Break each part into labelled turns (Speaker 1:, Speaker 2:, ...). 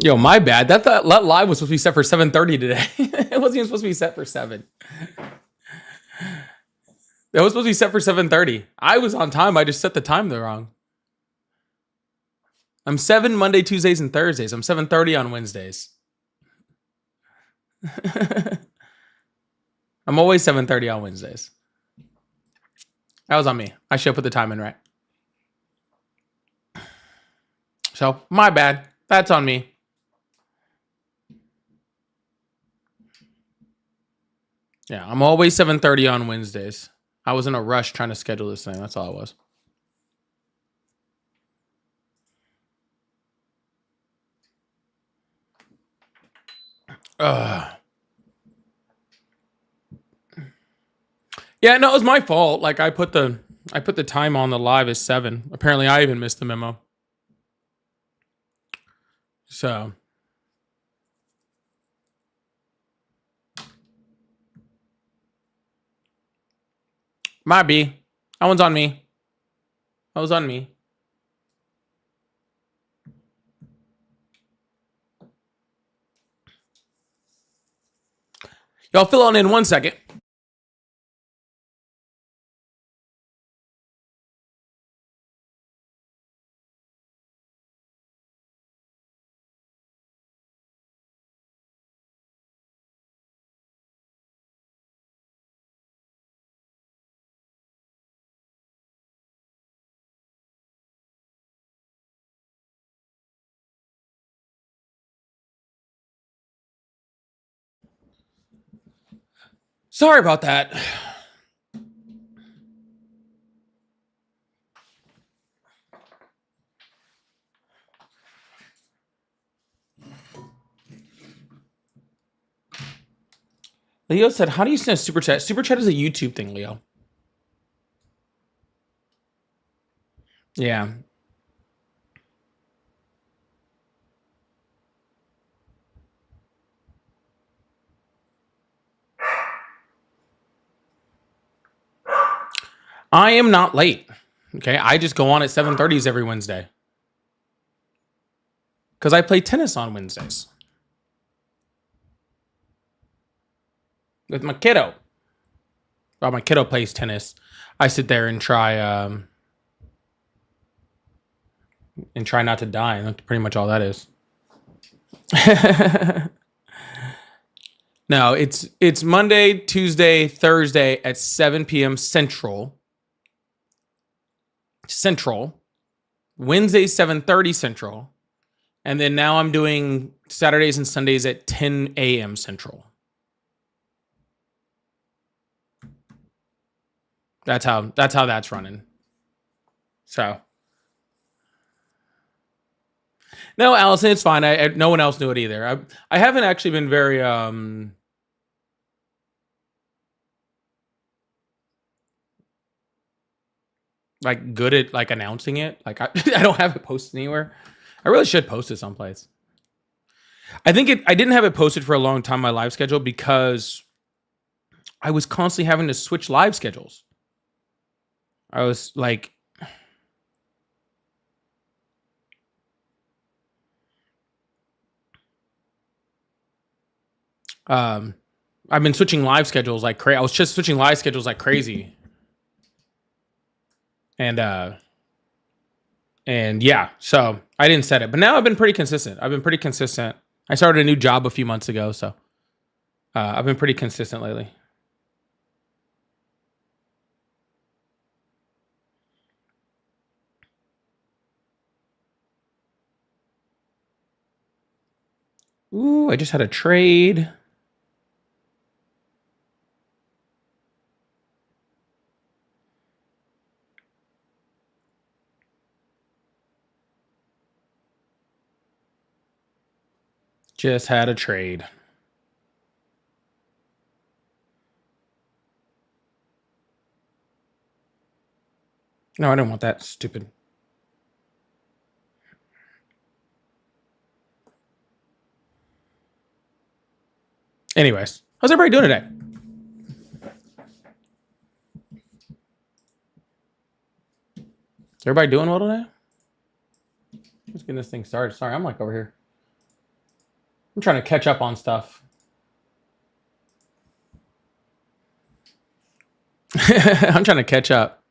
Speaker 1: Yo, my bad. That live was supposed to be set for 7:30 today. It wasn't even supposed to be set for 7. It was supposed to be set for 7:30. I was on time. I just set the time there wrong. I'm 7 Monday, Tuesdays, and Thursdays. I'm 7:30 on Wednesdays. I'm always 7:30 on Wednesdays. That was on me. I should have put the time in right. So, my bad. That's on me. Yeah, I'm always 7:30 on Wednesdays. I was in a rush trying to schedule this thing. That's all it was. Yeah, no, it was my fault. Like I put the time on the live as 7. Apparently I even missed the memo. So might be. That one's on me. That was on me. Y'all fill on in 1 second. Sorry about that. Leo said, how do you send a super chat? Super chat is a YouTube thing, Leo. Yeah. I am not late. Okay. I just go on at 7:30s every Wednesday. Because I play tennis on Wednesdays. With my kiddo. While my kiddo plays tennis, I sit there and try not to die. And that's pretty much all that is. No, it's Monday, Tuesday, Thursday at 7 p.m. Central. Wednesday 7:30 Central. And then now I'm doing Saturdays and Sundays at 10 a.m. Central. That's how that's running. So no, Allison, it's fine. I no one else knew it either. I haven't actually been very like good at like announcing it. Like I don't have it posted anywhere. I really should post it someplace. I didn't have it posted for a long time, my live schedule, because I was constantly having to switch live schedules. I was like, I've been switching live schedules like crazy. I was just switching live schedules like crazy. And yeah, so I didn't set it, but now I've been pretty consistent. I started a new job a few months ago, so I've been pretty consistent lately. Ooh, I just had a trade. Just had a trade. No, I don't want that. Stupid. Anyways, how's everybody doing today? Is everybody doing well today? Let's get this thing started. Sorry, I'm like over here I'm trying to catch up on stuff. I'm trying to catch up.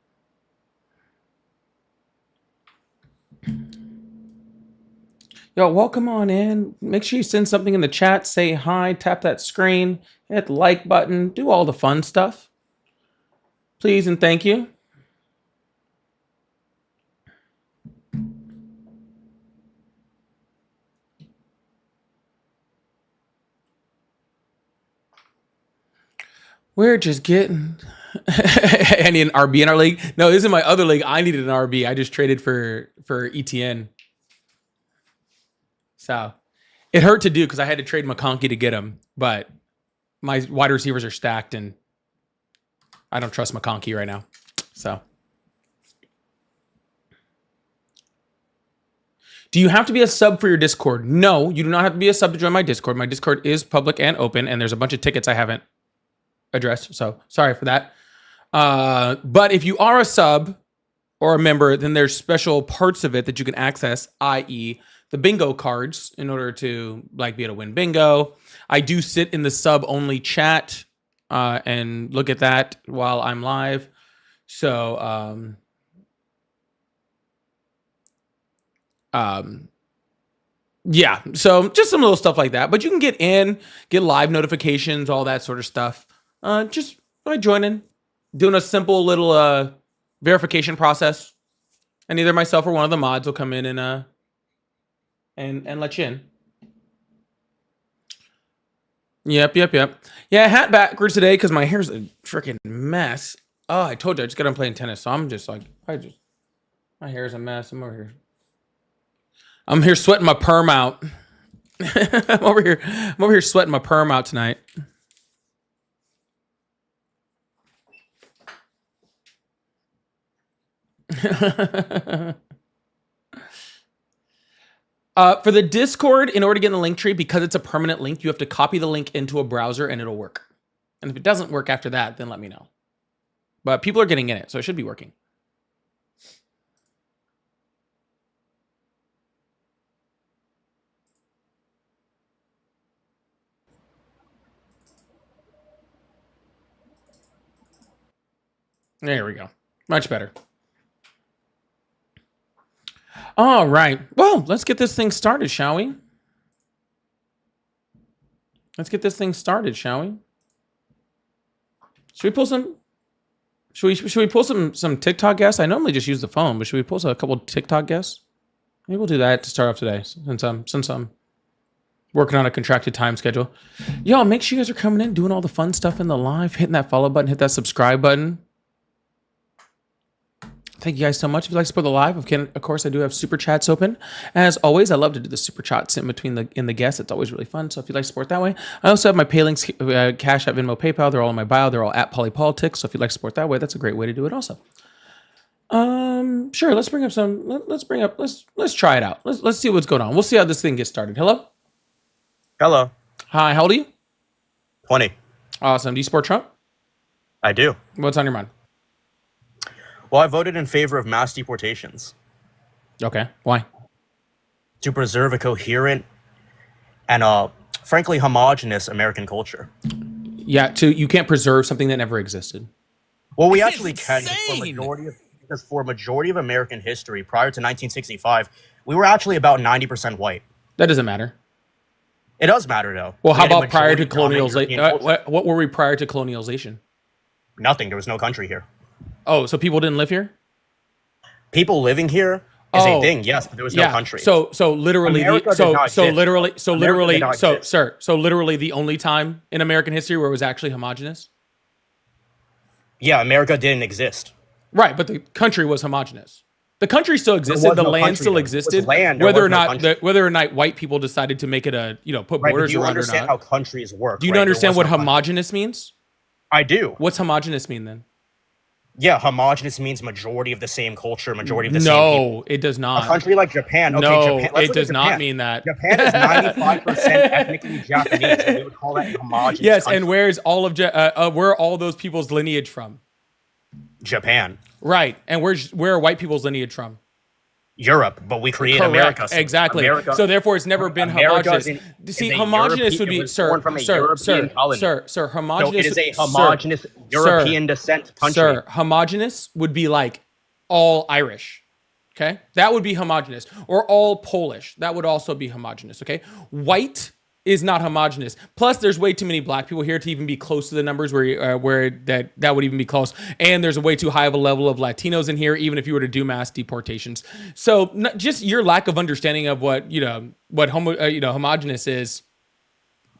Speaker 1: Yo, welcome on in. Make sure you send something in the chat. Say hi, tap that screen, hit the like button, do all the fun stuff. Please and thank you. We're just getting. I need an RB in our league. No, this is my other league. I needed an RB. I just traded for ETN. So it hurt to do because I had to trade McConkey to get him, but my wide receivers are stacked and I don't trust McConkey right now. So do you have to be a sub for your Discord? No, you do not have to be a sub to join my Discord. My Discord is public and open, and there's a bunch of tickets I haven't addressed. So sorry for that. But if you are a sub or a member, then there's special parts of it that you can access, i.e. the bingo cards in order to like be able to win bingo. I do sit in the sub only chat and look at that while I'm live. So yeah, so just some little stuff like that. But you can get in, get live notifications, all that sort of stuff. Just by joining, doing a simple little verification process, and either myself or one of the mods will come in and let you in. Yep. Yeah, hat backwards today because my hair's a freaking mess. Oh, I told you I just got done playing tennis, so I'm just like, my hair's a mess. I'm here sweating my perm out. I'm over here sweating my perm out tonight. For the Discord, in order to get in the link tree, because it's a permanent link, you have to copy the link into a browser and it'll work. And if it doesn't work after that, then let me know. But people are getting in it, so it should be working. There we go. Much better. All right. Well, let's get this thing started, shall we? Should we pull some? Should we pull some TikTok guests? I normally just use the phone, but should we pull a couple TikTok guests? Maybe we'll do that to start off today, since I'm working on a contracted time schedule. Y'all, make sure you guys are coming in, doing all the fun stuff in the live, hitting that follow button, hit that subscribe button. Thank you guys so much. If you'd like to support the live, of course, I do have super chats open. As always, I love to do the super chats in between the guests. It's always really fun. So if you'd like to support that way, I also have my pay links, Cash App, Venmo, PayPal. They're all in my bio. They're all at Polypolitics. So if you'd like to support that way, that's a great way to do it. Also, sure. Let's bring up some. Let's try it out. Let's see what's going on. We'll see how this thing gets started. Hello. Hi. How old are you?
Speaker 2: 20.
Speaker 1: Awesome. Do you support Trump?
Speaker 2: I do.
Speaker 1: What's on your mind?
Speaker 2: Well, I voted in favor of mass deportations.
Speaker 1: Okay. Why?
Speaker 2: To preserve a coherent and, frankly, homogenous American culture.
Speaker 1: Yeah. You can't preserve something that never existed.
Speaker 2: Well, we actually can. Because for a majority of American history, prior to 1965, we were actually about 90% white.
Speaker 1: That doesn't matter.
Speaker 2: It does matter, though.
Speaker 1: Well, how about prior to colonialization? What were we prior to colonialization?
Speaker 2: Nothing. There was no country here.
Speaker 1: Oh, so people didn't live here?
Speaker 2: People living here is a thing, yes, but there was no country.
Speaker 1: So literally, literally the only time in American history where it was actually homogenous?
Speaker 2: Yeah, America didn't exist.
Speaker 1: Right, but the country was homogenous. The country still existed. The land still existed. Whether or not white people decided to make it put borders around or not.
Speaker 2: Do you understand how countries work?
Speaker 1: Do you understand what homogenous means?
Speaker 2: I do.
Speaker 1: What's homogenous mean then?
Speaker 2: Yeah, homogenous means majority of the same culture, majority of the same people.
Speaker 1: No, it does not.
Speaker 2: A country like Japan. Okay,
Speaker 1: no,
Speaker 2: Japan,
Speaker 1: it does not mean that.
Speaker 2: Japan is 95% ethnically Japanese, and we would call that homogenous.
Speaker 1: Yes,
Speaker 2: country.
Speaker 1: and where are all those people's lineage from?
Speaker 2: Japan.
Speaker 1: Right, and where are white people's lineage from?
Speaker 2: Europe, but we create
Speaker 1: Correct.
Speaker 2: America. So
Speaker 1: Exactly.
Speaker 2: America,
Speaker 1: So therefore, it's never been
Speaker 2: America
Speaker 1: homogenous.
Speaker 2: is
Speaker 1: See,
Speaker 2: a
Speaker 1: homogenous would
Speaker 2: European, it
Speaker 1: be,
Speaker 2: was born from a
Speaker 1: sir,
Speaker 2: European colony.
Speaker 1: sir.
Speaker 2: So
Speaker 1: Homogenous.
Speaker 2: it is a
Speaker 1: Sir,
Speaker 2: homogenous European descent country.
Speaker 1: Sir, homogenous would be like all Irish. Okay, that would be homogenous, or all Polish. That would also be homogenous. Okay, white is not homogenous. Plus, there's way too many black people here to even be close to the numbers where that would even be close. And there's a way too high of a level of Latinos in here, even if you were to do mass deportations. So just your lack of understanding of what homogenous is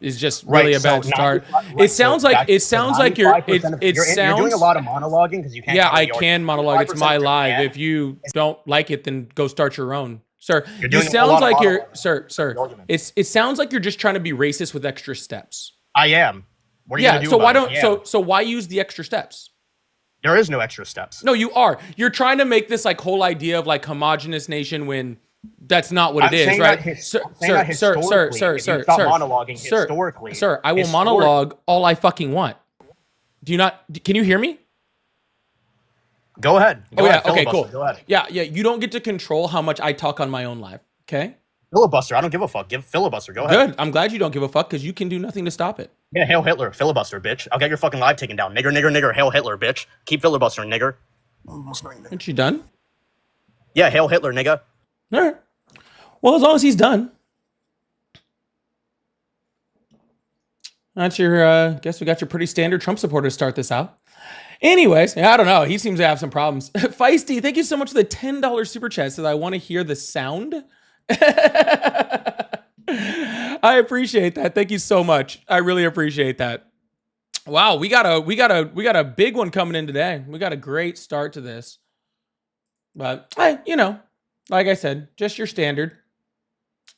Speaker 1: just really a bad start. It sounds like you're doing
Speaker 2: a lot of monologuing because you can't.
Speaker 1: Yeah, I can monologue. It's my live. If you don't like it, then go start your own. Sir, it sounds like you're it sounds like you're just trying to be racist with extra steps.
Speaker 2: I am. What are you gonna do?
Speaker 1: So why use the extra steps?
Speaker 2: There is no extra steps.
Speaker 1: No, you are. You're trying to make this like whole idea of like homogenous nation when that's not what it is, right? Sir, I will monologue all I fucking want. Do you not? Can you hear me?
Speaker 2: Go ahead.
Speaker 1: Okay, cool. Go ahead. Yeah. You don't get to control how much I talk on my own live. Okay.
Speaker 2: Filibuster. I don't give a fuck. Give filibuster. Go ahead.
Speaker 1: Good. I'm glad you don't give a fuck because you can do nothing to stop it.
Speaker 2: Yeah, hail Hitler. Filibuster, bitch. I'll get your fucking live taken down. Nigger, nigger, nigger. Hail Hitler, bitch. Keep filibustering, nigger.
Speaker 1: Aren't you done?
Speaker 2: Yeah, hail Hitler, nigga.
Speaker 1: All right. Well, as long as he's done. That's your, guess we got your pretty standard Trump supporter to start this out. Anyways, I don't know. He seems to have some problems. Feisty, thank you so much for the $10 super chat. Says I want to hear the sound. I appreciate that. Thank you so much. I really appreciate that. Wow, we got a big one coming in today. We got a great start to this. But hey, like I said, just your standard.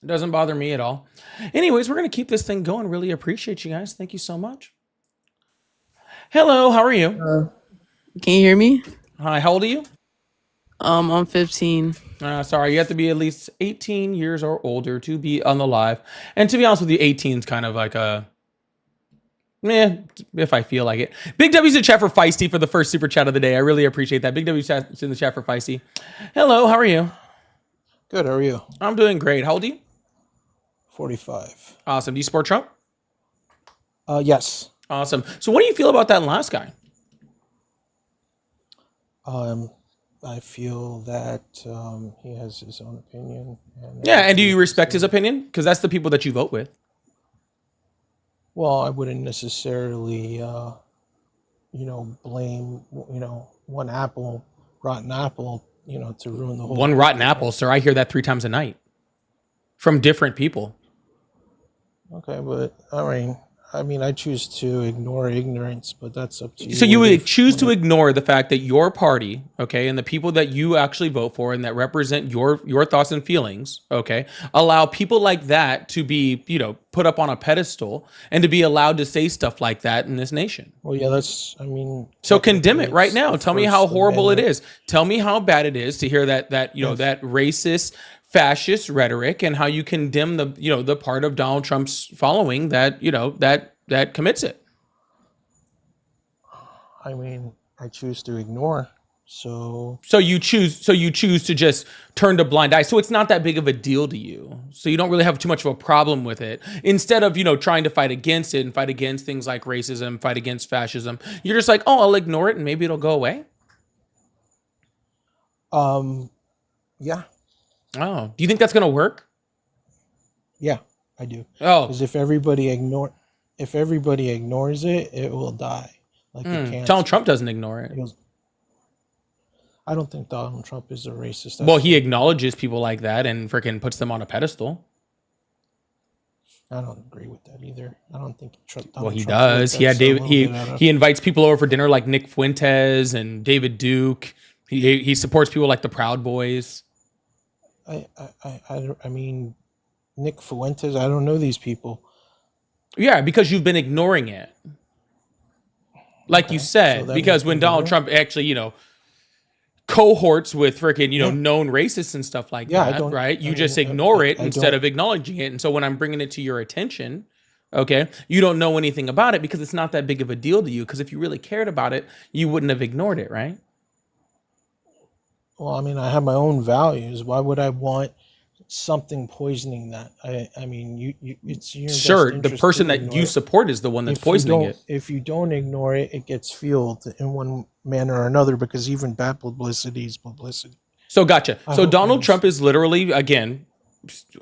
Speaker 1: It doesn't bother me at all. Anyways, we're gonna keep this thing going. Really appreciate you guys. Thank you so much. Hello, how are you?
Speaker 3: Can you hear me?
Speaker 1: Hi, how old are you?
Speaker 3: I'm 15.
Speaker 1: Sorry, you have to be at least 18 years or older to be on the live. And to be honest with you, 18 is kind of like a if I feel like it. Big W's in chat for Feisty for the first super chat of the day. I really appreciate that. Big W's in the chat for Feisty. Hello, how are you?
Speaker 4: Good, how are you?
Speaker 1: I'm doing great. How old are you?
Speaker 4: 45.
Speaker 1: Awesome. Do you support Trump?
Speaker 4: Yes.
Speaker 1: Awesome. So what do you feel about that last guy?
Speaker 4: I feel that he has his own opinion.
Speaker 1: And do you respect his opinion? Because that's the people that you vote with.
Speaker 4: Well, I wouldn't necessarily, blame, one apple, rotten apple, to ruin the whole.
Speaker 1: One rotten apple, sir. I hear that 3 times a night from different people.
Speaker 4: Okay, but I mean, I choose to ignore ignorance, but that's up to you.
Speaker 1: So you would choose to ignore the fact that your party, okay, and the people that you actually vote for and that represent your thoughts and feelings, okay, allow people like that to be, put up on a pedestal and to be allowed to say stuff like that in this nation.
Speaker 4: Well, yeah,
Speaker 1: so condemn it right now. Tell me how horrible it is. Tell me how bad it is to hear that that racist, fascist rhetoric and how you condemn the part of Donald Trump's following that that commits it.
Speaker 4: I mean, I choose to ignore. So
Speaker 1: you choose to just turn a blind eye. So it's not that big of a deal to you. So you don't really have too much of a problem with it. Instead of trying to fight against it and fight against things like racism, fight against fascism, you're just like, oh, I'll ignore it and maybe it'll go away.
Speaker 4: Yeah.
Speaker 1: Oh, do you think that's going to work?
Speaker 4: Yeah, I do.
Speaker 1: Oh,
Speaker 4: because if everybody ignores it, it will die. Like
Speaker 1: Donald Trump doesn't ignore it.
Speaker 4: I don't think Donald Trump is a racist.
Speaker 1: Well, he acknowledges people like that and freaking puts them on a pedestal.
Speaker 4: I don't agree with that either. I don't think
Speaker 1: he does. He had he invites people over for dinner like Nick Fuentes and David Duke. He supports people like the Proud Boys.
Speaker 4: I mean, Nick Fuentes, I don't know these people.
Speaker 1: Yeah, because you've been ignoring it. Like you said, so because when Donald Trump actually, cohorts with freaking, known racists and stuff like that, right? You just ignore it instead of acknowledging it. And so when I'm bringing it to your attention, okay, you don't know anything about it because it's not that big of a deal to you. Because if you really cared about it, you wouldn't have ignored it, right?
Speaker 4: Well, I mean, I have my own values. Why would I want something poisoning that? I mean, it's in your best
Speaker 1: Sure, the
Speaker 4: interest to
Speaker 1: person that
Speaker 4: ignore
Speaker 1: you
Speaker 4: it.
Speaker 1: support is the one that's poisoning it.
Speaker 4: If you don't ignore it, it gets fueled in one manner or another, because even bad publicity is publicity.
Speaker 1: So gotcha.
Speaker 4: I
Speaker 1: So
Speaker 4: hope
Speaker 1: Donald
Speaker 4: you
Speaker 1: Trump is literally, again,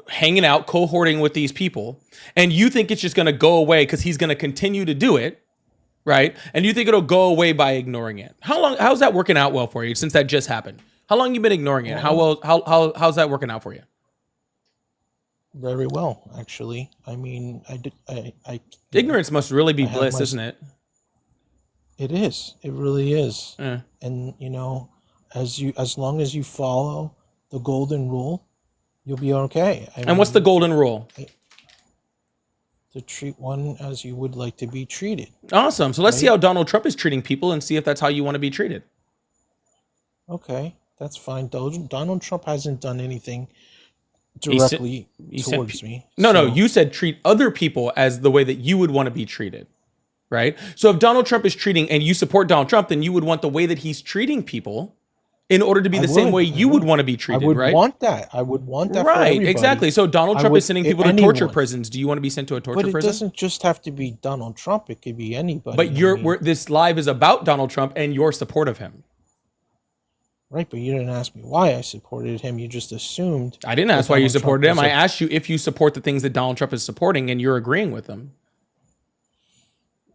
Speaker 1: hanging out, cohorting with these people, and you think it's just going to go away because he's going to continue to do it, right? And you think it'll go away by ignoring it. How's that working out well for you since that just happened? How long you been ignoring it? How's that working out for you?
Speaker 4: very well, actually. I mean,
Speaker 1: Ignorance must really be
Speaker 4: I have
Speaker 1: bliss,
Speaker 4: my-
Speaker 1: isn't it?
Speaker 4: it is. It really is.
Speaker 1: Eh.
Speaker 4: And as long as you follow the golden rule, you'll be okay.
Speaker 1: And what's the golden rule?
Speaker 4: To treat one as you would like to be treated.
Speaker 1: Awesome. So let's see
Speaker 4: Right.
Speaker 1: how Donald Trump is treating people and see if that's how you want to be treated.
Speaker 4: Okay, that's fine. Donald Trump hasn't done anything
Speaker 1: He said-
Speaker 4: directly
Speaker 1: he said
Speaker 4: towards me.
Speaker 1: No,
Speaker 4: so-
Speaker 1: you said treat other people as the way that you would want to be treated, right? So if Donald Trump is treating, and you support Donald Trump, then you would want the way that he's treating people in order to be
Speaker 4: I
Speaker 1: the same
Speaker 4: would,
Speaker 1: way
Speaker 4: I
Speaker 1: you would
Speaker 4: would.
Speaker 1: want to be
Speaker 4: I
Speaker 1: treated,
Speaker 4: would
Speaker 1: right?
Speaker 4: want that. I would want that for
Speaker 1: Right,
Speaker 4: everybody.
Speaker 1: exactly. So Donald
Speaker 4: I
Speaker 1: Trump
Speaker 4: would-
Speaker 1: is sending people to torture
Speaker 4: anyone.
Speaker 1: prisons. Do you want to be sent to a torture
Speaker 4: But it
Speaker 1: prison?
Speaker 4: doesn't just have to be Donald Trump. It could be anybody.
Speaker 1: But
Speaker 4: I mean,
Speaker 1: this live is about Donald Trump and your support of him.
Speaker 4: right, but you didn't ask me why I supported him. You just assumed.
Speaker 1: I didn't ask
Speaker 4: that
Speaker 1: why you
Speaker 4: Donald Trump
Speaker 1: supported him.
Speaker 4: was
Speaker 1: I
Speaker 4: a-
Speaker 1: asked you if you support the things that Donald Trump is supporting and you're agreeing with them.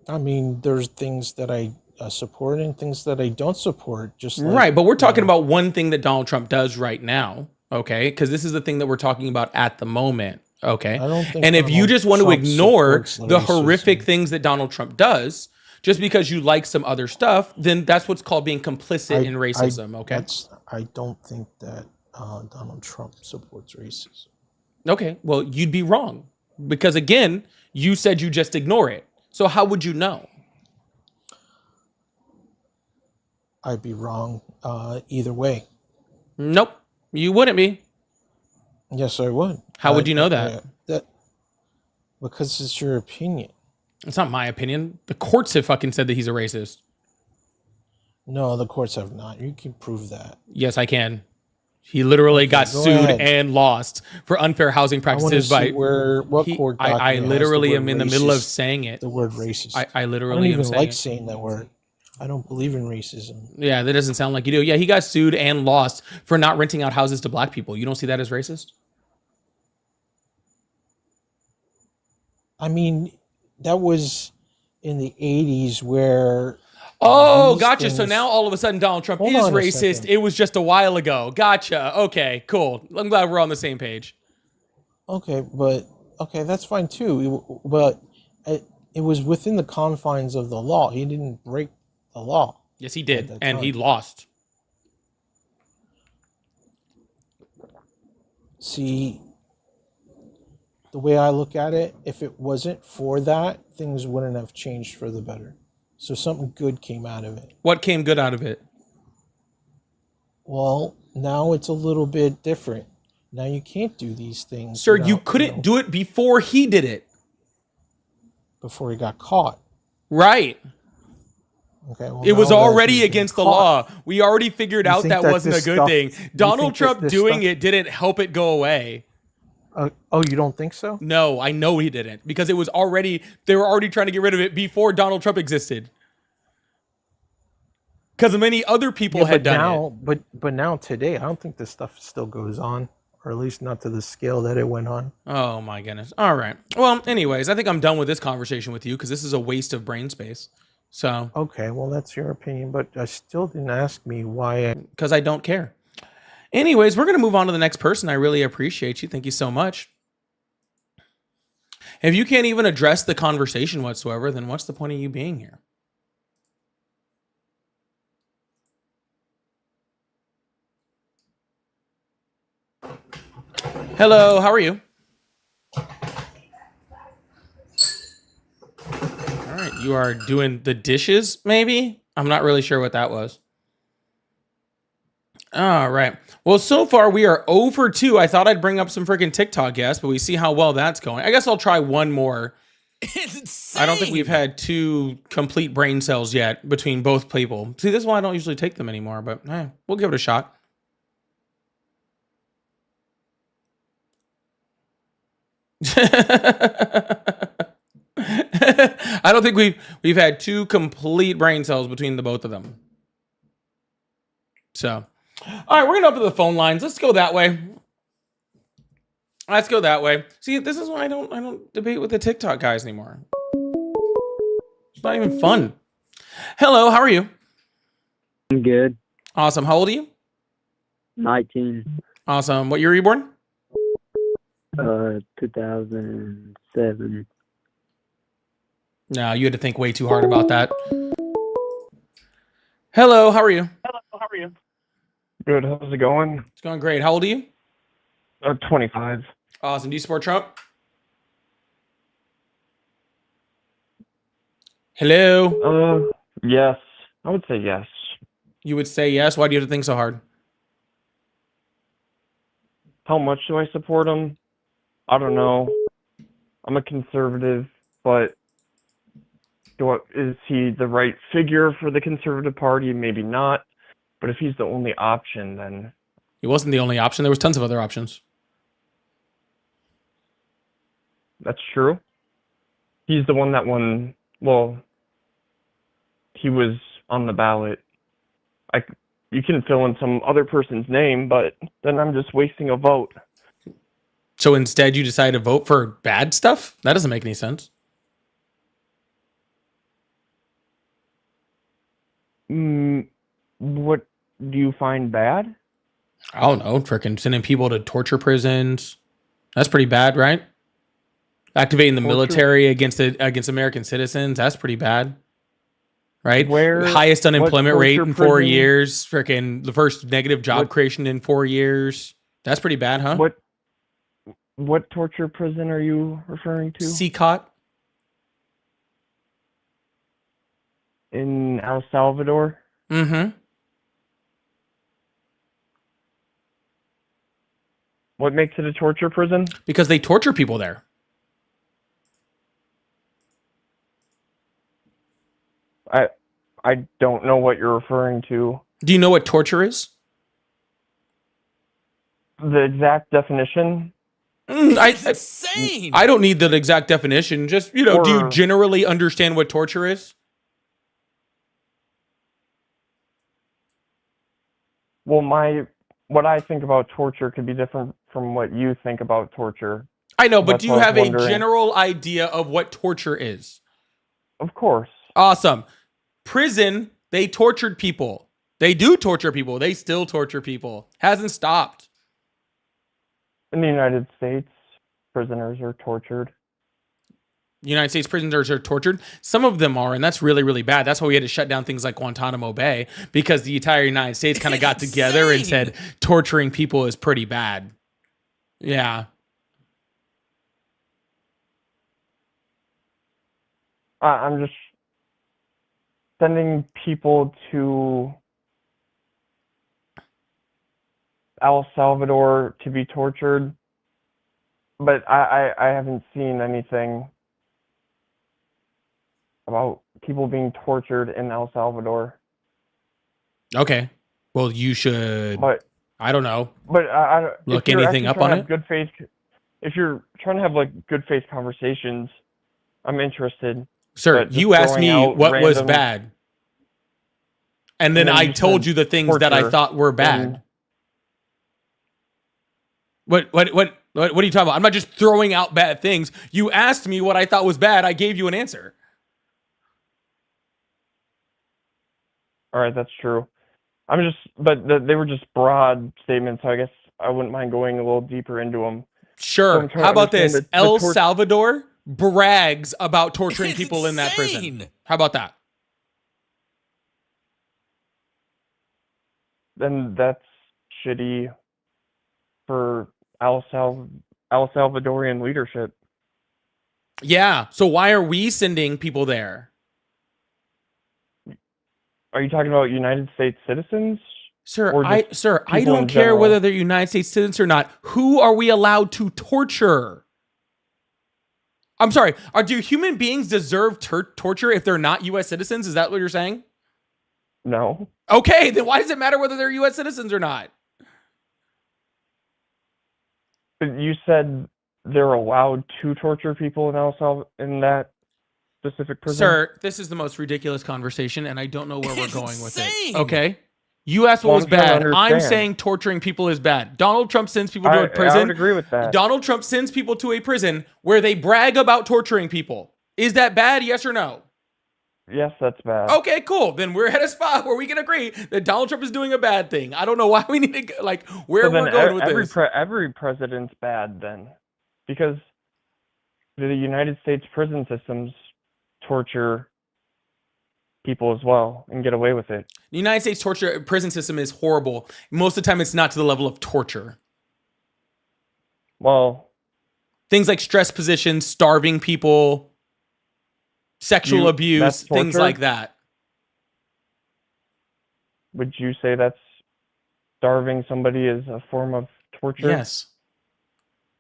Speaker 4: I mean, there's things that I support and things that I don't support. Just like,
Speaker 1: Right, but we're talking about one thing that Donald Trump does right now, okay? Because this is the thing that we're talking about at the moment, okay?
Speaker 4: I don't think
Speaker 1: And if you
Speaker 4: Donald
Speaker 1: just want to
Speaker 4: Trump
Speaker 1: ignore
Speaker 4: supports
Speaker 1: the
Speaker 4: racism.
Speaker 1: horrific things that Donald Trump does, just because you like some other stuff, then that's what's called being complicit in racism, okay?
Speaker 4: I don't think that Donald Trump supports racism.
Speaker 1: Okay, well, you'd be wrong. Because again, you said you just ignore it. So how would you know?
Speaker 4: I'd be wrong either way.
Speaker 1: Nope, you wouldn't be.
Speaker 4: Yes, I would.
Speaker 1: How would you know that?
Speaker 4: Because it's your opinion.
Speaker 1: It's not my opinion. The courts have fucking said that he's a racist.
Speaker 4: No, the courts have not. You can prove that.
Speaker 1: Yes, I can. He literally got
Speaker 4: go
Speaker 1: sued
Speaker 4: ahead.
Speaker 1: and lost for unfair housing
Speaker 4: I want to
Speaker 1: practices
Speaker 4: see
Speaker 1: by.
Speaker 4: what
Speaker 1: He-
Speaker 4: court
Speaker 1: I
Speaker 4: document has
Speaker 1: literally
Speaker 4: the
Speaker 1: am
Speaker 4: word
Speaker 1: in the middle of
Speaker 4: racist-
Speaker 1: saying it.
Speaker 4: the word racist.
Speaker 1: I
Speaker 4: I don't
Speaker 1: literally am
Speaker 4: even
Speaker 1: saying
Speaker 4: like
Speaker 1: it.
Speaker 4: saying that word. I don't believe in racism.
Speaker 1: Yeah, that doesn't sound like you do. Yeah, he got sued and lost for not renting out houses to black people. You don't see that as racist?
Speaker 4: I mean, that was in the 80s where.
Speaker 1: Oh,
Speaker 4: these
Speaker 1: gotcha. So
Speaker 4: things-
Speaker 1: now all of a sudden Donald Trump
Speaker 4: Hold
Speaker 1: is
Speaker 4: on a
Speaker 1: racist.
Speaker 4: second.
Speaker 1: It was just a while ago. Gotcha. Okay, cool. I'm glad we're on the same page.
Speaker 4: Okay, that's fine too. But it was within the confines of the law. He didn't break the law.
Speaker 1: Yes, he did.
Speaker 4: that
Speaker 1: And he
Speaker 4: time.
Speaker 1: lost.
Speaker 4: See, the way I look at it, if it wasn't for that, things wouldn't have changed for the better. So something good came out of it.
Speaker 1: What came good out of it?
Speaker 4: Well, now it's a little bit different. Now you can't do these things.
Speaker 1: Sir, you
Speaker 4: without,
Speaker 1: couldn't do it before he did it.
Speaker 4: before he got caught.
Speaker 1: Right.
Speaker 4: Okay. Well,
Speaker 1: It was
Speaker 4: now that
Speaker 1: already
Speaker 4: he's been
Speaker 1: against the
Speaker 4: caught,
Speaker 1: law. We already figured
Speaker 4: You
Speaker 1: out
Speaker 4: think
Speaker 1: that
Speaker 4: that
Speaker 1: wasn't a
Speaker 4: this
Speaker 1: good
Speaker 4: stuff-
Speaker 1: thing.
Speaker 4: you
Speaker 1: Donald
Speaker 4: think that
Speaker 1: Trump
Speaker 4: this
Speaker 1: doing
Speaker 4: stuff-
Speaker 1: it didn't help it go away.
Speaker 4: Oh, you don't think so?
Speaker 1: No, I know he didn't because it was already, they were already trying to get rid of it before Donald Trump existed. Because many other people
Speaker 4: Yeah,
Speaker 1: had
Speaker 4: but
Speaker 1: done
Speaker 4: now,
Speaker 1: it.
Speaker 4: but now today, I don't think this stuff still goes on, or at least not to the scale that it went on.
Speaker 1: Oh my goodness. All right. Well, anyways, I think I'm done with this conversation with you because this is a waste of brain space. So,
Speaker 4: Okay, well that's your opinion, but I still didn't ask me why.
Speaker 1: because I don't care. Anyways, we're going to move on to the next person. I really appreciate you. Thank you so much. If you can't even address the conversation whatsoever, then what's the point of you being here? Hello, how are you? All right, you are doing the dishes, maybe? I'm not really sure what that was. All right. Well, so far we are over 2. I thought I'd bring up some freaking TikTok guests, but we see how well that's going. I guess I'll try one more.
Speaker 5: It's insane.
Speaker 1: I don't think we've had 2 complete brain cells yet between both people. See, this is why I don't usually take them anymore, but we'll give it a shot. I don't think we've had two complete brain cells between the both of them. So, all right, we're gonna open the phone lines. Let's go that way. Let's go that way. See, this is why I don't debate with the TikTok guys anymore. It's not even fun. Hello, how are you?
Speaker 5: I'm good.
Speaker 1: Awesome. How old are you?
Speaker 5: 19.
Speaker 1: Awesome. What year were you born?
Speaker 5: 2007.
Speaker 1: No, you had to think way too hard about that. Hello, how are you?
Speaker 6: Good. How's it going?
Speaker 1: It's going great. How old are you?
Speaker 6: 25.
Speaker 1: Awesome. Do you support Trump? Hello?
Speaker 6: Yes. I would say yes.
Speaker 1: You would say yes. Why do you have to think so hard?
Speaker 6: How much do I support him? I don't know. I'm a conservative, but is he the right figure for the conservative party? Maybe not. But if he's the only option, then
Speaker 1: He wasn't the only option. There was tons of other options.
Speaker 6: that's true. He's the one that won. Well, he was on the ballot. You can fill in some other person's name, but then I'm just wasting a vote.
Speaker 1: So instead, you decided to vote for bad stuff? That doesn't make any sense.
Speaker 6: What do you find bad?
Speaker 1: I don't know. Freaking sending people to torture prisons. That's pretty bad, right? Activating the military against American citizens. That's pretty bad. Right? Highest unemployment rate in 4 years. Freaking the first negative job creation in 4 years. That's pretty bad, huh?
Speaker 6: What torture prison are you referring to?
Speaker 1: CCOT.
Speaker 6: In El Salvador?
Speaker 1: Mm-hmm.
Speaker 6: What makes it a torture prison?
Speaker 1: Because they torture people there.
Speaker 6: I don't know what you're referring to.
Speaker 1: Do you know what torture is?
Speaker 6: The exact definition?
Speaker 1: Insane. I don't need the exact definition. Just, do you generally understand what torture is?
Speaker 6: Well, what I think about torture could be different from what you think about torture.
Speaker 1: I know, but do you have a general idea of what torture is?
Speaker 6: Of course.
Speaker 1: Awesome. Prison, they tortured people. They do torture people. They still torture people. Hasn't stopped.
Speaker 6: In the United States, prisoners are tortured.
Speaker 1: United States prisoners are tortured. Some of them are, and that's really, really bad. That's why we had to shut down things like Guantanamo Bay, because the entire United States kind of got together and said torturing people is pretty bad. Yeah.
Speaker 6: I'm just sending people to El Salvador to be tortured, but I haven't seen anything about people being tortured in El Salvador.
Speaker 1: Okay. Well, you should.
Speaker 6: But
Speaker 1: I don't know.
Speaker 6: But
Speaker 1: look anything up on it.
Speaker 6: Good faith. If you're trying to have good faith conversations, I'm interested.
Speaker 1: Sir, you asked me what was bad, and then I told you the things that I thought were bad. What are you talking about? I'm not just throwing out bad things. You asked me what I thought was bad. I gave you an answer.
Speaker 6: All right, that's true. But they were just broad statements, so I guess I wouldn't mind going a little deeper into them.
Speaker 1: Sure. How about this? El Salvador brags about torturing people in that prison. How about that?
Speaker 6: Then that's shitty for El Salvadorian leadership.
Speaker 1: Yeah. So why are we sending people there?
Speaker 6: Are you talking about United States citizens?
Speaker 1: Sir, I don't care whether they're United States citizens or not. Who are we allowed to torture? I'm sorry. Do human beings deserve torture if they're not U.S. citizens? Is that what you're saying?
Speaker 6: No.
Speaker 1: Okay, then why does it matter whether they're U.S. citizens or not?
Speaker 6: But you said they're allowed to torture people in El Salvador in that specific prison?
Speaker 1: Sir, this is the most ridiculous conversation, and I don't know where we're going with it.
Speaker 7: Insane.
Speaker 1: Okay? You asked what
Speaker 6: Well,
Speaker 1: was
Speaker 6: I'm trying to
Speaker 1: bad. I'm
Speaker 6: understand.
Speaker 1: saying torturing people is bad. Donald Trump sends people to a
Speaker 6: I
Speaker 1: prison.
Speaker 6: would agree with that.
Speaker 1: Donald Trump sends people to a prison where they brag about torturing people. Is that bad? Yes or no?
Speaker 6: Yes, that's bad.
Speaker 1: Okay, cool. Then we're at a spot where we can agree that Donald Trump is doing a bad thing. I don't know why we need to go, like where
Speaker 6: So
Speaker 1: we're
Speaker 6: then
Speaker 1: going with
Speaker 6: every
Speaker 1: this.
Speaker 6: every president's bad then, because the United States prison systems torture people as well and get away with it.
Speaker 1: The United States prison system is horrible. Most of the time, it's not to the level of torture.
Speaker 6: Well,
Speaker 1: Things like stress positions, starving people, sexual abuse,
Speaker 6: that's
Speaker 1: things
Speaker 6: torture?
Speaker 1: like that.
Speaker 6: would you say that's starving somebody is a form of torture?
Speaker 1: Yes.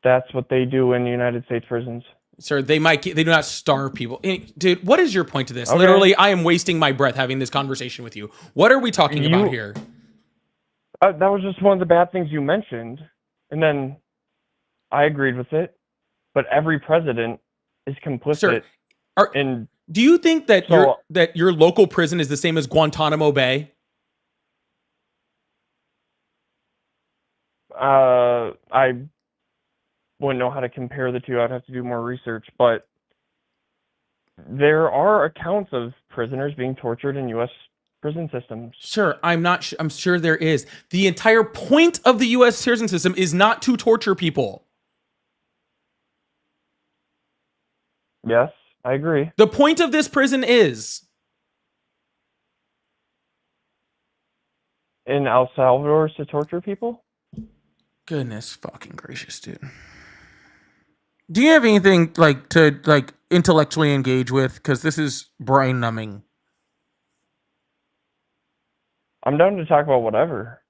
Speaker 6: That's what they do in the United States prisons.
Speaker 1: Sir, they do not starve people. Dude, what is your point to this?
Speaker 6: Okay.
Speaker 1: Literally, I am wasting my breath having this conversation with you. What are we talking about here?
Speaker 6: That was just one of the bad things you mentioned, and then I agreed with it. But every president is complicit
Speaker 1: Sir,
Speaker 6: in.
Speaker 1: do you think that
Speaker 6: So-
Speaker 1: your local prison is the same as Guantanamo Bay?
Speaker 6: I wouldn't know how to compare the two. I'd have to do more research, but there are accounts of prisoners being tortured in U.S. prison systems.
Speaker 1: Sir, I'm sure there is. The entire point of the U.S. prison system is not to torture people.
Speaker 6: Yes, I agree.
Speaker 1: The point of this prison is
Speaker 6: In El Salvador is to torture people?
Speaker 1: goodness fucking gracious, dude. Do you have anything to intellectually engage with? Because this is brain numbing.
Speaker 6: I'm down to talk about whatever.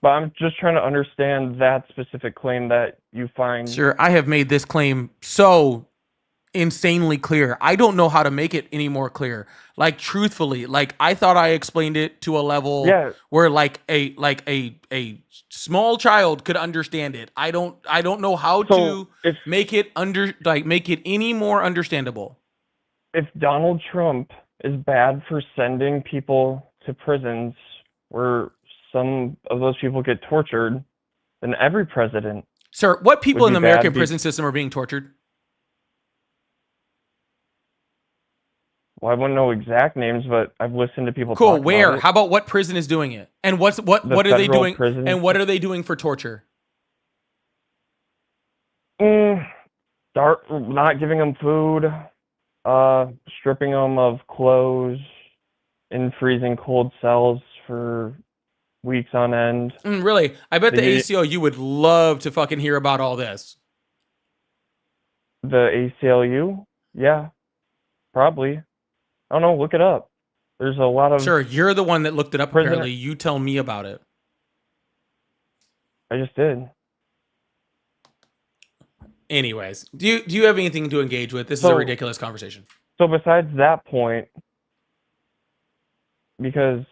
Speaker 6: But I'm just trying to understand that specific claim that you find.
Speaker 1: Sir, I have made this claim so insanely clear. I don't know how to make it any more clear. Like, truthfully, like I thought I explained it to a level where like a small child could understand it. I don't know how to make it any more understandable.
Speaker 6: If Donald Trump is bad for sending people to prisons where some of those people get tortured, then every president.
Speaker 1: Sir, what people in
Speaker 6: would
Speaker 1: the
Speaker 6: be bad
Speaker 1: American
Speaker 6: be-
Speaker 1: prison system are being tortured?
Speaker 6: Well, I wouldn't know exact names, but I've listened to people
Speaker 1: Cool.
Speaker 6: talk
Speaker 1: Where?
Speaker 6: about it.
Speaker 1: How about what prison is doing it? And what
Speaker 6: The
Speaker 1: are they
Speaker 6: federal
Speaker 1: doing?
Speaker 6: prison.
Speaker 1: And what are they doing for torture?
Speaker 6: Start not giving them food, stripping them of clothes in freezing cold cells for weeks on end.
Speaker 1: Really? I bet the
Speaker 6: They-
Speaker 1: ACLU would love to fucking hear about all this.
Speaker 6: The ACLU? Yeah, probably. I don't know. Look it up. There's a lot of.
Speaker 1: Sure, you're the one that looked it up.
Speaker 6: Prisoner-
Speaker 1: Apparently, you tell me about it.
Speaker 6: I just did.
Speaker 1: Anyways, do you have anything to engage with? This is a
Speaker 6: So-
Speaker 1: ridiculous conversation.
Speaker 6: So besides that point, because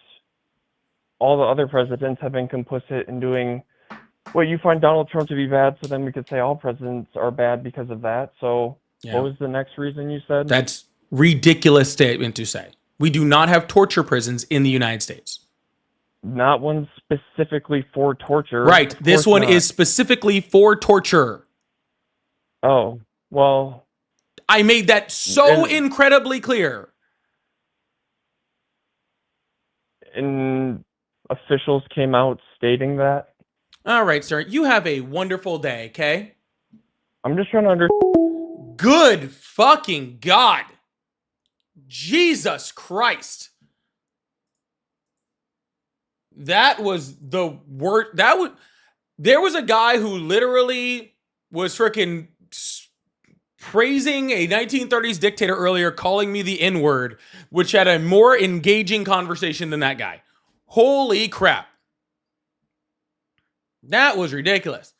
Speaker 6: all the other presidents have been complicit in doing what you find Donald Trump to be bad, so then we could say all presidents are bad because of that. So
Speaker 1: Yeah.
Speaker 6: what was the next reason you said?
Speaker 1: That's ridiculous statement to say. We do not have torture prisons in the United States.
Speaker 6: Not one specifically for torture.
Speaker 1: Right.
Speaker 6: Of
Speaker 1: This
Speaker 6: course
Speaker 1: one
Speaker 6: not.
Speaker 1: is specifically for torture.
Speaker 6: Oh, well,
Speaker 1: I made that so
Speaker 6: And-
Speaker 1: incredibly clear.
Speaker 6: and officials came out stating that.
Speaker 1: All right, sir. You have a wonderful day, okay?
Speaker 6: I'm just trying to understand.
Speaker 1: Good fucking God. Jesus Christ. That was the word. There was a guy who literally was freaking praising a 1930s dictator earlier, calling me the N-word, which had a more engaging conversation than that guy. Holy crap. That was ridiculous.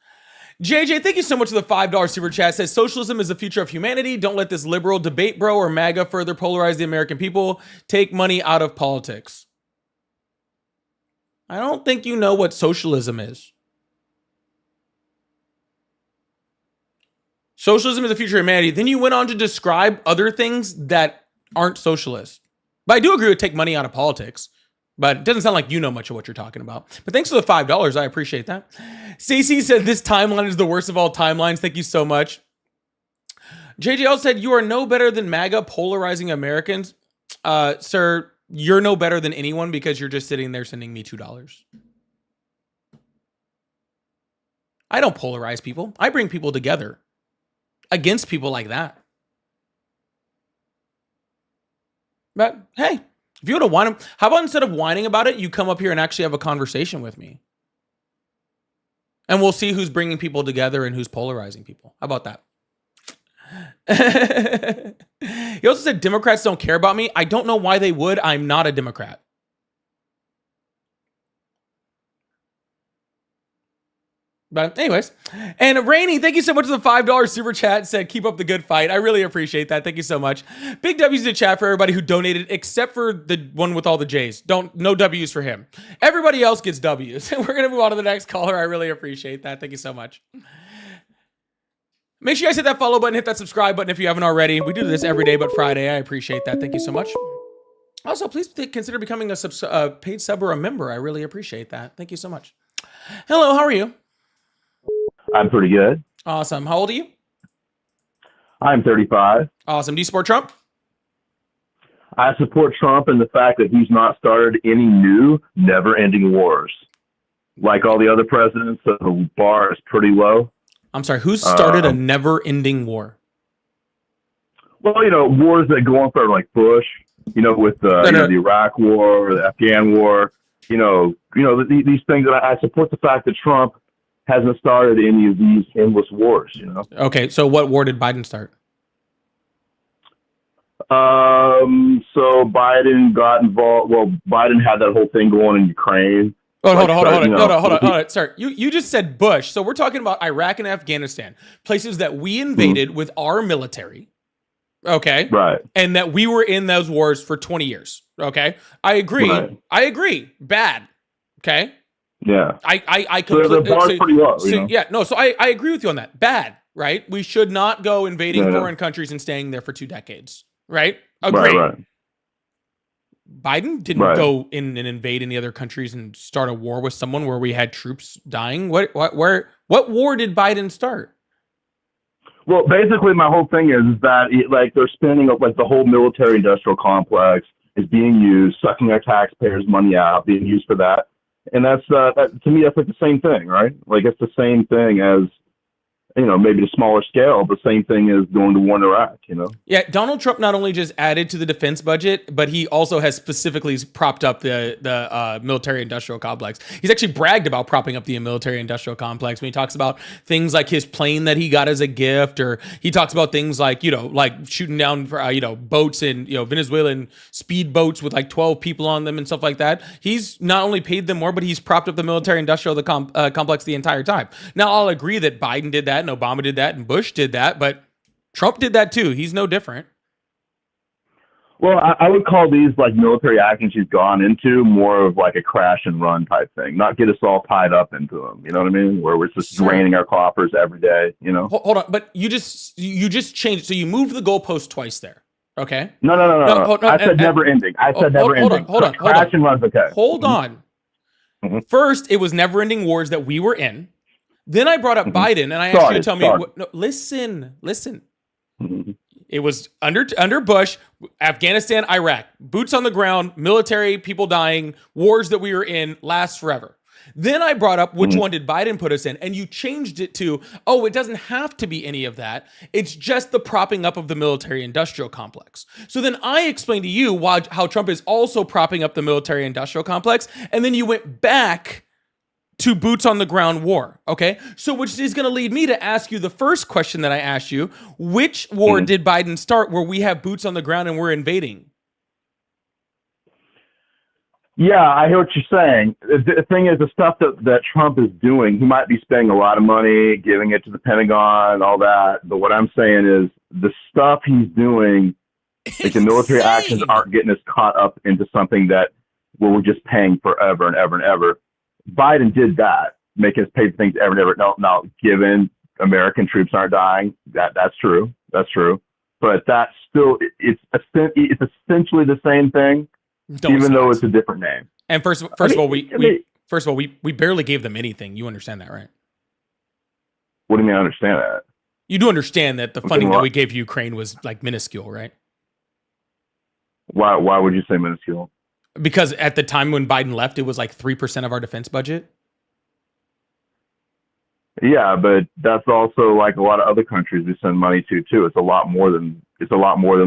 Speaker 1: JJ, thank you so much for the $5 super chat. Says socialism is the future of humanity. Don't let this liberal debate bro or MAGA further polarize the American people. Take money out of politics. I don't think you know what socialism is. Socialism is the future of humanity. Then you went on to describe other things that aren't socialist. But I do agree with take money out of politics. But it doesn't sound like you know much of what you're talking about. But thanks for the $5. I appreciate that. Stacey said this timeline is the worst of all timelines. Thank you so much. JJL said you are no better than MAGA polarizing Americans. Sir, you're no better than anyone because you're just sitting there sending me $2. I don't polarize people. I bring people together against people like that. But hey, if you want to whine, how about instead of whining about it, you come up here and actually have a conversation with me? And we'll see who's bringing people together and who's polarizing people. How about that? He also said Democrats don't care about me. I don't know why they would. I'm not a Democrat. But anyways, and Rainey, thank you so much for the $5 super chat. Said keep up the good fight. I really appreciate that. Thank you so much. Big W's in the chat for everybody who donated, except for the one with all the J's. No W's for him. Everybody else gets W's. And we're gonna move on to the next caller. I really appreciate that. Thank you so much. Make sure you guys hit that follow button, hit that subscribe button if you haven't already. We do this every day but Friday. I appreciate that. Thank you so much. Also, please consider becoming a paid sub or a member. I really appreciate that. Thank you so much. Hello, how are you?
Speaker 7: I'm pretty good.
Speaker 1: Awesome. How old are you?
Speaker 7: I'm 35.
Speaker 1: Awesome. Do you support Trump?
Speaker 7: I support Trump in the fact that he's not started any new, never-ending wars. Like all the other presidents, the bar is pretty low.
Speaker 1: I'm sorry, who started a never-ending war?
Speaker 7: Well, you know, wars that go on for like Bush, you know, with the Iraq War, the Afghan War, these things that I support the fact that Trump hasn't started any of these endless wars, you know.
Speaker 1: Okay, so what war did Biden start?
Speaker 7: So Biden got involved. Well, Biden had that whole thing going in Ukraine.
Speaker 1: Oh, hold on. Sir, you just said Bush. So we're talking about Iraq and Afghanistan, places that we invaded with our military. Okay.
Speaker 7: Right.
Speaker 1: And that we were in those wars for 20 years. Okay. I agree. Right. I agree. Bad. Okay.
Speaker 7: Yeah.
Speaker 1: I
Speaker 7: completely. So the bar's pretty low. You know?
Speaker 1: Yeah. No. So I agree with you on that. Bad. Right. We should not go invading foreign countries and staying there for 2 decades. Right. Agree. Right. Biden didn't go in and invade any other countries and start a war with someone where we had troops dying. What war did Biden start?
Speaker 7: Well, basically, my whole thing is that they're spending like the whole military-industrial complex is being used, sucking our taxpayers' money out, being used for that, and that's to me that's like the same thing, right? Like it's the same thing as, you know, maybe a smaller scale, but same thing as going to war in Iraq, you know? Yeah,
Speaker 1: Donald Trump not only just added to the defense budget, but he also has specifically propped up the military-industrial complex. He's actually bragged about propping up the military-industrial complex when he talks about things like his plane that he got as a gift, or he talks about things like, like shooting down, boats and, Venezuelan speed boats with like 12 people on them and stuff like that. He's not only paid them more, but he's propped up the military-industrial complex the entire time. Now, I'll agree that Biden did that, and Obama did that, and Bush did that, but Trump did that too. He's no different.
Speaker 7: Well, I would call these like military actions he's gone into more of like a crash and run type thing, not get us all tied up into them. You know what I mean? Where we're just draining our coffers every day. You know.
Speaker 1: Hold on, but you just changed. So you moved the goalpost twice there. Okay.
Speaker 7: No. I said never ending. I said never ending.
Speaker 1: Hold on.
Speaker 7: Crash and run's okay.
Speaker 1: Hold on. Mm-hmm. First, it was never ending wars that we were in. Then I brought up Biden, and I asked you to tell me. Listen. Mm-hmm. It was under Bush, Afghanistan, Iraq, boots on the ground, military, people dying, wars that we were in, last forever. Then I brought up which one did Biden put us in, and you changed it to, it doesn't have to be any of that. It's just the propping up of the military-industrial complex. So then I explained to you how Trump is also propping up the military-industrial complex, and then you went back to boots on the ground war. Okay. So which is going to lead me to ask you the first question that I asked you, which war did Biden start where we have boots on the ground and we're invading?
Speaker 7: Yeah, I hear what you're saying. The thing is, the stuff that Trump is doing, he might be spending a lot of money, giving it to the Pentagon, all that. But what I'm saying is the stuff he's doing, like the military actions aren't getting us caught up into something where we're just paying forever and ever and ever. Biden did that, making us pay for things ever and ever. Now giving American troops aren't dying. That's true. That's true. But that's still it's essentially the same thing,
Speaker 1: No,
Speaker 7: even though
Speaker 1: not.
Speaker 7: it's a different name.
Speaker 1: And first of all, we barely gave them anything. You understand that, right?
Speaker 7: What do you mean? I understand that.
Speaker 1: You do understand that the
Speaker 7: Okay,
Speaker 1: funding that
Speaker 7: well-
Speaker 1: we gave Ukraine was like minuscule, right?
Speaker 7: Why would you say minuscule?
Speaker 1: Because at the time when Biden left, it was like 3% of our defense budget.
Speaker 7: Yeah, but that's also like a lot of other countries we send money to too. It's a lot more than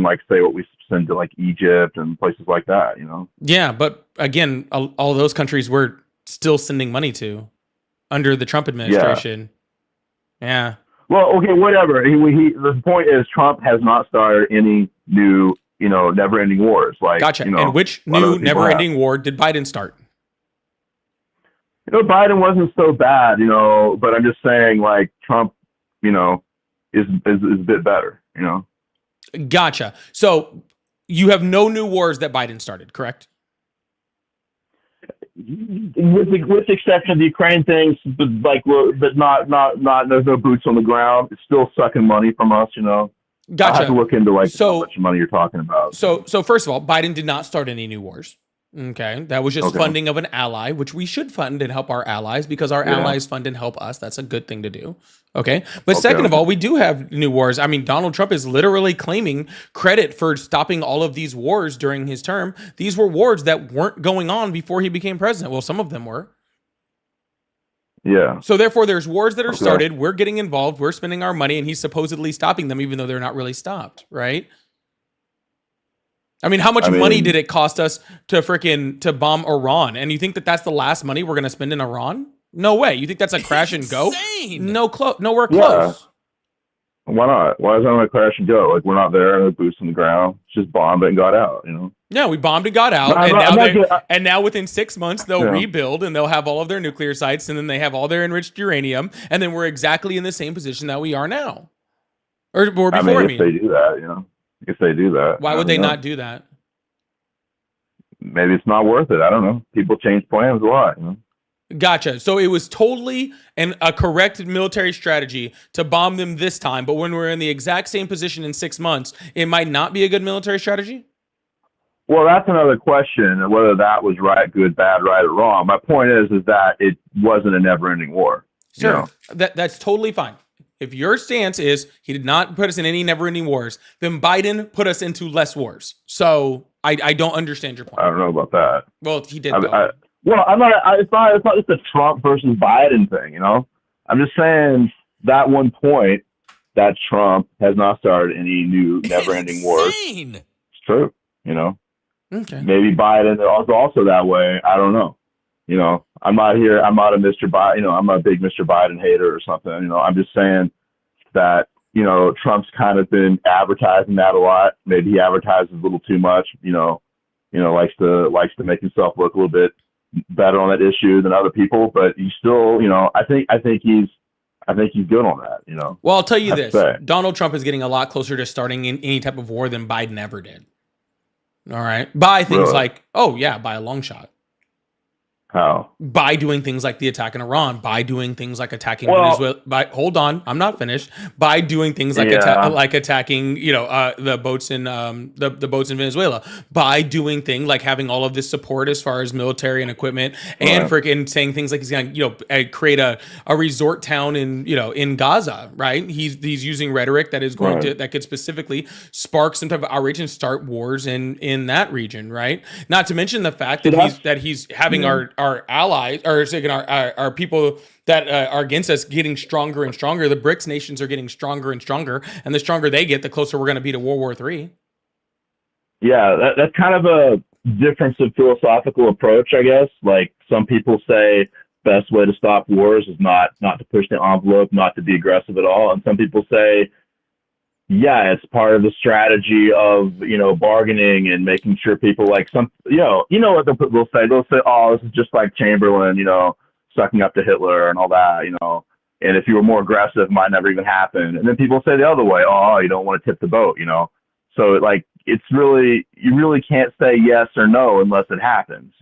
Speaker 7: like say what we send to like Egypt and places like that. You know.
Speaker 1: Yeah, but again, all those countries we're still sending money to under the Trump administration. Yeah.
Speaker 7: Well, okay, whatever. The point is, Trump has not started any new, never-ending wars. Like,
Speaker 1: Gotcha.
Speaker 7: You know,
Speaker 1: and which new never-ending war did Biden start?
Speaker 7: Biden wasn't so bad, but I'm just saying, like, Trump, is a bit better,
Speaker 1: Gotcha. So you have no new wars that Biden started, correct?
Speaker 7: With the exception of the Ukraine things, but not there's no boots on the ground. It's still sucking money from us,
Speaker 1: Gotcha.
Speaker 7: I have to look into how much money you're talking about.
Speaker 1: So first of all, Biden did not start any new wars. Okay, that was just funding of an ally, which we should fund and help our allies because our allies fund and help us. That's a good thing to do. Okay, but second of all, we do have new wars. I mean, Donald Trump is literally claiming credit for stopping all of these wars during his term. These were wars that weren't going on before he became president. Well, some of them were.
Speaker 7: Yeah.
Speaker 1: So therefore, there's wars that are started. We're getting involved. We're spending our money, and he's supposedly stopping them, even though they're not really stopped, right? I mean, how much money did it cost us to bomb Iran? And you think that that's the last money we're going to spend in Iran? No way. You think that's a crash and go? Nowhere close.
Speaker 7: Why not? Why is that a crash and go? Like, we're not there, no boots on the ground. Just bombed it and got out,
Speaker 1: Yeah, we bombed and got out, and now within 6 months they'll rebuild and they'll have all of their nuclear sites, and then they have all their enriched uranium, and then we're exactly in the same position that we are now, or before.
Speaker 7: If they do that, if they do that,
Speaker 1: why would they not do that?
Speaker 7: Maybe it's not worth it. I don't know. People change plans a lot.
Speaker 1: Gotcha. So it was totally a correct military strategy to bomb them this time, but when we're in the exact same position in 6 months, it might not be a good military strategy?
Speaker 7: Well, that's another question, whether that was right, good, bad, right, or wrong. My point is that it wasn't a never-ending war.
Speaker 1: Sure. That's totally fine. If your stance is he did not put us in any never-ending wars, then Biden put us into less wars. So I don't understand your point.
Speaker 7: I don't know about that.
Speaker 1: Well, he did.
Speaker 7: Well, I'm not. It's not just a Trump versus Biden thing, I'm just saying that one point that Trump has not started any new never-ending wars. It's true,
Speaker 1: Okay.
Speaker 7: Maybe Biden is also that way. I don't know. I'm not a Mr. Biden. I'm not a big Mr. Biden hater or something. I'm just saying that Trump's kind of been advertising that a lot. Maybe he advertises a little too much. Likes to make himself look a little bit better on that issue than other people, but he's still, I think he's good on that,
Speaker 1: Well, I'll tell you this. Donald Trump is getting a lot closer to starting in any type of war than Biden ever did. All right. By things like, by a long shot.
Speaker 7: How?
Speaker 1: By doing things like the attack in Iran, by doing things like attacking Venezuela. Hold on, I'm not finished. By doing things like attacking, the boats in the boats in Venezuela. By doing things like having all of this support as far as military and equipment, and freaking saying things like he's gonna, create a resort town in Gaza. Right? He's using rhetoric that is going to that could specifically spark some type of outrage and start wars in that region. Right? Not to mention the fact that he's having our allies, or our people that are against us getting stronger and stronger. The BRICS nations are getting stronger and stronger, and the stronger they get, the closer we're going to be to World War III.
Speaker 7: Yeah, that's kind of a difference of philosophical approach, I guess. Like, some people say best way to stop wars is not to push the envelope, not to be aggressive at all, and some people say, yeah, it's part of the strategy of, bargaining and making sure people what they'll say? They'll say, oh, this is just like Chamberlain, sucking up to Hitler and all that, and if you were more aggressive, it might never even happen. And then people say the other way, oh, you don't want to tip the boat, So, it's really, you really can't say yes or no unless it happens,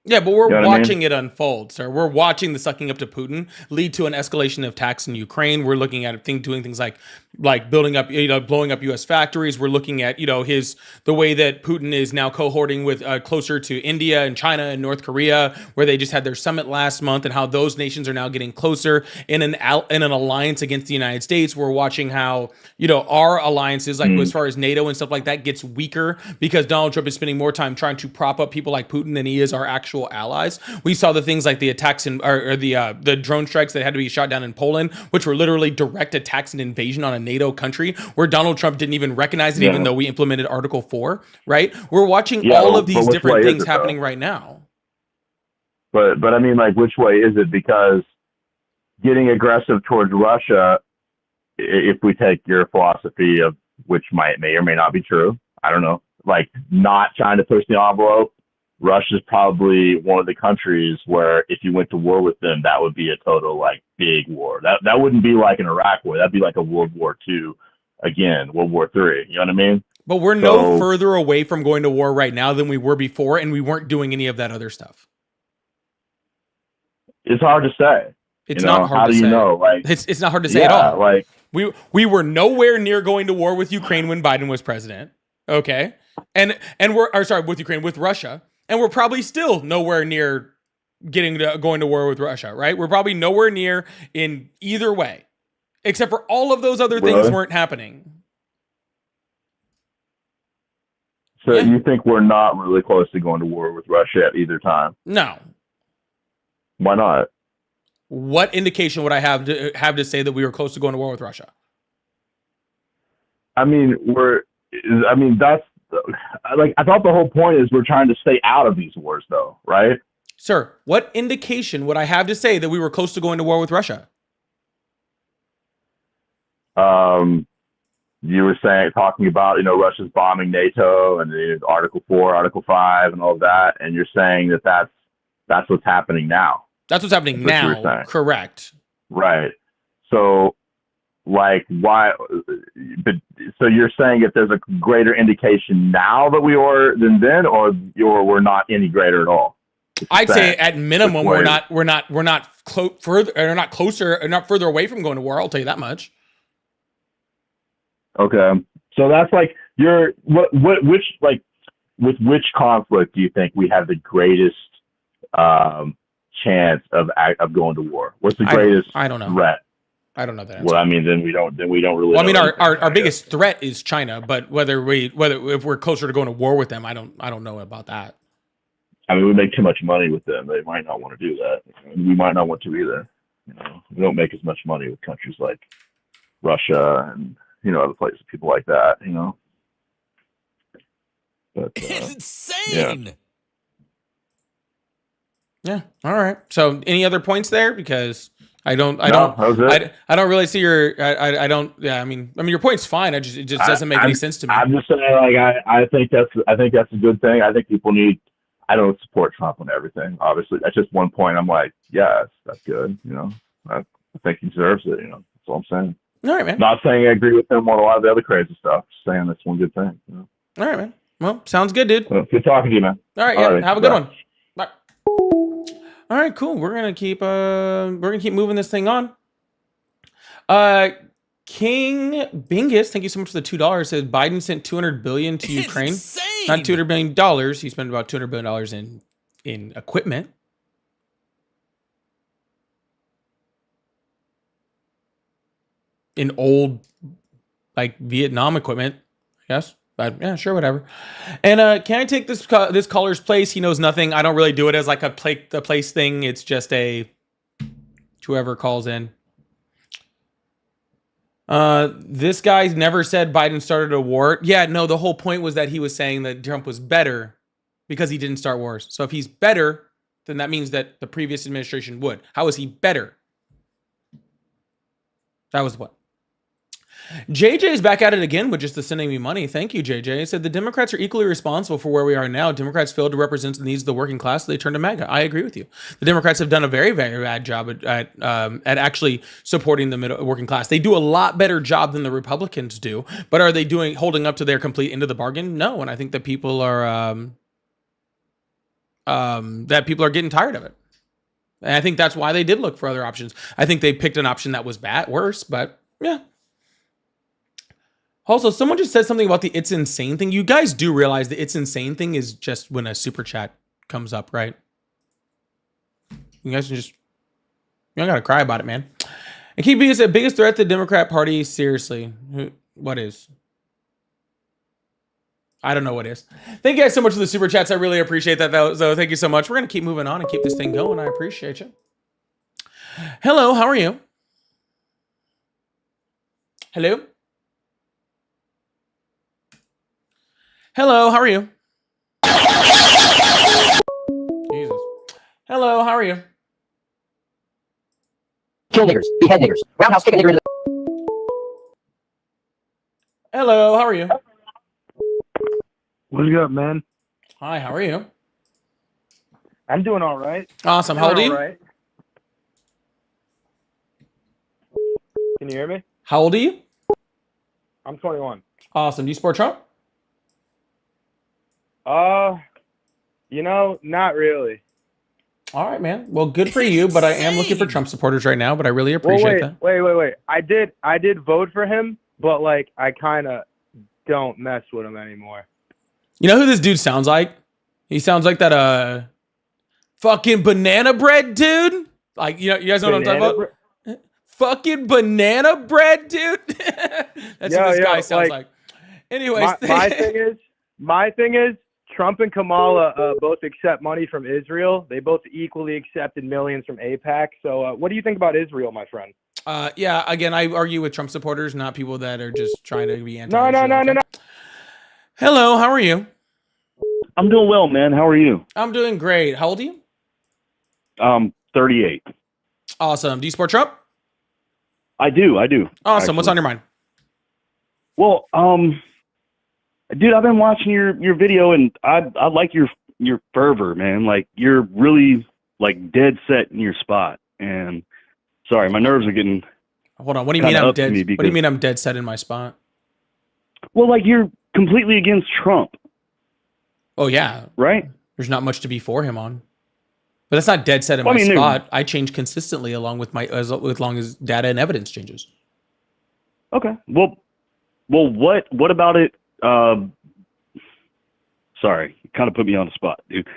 Speaker 1: Yeah, but we're
Speaker 7: You know what I mean?
Speaker 1: watching it unfold, sir. We're watching the sucking up to Putin lead to an escalation of attacks in Ukraine. We're looking at doing things like building up, blowing up U.S. factories. We're looking at, the way that Putin is now cohorting with closer to India and China and North Korea, where they just had their summit last month, and how those nations are now getting closer in an alliance against the United States. We're watching how our alliances, like as far as NATO and stuff like that, gets weaker because Donald Trump is spending more time trying to prop up people like Putin than he is our actual allies. We saw the things like the attacks or the drone strikes that had to be shot down in Poland, which were literally direct attacks and invasion on a NATO country, where Donald Trump didn't even recognize it, even though we implemented Article 4. Right? We're watching all of these different things happening right now.
Speaker 7: But I mean, like, which way is it? Because getting aggressive towards Russia, if we take your philosophy of which may or may not be true, I don't know, like not trying to push the envelope, Russia's probably one of the countries where if you went to war with them, that would be a total like big war. That wouldn't be like an Iraq war. That'd be like a World War II again, World War III. You know what I mean?
Speaker 1: But we're no further away from going to war right now than we were before, and we weren't doing any of that other stuff.
Speaker 7: It's hard to say.
Speaker 1: It's not hard to say. How do you know? Like, it's not hard to say at all.
Speaker 7: Like
Speaker 1: we were nowhere near going to war with Ukraine when Biden was president. Okay, and with Russia. And we're probably still nowhere near going to war with Russia, right? We're probably nowhere near in either way, except for all of those other things weren't happening.
Speaker 7: So you think we're not really close to going to war with Russia at either time?
Speaker 1: No.
Speaker 7: Why not?
Speaker 1: What indication would I have to say that we were close to going to war with Russia?
Speaker 7: I mean, that's like, I thought the whole point is we're trying to stay out of these wars, though, right?
Speaker 1: Sir, what indication would I have to say that we were close to going to war with Russia?
Speaker 7: You were talking about, Russia's bombing NATO and the Article 4, Article 5, and all of that, and you're saying that that's what's happening now.
Speaker 1: That's what's happening now. Correct.
Speaker 7: Right. So, like, why? But so you're saying if there's a greater indication now that we are than then, or we're not any greater at all?
Speaker 1: I'd say at minimum we're not closer or not further away from going to war. I'll tell you that much.
Speaker 7: Okay, so that's like with which conflict do you think we have the greatest chance of going to war? What's the greatest
Speaker 1: I don't know.
Speaker 7: threat?
Speaker 1: I don't know that answer.
Speaker 7: Well, I mean, then we don't really.
Speaker 1: Well, I mean, our biggest threat is China, but whether if we're closer to going to war with them, I don't know about that.
Speaker 7: I mean, we make too much money with them. They might not want to do that. We might not want to either. We don't make as much money with countries like Russia and other places, people like that. But
Speaker 8: it's insane.
Speaker 1: Yeah. All right. So, any other points there? Because I don't really see your. I don't. Yeah. I mean, your point's fine. It just doesn't make any sense to me.
Speaker 7: I'm just saying, like, I think that's a good thing. I think people need. I don't support Trump on everything. Obviously, that's just one point. I'm like, yes, that's good. I think he deserves it. That's all I'm saying.
Speaker 1: All right, man.
Speaker 7: Not saying I agree with him on a lot of the other crazy stuff. Just saying that's one good thing.
Speaker 1: All right, man. Well, sounds good, dude.
Speaker 7: Well, good talking to you, man.
Speaker 1: All right, yeah. Have a good one. Bye. All right, cool. We're gonna keep moving this thing on. King Bingus, thank you so much for the $2. Says Biden sent $200 billion to Ukraine.
Speaker 8: Insane.
Speaker 1: Not $200 billion. He spent about $200 billion in equipment. In old, like, Vietnam equipment, I guess. But yeah, sure, whatever. And can I take this caller's place? He knows nothing. I don't really do it as like a place thing. It's just whoever calls in. This guy never said Biden started a war. Yeah, no, the whole point was that he was saying that Trump was better because he didn't start wars. So if he's better, then that means that the previous administration would. How is he better? That was the point. JJ is back at it again with just the sending me money. Thank you, JJ. He said the Democrats are equally responsible for where we are now. Democrats failed to represent the needs of the working class, so they turned to MAGA. I agree with you. The Democrats have done a very, very bad job at actually supporting the working class. They do a lot better job than the Republicans do, but are they holding up to their complete end of the bargain? No, and I think that people are that people are getting tired of it. And I think that's why they did look for other options. I think they picked an option that was worse, but yeah. Also, someone just said something about the "it's insane" thing. You guys do realize the "it's insane" thing is just when a super chat comes up, right? You guys can just, you don't gotta cry about it, man. And keep being the biggest threat to the Democrat Party. Seriously, what is? I don't know what is. Thank you guys so much for the super chats. I really appreciate that, though. So thank you so much. We're gonna keep moving on and keep this thing going. I appreciate you. Hello, how are you? Hello. Hello, how are you? Jesus. Hello, how are you?
Speaker 9: Kill niggers, behead niggers, roundhouse kick a nigger in the...
Speaker 1: Hello, how are you?
Speaker 10: What's up, man?
Speaker 1: Hi, how are you?
Speaker 10: I'm doing all right.
Speaker 1: Awesome. How old are you?
Speaker 10: Right. Can you hear me?
Speaker 1: How old are you?
Speaker 10: I'm 21.
Speaker 1: Awesome. Do you support Trump?
Speaker 10: Not really.
Speaker 1: All right, man. Well, good for you, but I am looking for Trump supporters right now, but I really appreciate that.
Speaker 10: Wait. I did vote for him, but like I kind of don't mess with him anymore.
Speaker 1: You know who this dude sounds like? He sounds like that fucking banana bread dude. Like, you guys know what I'm talking about? Fucking banana bread dude. That's what this guy sounds like. Anyways,
Speaker 10: my thing is Trump and Kamala both accept money from Israel. They both equally accepted millions from AIPAC. So what do you think about Israel, my friend?
Speaker 1: Yeah, again, I argue with Trump supporters, not people that are just trying to be anti.
Speaker 10: No.
Speaker 1: Hello, how are you?
Speaker 7: I'm doing well, man. How are you?
Speaker 1: I'm doing great. How old are you?
Speaker 7: 38.
Speaker 1: Awesome. Do you support Trump?
Speaker 7: I do.
Speaker 1: Awesome.
Speaker 7: Actually.
Speaker 1: What's on your mind?
Speaker 7: Well, dude, I've been watching your video, and I like your fervor, man. Like, you're really like dead set in your spot. And sorry, my nerves are getting.
Speaker 1: Hold on. What do you mean I'm dead?
Speaker 7: Because,
Speaker 1: what do you mean I'm dead set in my spot?
Speaker 7: Well, like, you're completely against Trump.
Speaker 1: Oh yeah,
Speaker 7: right.
Speaker 1: There's not much to be for him on, but that's not dead set in my spot. I change consistently along with as long as data and evidence changes.
Speaker 7: Okay. Well, what about it? Sorry, you kind of put me on the spot, dude.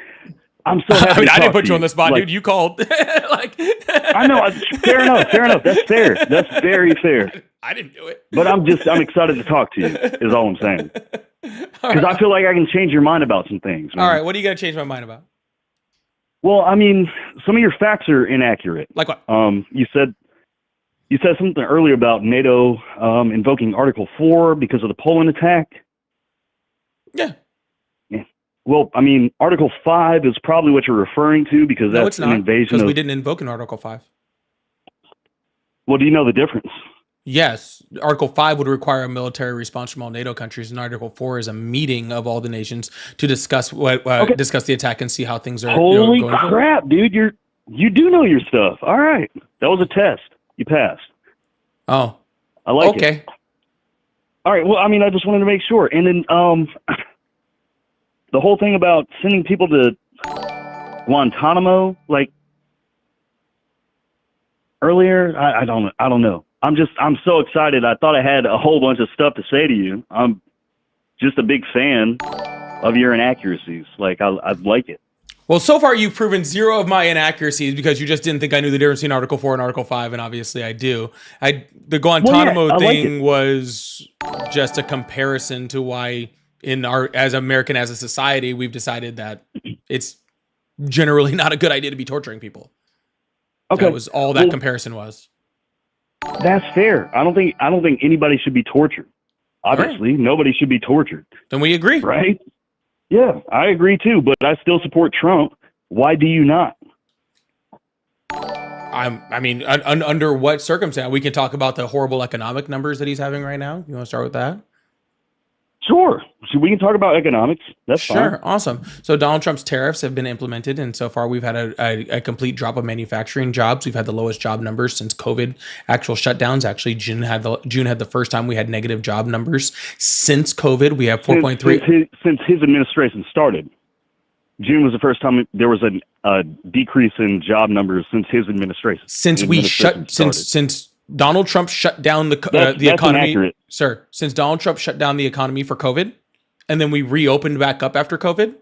Speaker 7: I'm so happy.
Speaker 1: I mean, I didn't put you on the spot, dude. You called.
Speaker 7: I know. Fair enough. That's fair. That's very fair.
Speaker 1: I didn't do it.
Speaker 7: But I'm excited to talk to you, is all I'm saying. Because I feel like I can change your mind about some things, man.
Speaker 1: All right, what are you going to change my mind about?
Speaker 7: Well, I mean, some of your facts are inaccurate.
Speaker 1: Like what?
Speaker 7: You said something earlier about NATO invoking Article 4 because of the Poland attack.
Speaker 1: Yeah.
Speaker 7: Well, I mean, Article 5 is probably what you're referring to because
Speaker 1: no,
Speaker 7: that's
Speaker 1: it's not,
Speaker 7: an invasion
Speaker 1: because we didn't invoke in Article 5.
Speaker 7: Well, do you know the difference?
Speaker 1: Yes. Article 5 would require a military response from all NATO countries, and Article 4 is a meeting of all the nations to discuss discuss the attack and see how things are
Speaker 7: Holy
Speaker 1: going
Speaker 7: crap,
Speaker 1: forward.
Speaker 7: Dude. You do know your stuff. All right. That was a test. You passed.
Speaker 1: Oh.
Speaker 7: I like it.
Speaker 1: Okay.
Speaker 7: All right. Well, I mean, I just wanted to make sure. And then the whole thing about sending people to Guantanamo, like earlier, I don't know. I'm so excited. I thought I had a whole bunch of stuff to say to you. I'm just a big fan of your inaccuracies. Like, I like it.
Speaker 1: Well, so far you've proven zero of my inaccuracies because you just didn't think I knew the difference between Article 4 and Article 5, and obviously I do. The Guantanamo thing was just a comparison to why as American as a society, we've decided that it's generally not a good idea to be torturing people.
Speaker 7: Okay.
Speaker 1: That was all that comparison was.
Speaker 7: That's fair. I don't think anybody should be tortured. Obviously, nobody should be tortured.
Speaker 1: Then we agree.
Speaker 7: Right? Yeah, I agree too, but I still support Trump. Why do you not?
Speaker 1: I mean, under what circumstance? We can talk about the horrible economic numbers that he's having right now. You want to start with that?
Speaker 7: Sure. So we can talk about economics. That's fine.
Speaker 1: Sure. Awesome. So Donald Trump's tariffs have been implemented, and so far we've had a complete drop of manufacturing jobs. We've had the lowest job numbers since COVID. Actual shutdowns. Actually, June had the first time we had negative job numbers since COVID. We have 4.3
Speaker 7: since his administration started. June was the first time there was a decrease in job numbers since his administration.
Speaker 1: Since Donald Trump shut down the
Speaker 7: That's
Speaker 1: economy,
Speaker 7: inaccurate.
Speaker 1: sir. Since Donald Trump shut down the economy for COVID, and then we reopened back up after COVID.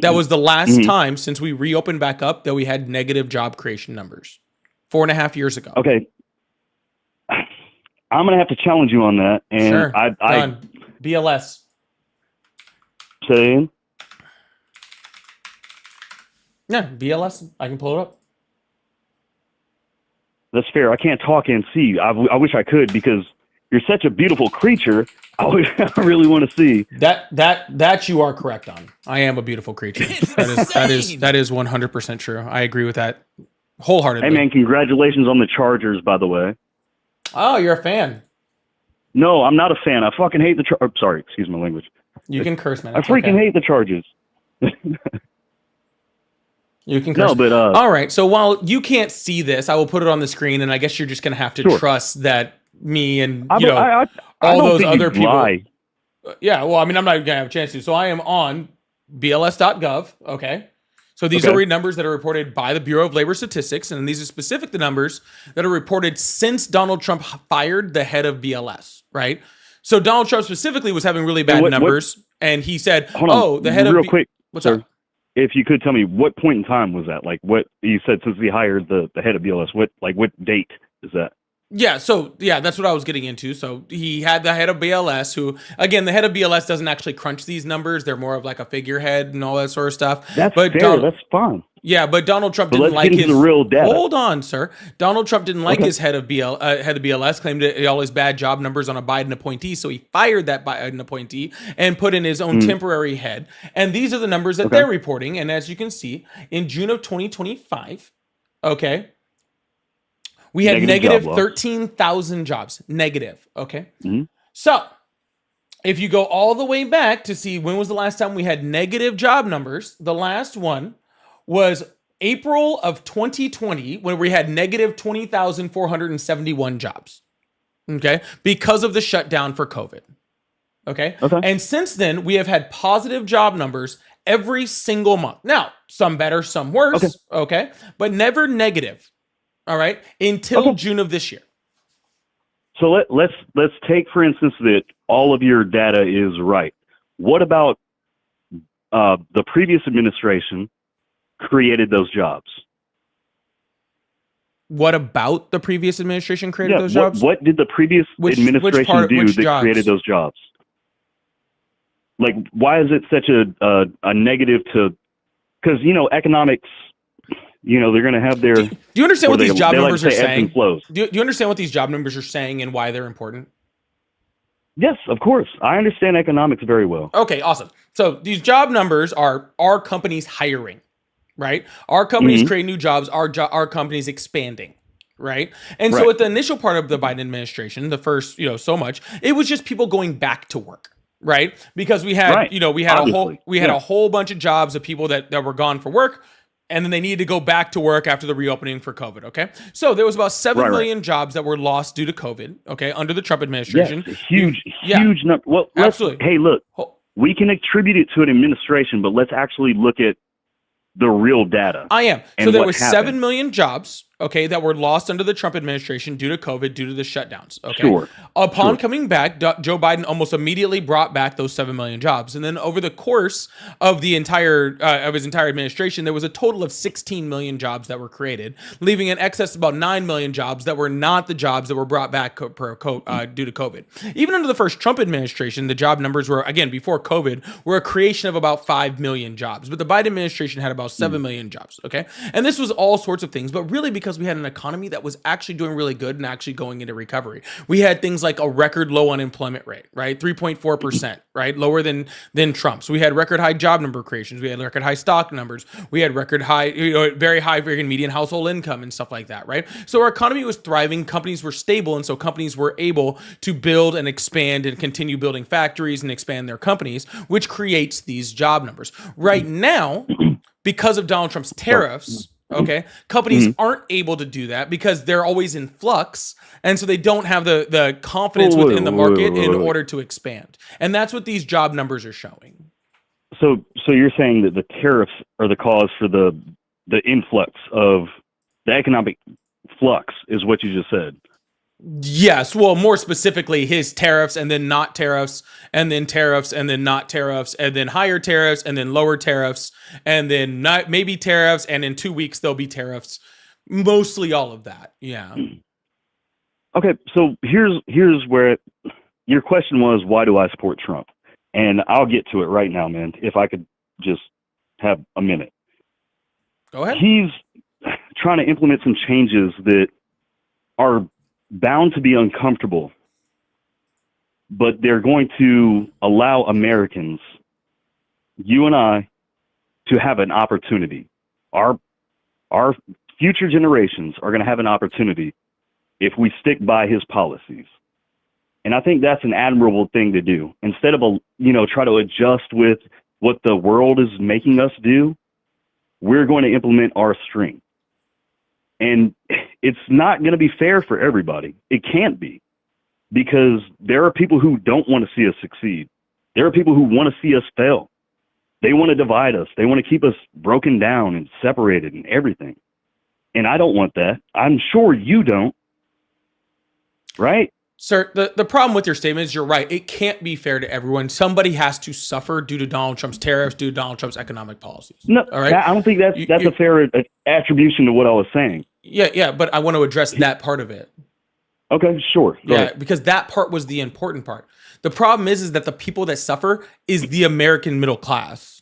Speaker 1: That was the last time since we reopened back up that we had negative job creation numbers. 4.5 years ago.
Speaker 7: Okay. I'm going to have to challenge you on that. And
Speaker 1: Sure.
Speaker 7: I
Speaker 1: BLS.
Speaker 7: saying,
Speaker 1: Yeah, BLS. I can pull it up.
Speaker 7: that's fair. I can't talk and see. I wish I could because you're such a beautiful creature. I really want to see.
Speaker 1: That you are correct on. I am a beautiful creature. That is 100% true. I agree with that wholeheartedly.
Speaker 7: Hey man, congratulations on the Chargers, by the way.
Speaker 1: Oh, you're a fan.
Speaker 7: No, I'm not a fan. I fucking hate the sorry, excuse my language.
Speaker 1: You can curse, man.
Speaker 7: I freaking hate the Chargers.
Speaker 1: You can curse.
Speaker 7: No, but
Speaker 1: all right. So while you can't see this, I will put it on the screen, and I guess you're just gonna have to trust that me and all those other people. Lie. Yeah. Well, I mean, I'm not gonna have a chance to. So I am on BLS.gov. Okay. So these are numbers that are reported by the Bureau of Labor Statistics, and these are specific the numbers that are reported since Donald Trump fired the head of BLS. Right. So Donald Trump specifically was having really bad numbers, and he said, "Oh, the head of
Speaker 7: quick,
Speaker 1: what's
Speaker 7: sir,
Speaker 1: up?
Speaker 7: If you could tell me what point in time was that? Like what you said since he hired the head of BLS, what date is that?"
Speaker 1: Yeah, so that's what I was getting into. So he had the head of BLS, who again, the head of BLS doesn't actually crunch these numbers; they're more of like a figurehead and all that sort of stuff.
Speaker 7: That's fair. That's fine.
Speaker 1: Yeah, but Donald Trump didn't like his
Speaker 7: the real data.
Speaker 1: Hold on, sir. Donald Trump didn't like his head of BLS. Claimed all his bad job numbers on a Biden appointee, so he fired that Biden appointee and put in his own temporary head. And these are the numbers that they're reporting. And as you can see, in June of 2025, we had negative 13,000 jobs. Negative. Okay. So if you go all the way back to see when was the last time we had negative job numbers, the last one was April of 2020 when we had negative 20,471 jobs. Okay. Because of the shutdown for COVID. Okay. And since then, we have had positive job numbers every single month. Now, some better, some worse. Okay. But never negative. All right. Until June of this year.
Speaker 7: So let's take, for instance, that all of your data is right. What about the previous administration created those jobs?
Speaker 1: What about the previous administration created those jobs?
Speaker 7: What did the previous administration do that created those jobs? Like, why is it such a negative to? Because economics. They're going to have their.
Speaker 1: Do you understand what these job numbers are saying?
Speaker 7: Do
Speaker 1: you understand what these job numbers are saying and why they're important?
Speaker 7: Yes, of course. I understand economics very well.
Speaker 1: Okay, awesome. So these job numbers are our companies hiring, right? Our companies creating new jobs, our companies expanding, right? And so at the initial part of the Biden administration, the first, so much, it was just people going back to work. Right? Because we had, a whole bunch of jobs of people that were gone for work. And then they needed to go back to work after the reopening for COVID, okay? So there was about 7 million jobs that were lost due to COVID, okay, under the Trump administration.
Speaker 7: Yes, huge number. Well,
Speaker 1: absolutely.
Speaker 7: Hey, look, we can attribute it to an administration, but let's actually look at the real data.
Speaker 1: I am. So there was 7 million jobs, okay, that were lost under the Trump administration due to COVID, due to the shutdowns, okay?
Speaker 7: Sure.
Speaker 1: Upon coming back, Joe Biden almost immediately brought back those 7 million jobs. And then over the course of the entire of his entire administration, there was a total of 16 million jobs that were created, leaving in excess of about 9 million jobs that were not the jobs that were brought back due to COVID. Even under the first Trump administration, the job numbers were, again, before COVID, were a creation of about 5 million jobs. But the Biden administration had about 7 million jobs, okay? And this was all sorts of things, but really because we had an economy that was actually doing really good and actually going into recovery. We had things like a record low unemployment rate, right? 3.4%, right? Lower than Trump. So we had record high job number creations. We had record high stock numbers. We had record high, very high median household income and stuff like that, right? So our economy was thriving. Companies were stable. And so companies were able to build and expand and continue building factories and expand their companies, which creates these job numbers. Right now, because of Donald Trump's tariffs, okay, companies aren't able to do that because they're always in flux. And so they don't have the confidence within the market in order to expand. And that's what these job numbers are showing.
Speaker 11: So you're saying that the tariffs are the cause for the influx of the economic flux, is what you just said.
Speaker 1: Yes, well, more specifically, his tariffs and then not tariffs, and then tariffs and then not tariffs, and then higher tariffs and then lower tariffs, and then not maybe tariffs, and in 2 weeks there'll be tariffs. Mostly all of that. Yeah.
Speaker 11: Okay, so here's where your question was, why do I support Trump? And I'll get to it right now, man. If I could just have a minute.
Speaker 1: Go ahead.
Speaker 11: He's trying to implement some changes that are bound to be uncomfortable, but they're going to allow Americans, you and I, to have an opportunity. Our future generations are going to have an opportunity if we stick by his policies. And I think that's an admirable thing to do. Instead of, try to adjust with what the world is making us do, we're going to implement our strength. And it's not going to be fair for everybody. It can't be, because there are people who don't want to see us succeed. There are people who want to see us fail. They want to divide us. They want to keep us broken down and separated and everything. And I don't want that. I'm sure you don't. Right?
Speaker 1: Sir, the problem with your statement is you're right. It can't be fair to everyone. Somebody has to suffer due to Donald Trump's tariffs, due to Donald Trump's economic policies.
Speaker 11: No,
Speaker 1: all right?
Speaker 11: I don't think that's a fair attribution to what I was saying.
Speaker 1: Yeah, but I want to address that part of it.
Speaker 11: Okay, sure. Go ahead.
Speaker 1: Because that part was the important part. The problem is that the people that suffer is the American middle class.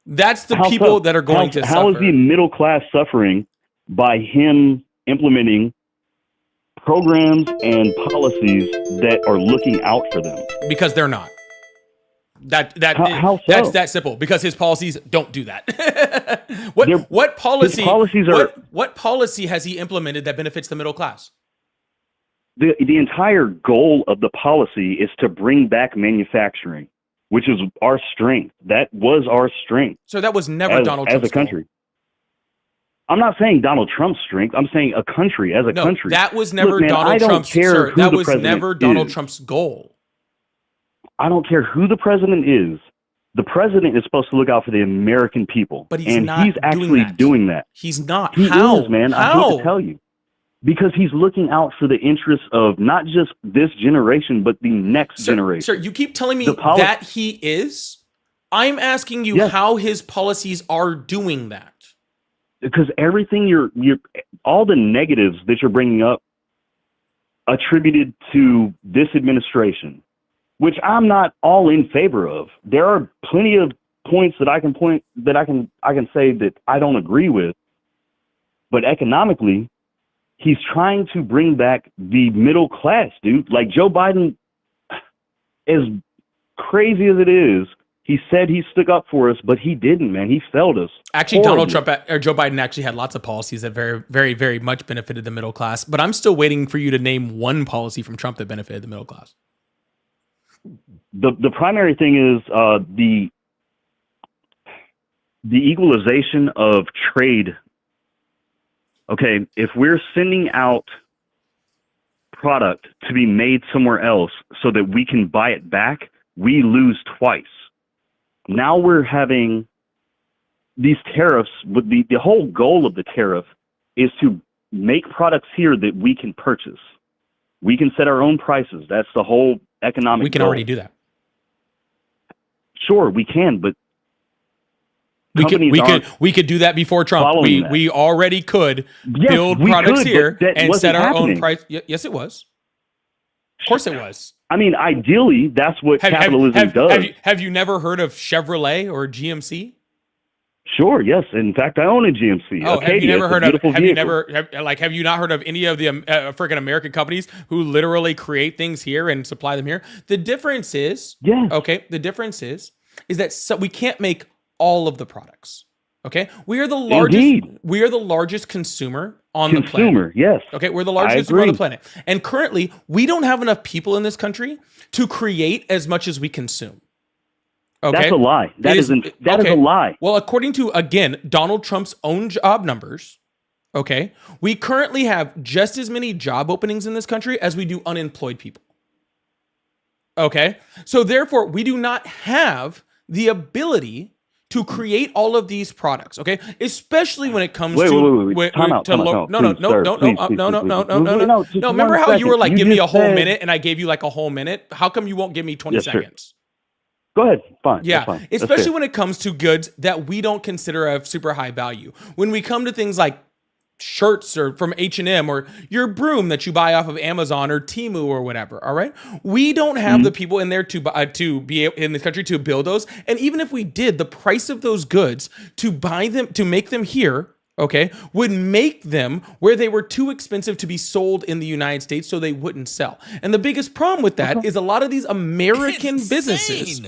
Speaker 1: That's the people that are going to suffer.
Speaker 11: How is the middle class suffering by him implementing programs and policies that are looking out for them?
Speaker 1: Because they're not.
Speaker 11: How so?
Speaker 1: That's that simple. Because his policies don't do that. What policy?
Speaker 11: His policies are.
Speaker 1: What policy has he implemented that benefits the middle class?
Speaker 11: The entire goal of the policy is to bring back manufacturing, which is our strength. That was our strength.
Speaker 1: So that was never Donald Trump's
Speaker 11: as a country. Goal. I'm not saying Donald Trump's strength. I'm saying a country as a country.
Speaker 1: That was never
Speaker 11: man,
Speaker 1: Donald Trump's. Sir, that was never Donald
Speaker 11: is.
Speaker 1: Trump's goal.
Speaker 11: I don't care who the president is. The president is supposed to look out for the American people,
Speaker 1: but he's
Speaker 11: actually doing that.
Speaker 1: He's not.
Speaker 11: He
Speaker 1: How?
Speaker 11: is, man.
Speaker 1: How?
Speaker 11: I hate to tell you, because he's looking out for the interests of not just this generation, but the next generation.
Speaker 1: Sir, you keep telling me that he is. I'm asking you how his policies are doing that.
Speaker 11: Because everything you're all the negatives that you're bringing up attributed to this administration, which I'm not all in favor of. There are plenty of points that I can say that I don't agree with. But economically, he's trying to bring back the middle class, dude. Like Joe Biden, as crazy as it is, he said he stuck up for us, but he didn't, man. He failed us.
Speaker 1: Actually, Donald Trump or Joe Biden actually had lots of policies that very, very, very much benefited the middle class. But I'm still waiting for you to name one policy from Trump that benefited the middle class.
Speaker 11: The primary thing is the equalization of trade. Okay, if we're sending out product to be made somewhere else so that we can buy it back, we lose twice. Now we're having these tariffs. With the whole goal of the tariff is to make products here that we can purchase. We can set our own prices. That's the whole economic
Speaker 1: We can
Speaker 11: goal.
Speaker 1: already do that.
Speaker 11: Sure, we can, but
Speaker 1: we could do that before Trump. We already could build products here and set our own price. Yes, it was. Of course, it was.
Speaker 11: I mean, ideally, that's what capitalism does.
Speaker 1: Have you never heard of Chevrolet or GMC?
Speaker 11: Sure. Yes. In fact, I own a GMC.
Speaker 1: Oh,
Speaker 11: Acadia,
Speaker 1: have you never heard of?
Speaker 11: Vehicle.
Speaker 1: Have you not heard of any of the freaking American companies who literally create things here and supply them here? The difference is, the difference is that we can't make all of the products. Okay, we are the largest.
Speaker 11: Indeed.
Speaker 1: We are the largest consumer on the planet.
Speaker 11: Yes.
Speaker 1: Okay, we're the largest consumer on the planet, and currently we don't have enough people in this country to create as much as we consume. Okay?
Speaker 11: That's a lie. That is a lie.
Speaker 1: Well, according to, again, Donald Trump's own job numbers, okay, we currently have just as many job openings in this country as we do unemployed people. Okay, so therefore we do not have the ability to create all of these products, okay? Especially when it comes
Speaker 11: Wait,
Speaker 1: to
Speaker 11: wait. Time out.
Speaker 1: no,
Speaker 11: Please,
Speaker 1: no,
Speaker 11: sir.
Speaker 1: no,
Speaker 11: Please,
Speaker 1: no,
Speaker 11: please,
Speaker 1: no, no,
Speaker 11: please,
Speaker 1: no,
Speaker 11: please.
Speaker 1: no, no, no.
Speaker 11: No, just
Speaker 1: No,
Speaker 11: one
Speaker 1: remember how you were
Speaker 11: second.
Speaker 1: like,
Speaker 11: You
Speaker 1: give me a
Speaker 11: just
Speaker 1: whole
Speaker 11: said-
Speaker 1: minute, and I gave you like a whole minute? How come you won't give me 20
Speaker 11: Yes, sir.
Speaker 1: seconds?
Speaker 11: Go ahead. Fine.
Speaker 1: Yeah,
Speaker 11: That's fine. That's
Speaker 1: especially
Speaker 11: fair.
Speaker 1: when it comes to goods that we don't consider of super high value. When we come to things like shirts or from H&M or your broom that you buy off of Amazon or Temu or whatever, all right? We don't have the people in there to be in this country to build those. And even if we did, the price of those goods to buy them, to make them here, okay, would make them where they were too expensive to be sold in the United States, so they wouldn't sell. And the biggest problem with that is a lot of these American businesses,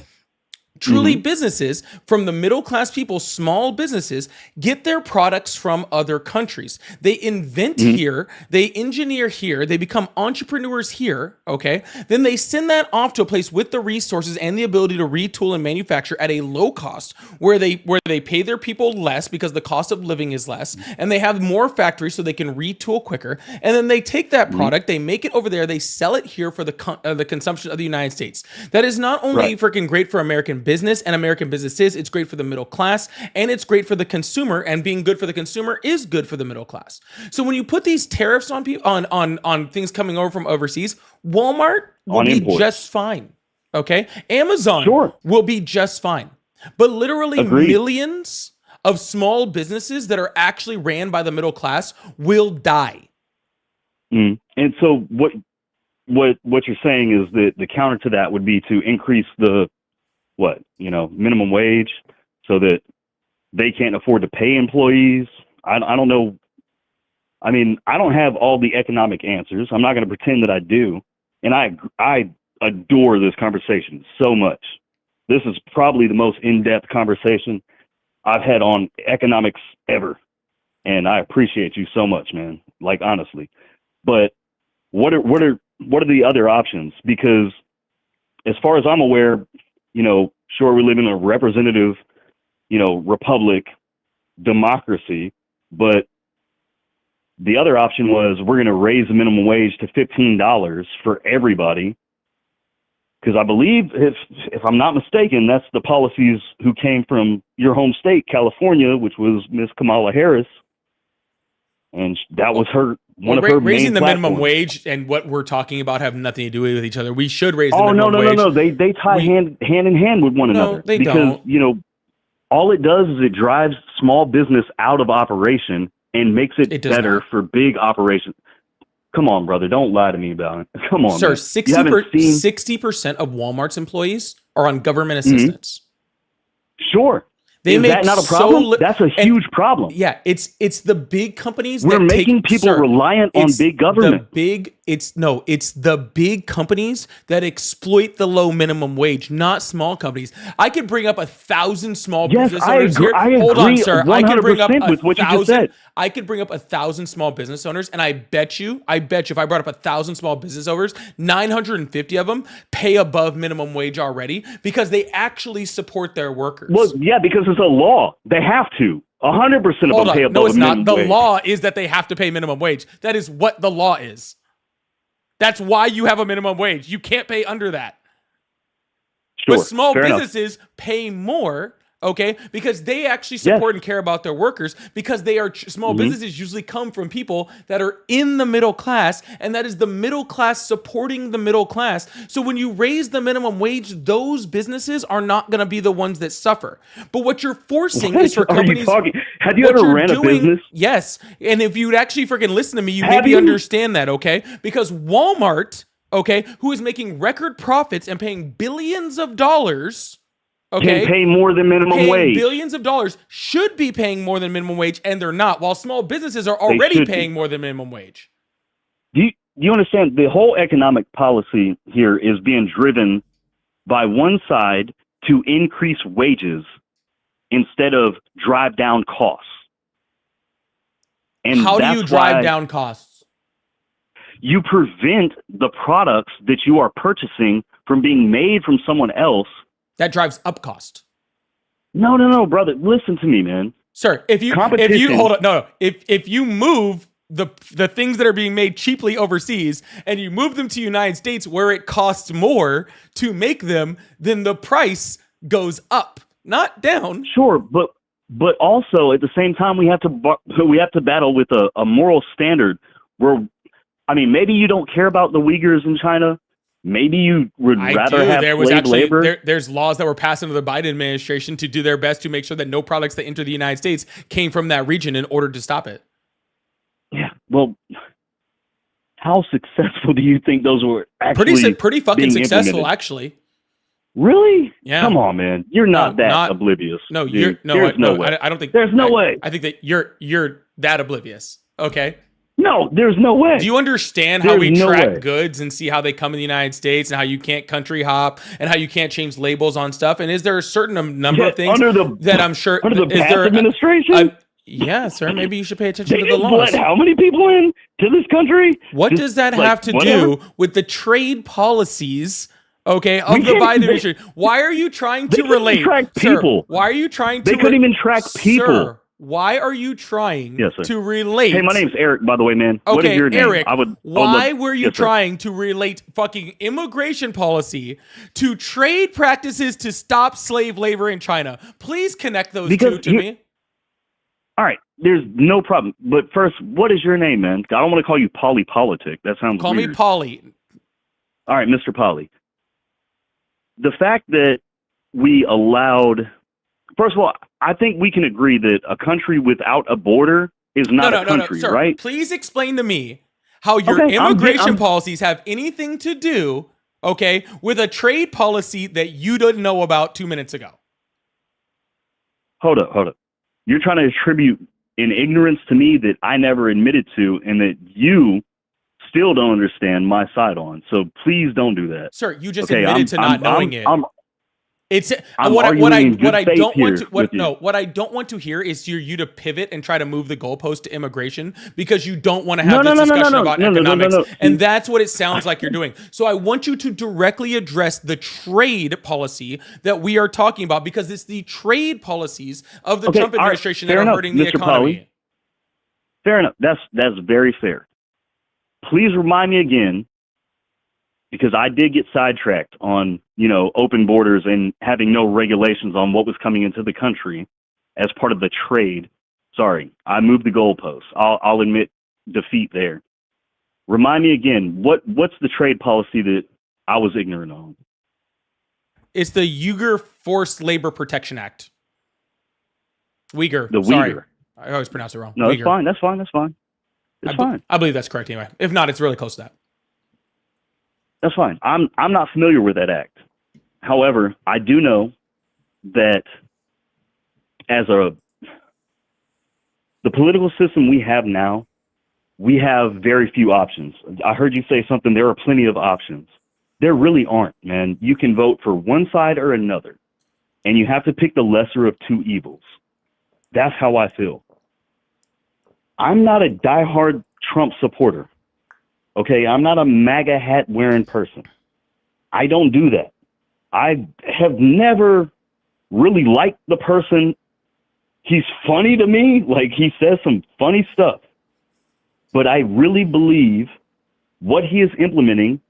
Speaker 1: truly businesses from the middle class people, small businesses, get their products from other countries. They invent here, they engineer here, they become entrepreneurs here, okay? Then they send that off to a place with the resources and the ability to retool and manufacture at a low cost, where they pay their people less because the cost of living is less, and they have more factories so they can retool quicker. And then they take that product, they make it over there, they sell it here for the consumption of the United States. That is not only freaking great for American business and American businesses, it's great for the middle class, and it's great for the consumer, and being good for the consumer is good for the middle class. So when you put these tariffs on people on things coming over from overseas, Walmart will be just fine. Okay? Amazon will be just fine. But literally millions of small businesses that are actually ran by the middle class will die.
Speaker 11: And so what you're saying is that the counter to that would be to increase the minimum wage, so that they can't afford to pay employees. I don't know. I mean, I don't have all the economic answers. I'm not going to pretend that I do. And I adore this conversation so much. This is probably the most in-depth conversation I've had on economics ever. And I appreciate you so much, man. Like, honestly. But what are the other options? Because as far as I'm aware, sure, we live in a representative, republic, democracy, but the other option was we're going to raise the minimum wage to $15 for everybody. Because I believe, if I'm not mistaken, that's the policies who came from your home state, California, which was Miss Kamala Harris, and that was one of her
Speaker 1: raising
Speaker 11: main
Speaker 1: the
Speaker 11: platforms.
Speaker 1: minimum wage and what we're talking about have nothing to do with each other. We should raise the
Speaker 11: Oh
Speaker 1: minimum wage.
Speaker 11: no! They tie hand in hand with one another.
Speaker 1: They
Speaker 11: because,
Speaker 1: don't.
Speaker 11: All it does is it drives small business out of operation and makes it better for big operations. Come on, brother. Don't lie to me about it. Come on,
Speaker 1: Sir,
Speaker 11: man.
Speaker 1: 60% of Walmart's employees are on government assistance.
Speaker 11: Sure. Is that not a problem? That's a huge problem.
Speaker 1: Yeah, it's the big companies
Speaker 11: We're
Speaker 1: that
Speaker 11: making people reliant on big government.
Speaker 1: It's the big companies that exploit the low minimum wage, not small companies. I could bring up 1,000 small business owners here. Hold on, sir. I could bring up
Speaker 11: 100% with what you just said.
Speaker 1: I could bring up 1,000 small business owners, and I bet you, if I brought up 1,000 small business owners, 950 of them pay above minimum wage already because they actually support their workers.
Speaker 11: Well, yeah, because it's a law. They have to. 100% of them pay above
Speaker 1: No, it's not.
Speaker 11: minimum
Speaker 1: The
Speaker 11: wage.
Speaker 1: law is that they have to pay minimum wage. That is what the law is. That's why you have a minimum wage. You can't pay under that.
Speaker 11: Sure,
Speaker 1: but small
Speaker 11: fair enough.
Speaker 1: businesses pay more, okay, because they actually support and care about their workers, because they are small businesses usually come from people that are in the middle class, and that is the middle class supporting the middle class. So when you raise the minimum wage, those businesses are not going to be the ones that suffer. But what you're forcing is for companies.
Speaker 11: Have you ever ran a business?
Speaker 1: Yes. And if you'd actually freaking listen to me, you maybe understand that, okay? Because Walmart, okay, who is making record profits and paying billions of dollars, okay,
Speaker 11: can pay more than minimum wage.
Speaker 1: Billions of dollars, should be paying more than minimum wage, and they're not, while small businesses are already paying more than minimum wage.
Speaker 11: Do you understand? The whole economic policy here is being driven by one side to increase wages instead of drive down costs. And
Speaker 1: how do you drive down costs?
Speaker 11: You prevent the products that you are purchasing from being made from someone else.
Speaker 1: That drives up cost.
Speaker 11: No, brother. Listen to me, man.
Speaker 1: Sir, if you hold on, if you move the things that are being made cheaply overseas and you move them to the United States where it costs more to make them, then the price goes up, not down.
Speaker 11: Sure, but also at the same time we have to battle with a moral standard where, I mean, maybe you don't care about the Uyghurs in China. Maybe you would rather have slave labor.
Speaker 1: There's laws that were passed under the Biden administration to do their best to make sure that no products that enter the United States came from that region in order to stop it.
Speaker 11: Yeah, well, how successful do you think those were actually?
Speaker 1: Pretty fucking successful,
Speaker 11: implemented?
Speaker 1: Actually.
Speaker 11: Really?
Speaker 1: Yeah.
Speaker 11: Come on, man. You're not oblivious.
Speaker 1: No,
Speaker 11: dude.
Speaker 1: there's
Speaker 11: no way.
Speaker 1: I don't think
Speaker 11: there's no way.
Speaker 1: I think that you're that oblivious. Okay.
Speaker 11: No, there's no way.
Speaker 1: Do you understand how we track goods and see how they come in the United States and how you can't country hop and how you can't change labels on stuff? And is there a certain number of things that I'm sure
Speaker 11: under the past administration?
Speaker 1: Yeah, sir. Maybe you should pay attention to the laws.
Speaker 11: Let how many people in to this country?
Speaker 1: What does that have to do with the trade policies? Okay, of the Biden administration. Why are you trying to relate?
Speaker 11: Track people.
Speaker 1: Sir, why are you trying to?
Speaker 11: They couldn't even track people.
Speaker 1: Sir, why are you trying to relate?
Speaker 11: Hey, my name's Eric, by the way, man.
Speaker 1: Okay,
Speaker 11: what is your name?
Speaker 1: Eric, why were you trying to relate fucking immigration policy to trade practices to stop slave labor in China? Please connect those two to me.
Speaker 11: All right, there's no problem. But first, what is your name, man? I don't want to call you Polly Politic. That sounds
Speaker 1: Call
Speaker 11: weird.
Speaker 1: me Polly.
Speaker 11: All right, Mr. Polly. The fact that we allowed, first of all, I think we can agree that a country without a border is not a country,
Speaker 1: sir,
Speaker 11: right?
Speaker 1: Please explain to me how your immigration policies have anything to do, with a trade policy that you didn't know about 2 minutes ago.
Speaker 11: Hold up. You're trying to attribute an ignorance to me that I never admitted to and that you still don't understand my side on. So please don't do that.
Speaker 1: Sir, you just admitted to not knowing it. What I don't want to hear is you to pivot and try to move the goalpost to immigration because you don't want to have this discussion about economics. And that's what it sounds like you're doing. So I want you to directly address the trade policy that we are talking about because it's the trade policies of the Trump administration that are hurting the economy.
Speaker 11: Polly. Fair enough. That's very fair. Please remind me again, because I did get sidetracked on, open borders and having no regulations on what was coming into the country as part of the trade. Sorry, I moved the goalposts. I'll admit defeat there. Remind me again, what's the trade policy that I was ignorant on?
Speaker 1: It's the Uyghur Forced Labor Protection Act. Uyghur.
Speaker 11: The
Speaker 1: Sorry.
Speaker 11: Uyghur.
Speaker 1: I always pronounce it wrong.
Speaker 11: No,
Speaker 1: Uyghur.
Speaker 11: That's fine. It's fine.
Speaker 1: I believe that's correct anyway. If not, it's really close to that.
Speaker 11: That's fine. I'm not familiar with that act. However, I do know that the political system we have now, we have very few options. I heard you say something, there are plenty of options. There really aren't, man. You can vote for one side or another, and you have to pick the lesser of two evils. That's how I feel. I'm not a diehard Trump supporter. Okay, I'm not a MAGA hat wearing person. I don't do that. I have never really liked the person. He's funny to me. Like, he says some funny stuff. But I really believe what he is implementing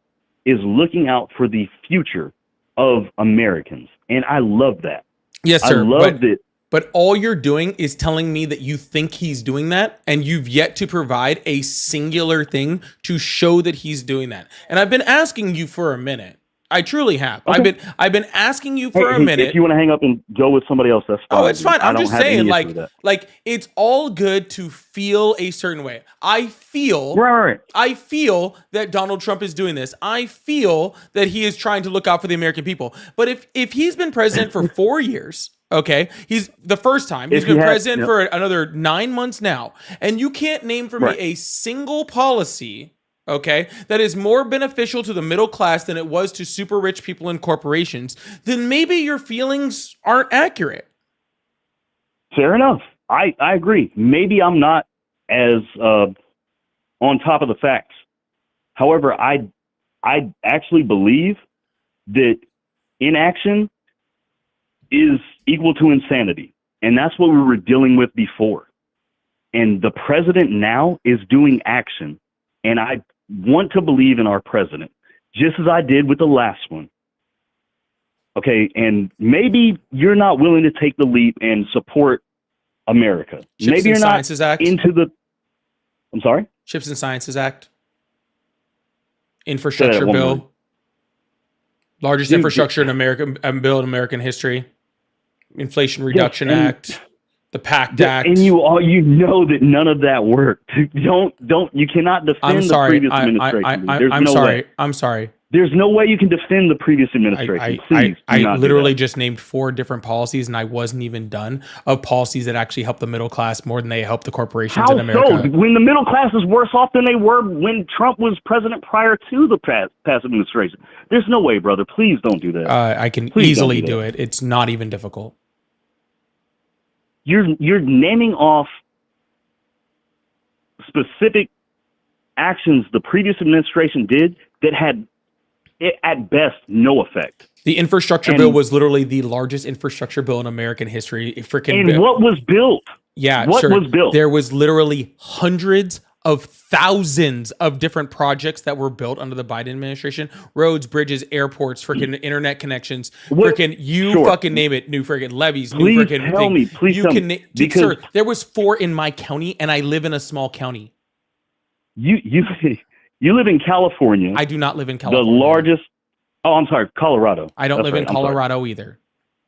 Speaker 11: is looking out for the future of Americans. And I love that.
Speaker 1: Yes, sir.
Speaker 11: I love that.
Speaker 1: But all you're doing is telling me that you think he's doing that, and you've yet to provide a singular thing to show that he's doing that. And I've been asking you for a minute. I truly have. Okay. I've been asking you for a minute.
Speaker 11: If you want to hang up and go with somebody else, that's fine.
Speaker 1: Oh, it's fine. I'm just saying, like it's all good to feel a certain way. I feel that Donald Trump is doing this. I feel that he is trying to look out for the American people. But if he's been president for 4 years, okay, he's the first time he's been president for another 9 months now, and you can't name for me a single policy, okay, that is more beneficial to the middle class than it was to super rich people and corporations, then maybe your feelings aren't accurate.
Speaker 11: Fair enough. I agree. Maybe I'm not as on top of the facts. However, I actually believe that inaction is equal to insanity. And that's what we were dealing with before. And the president now is doing action. And I want to believe in our president, just as I did with the last one. Okay, and maybe you're not willing to take the leap and support America.
Speaker 1: Chips
Speaker 11: Maybe
Speaker 1: and
Speaker 11: you're not
Speaker 1: Sciences Act.
Speaker 11: into the. I'm sorry.
Speaker 1: Chips and Sciences Act.
Speaker 11: Say
Speaker 1: Infrastructure
Speaker 11: that one more.
Speaker 1: bill. Largest
Speaker 11: Dude,
Speaker 1: infrastructure in American bill in American history. Inflation Reduction
Speaker 11: and-
Speaker 1: Act. The PACT Act.
Speaker 11: And you know that none of that worked. You cannot defend
Speaker 1: I'm sorry.
Speaker 11: the previous administration. There's
Speaker 1: I'm
Speaker 11: no
Speaker 1: sorry.
Speaker 11: way.
Speaker 1: I'm sorry.
Speaker 11: There's no way you can defend the previous administration. Please, do
Speaker 1: I
Speaker 11: not do
Speaker 1: literally
Speaker 11: that.
Speaker 1: just named 4 different policies, and I wasn't even done of policies that actually help the middle class more than they help the corporations
Speaker 11: How
Speaker 1: in America.
Speaker 11: so? When the middle class is worse off than they were when Trump was president prior to the past administration. There's no way, brother. Please don't do that.
Speaker 1: I can
Speaker 11: Please
Speaker 1: easily
Speaker 11: don't do
Speaker 1: do it. It's not even difficult.
Speaker 11: You're naming off specific actions the previous administration did that had, at best, no effect.
Speaker 1: The infrastructure bill was literally the largest infrastructure bill in American history.
Speaker 11: What was built?
Speaker 1: Yeah,
Speaker 11: what
Speaker 1: sure.
Speaker 11: was built?
Speaker 1: There was literally hundreds of thousands of different projects that were built under the Biden administration. Roads, bridges, airports, freaking internet connections, fucking name it, new freaking levees,
Speaker 11: Please
Speaker 1: new freaking
Speaker 11: tell
Speaker 1: thing.
Speaker 11: me, please tell me. Because
Speaker 1: sir, there was 4 in my county, and I live in a small county.
Speaker 11: You live in California.
Speaker 1: I do not live in California.
Speaker 11: The largest. Oh, I'm sorry, Colorado.
Speaker 1: I don't live in Colorado either.